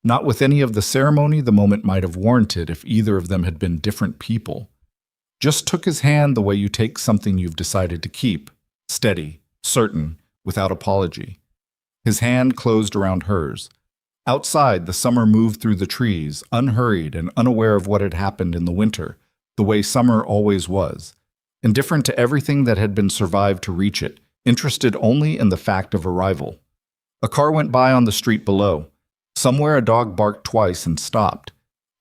not with any of the ceremony the moment might have warranted if either of them had been different people. Just took his hand the way you take something you've decided to keep, steady, certain, without apology. His hand closed around hers. Outside, the summer moved through the trees, unhurried and unaware of what had happened in the winter, the way summer always was, indifferent to everything that had been survived to reach it, interested only in the fact of arrival. A car went by on the street below. Somewhere a dog barked twice and stopped.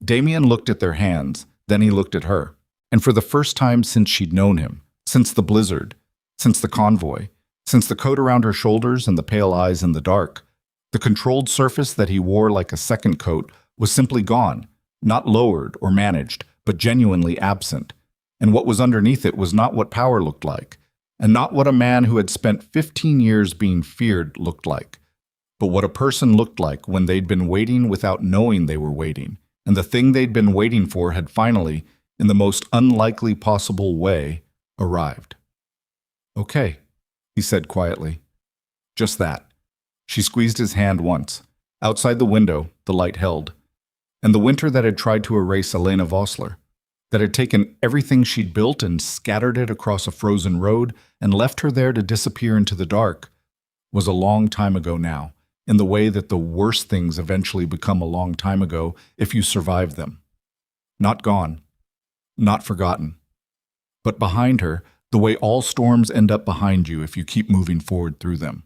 Damien looked at their hands, then he looked at her. And for the first time since she'd known him, since the blizzard, since the convoy, since the coat around her shoulders and the pale eyes in the dark, the controlled surface that he wore like a second coat was simply gone, not lowered or managed, but genuinely absent. And what was underneath it was not what power looked like, and not what a man who had spent 15 years being feared looked like, but what a person looked like when they'd been waiting without knowing they were waiting, and the thing they'd been waiting for had finally, in the most unlikely possible way, arrived. "Okay," he said quietly. Just that. She squeezed his hand once. Outside the window, the light held. And the winter that had tried to erase Elena Vossler, that had taken everything she'd built and scattered it across a frozen road and left her there to disappear into the dark, was a long time ago now, in the way that the worst things eventually become a long time ago if you survive them. Not gone. Not forgotten. But behind her, the way all storms end up behind you if you keep moving forward through them.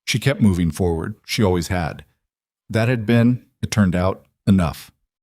She kept moving forward, she always had. That had been, it turned out, enough.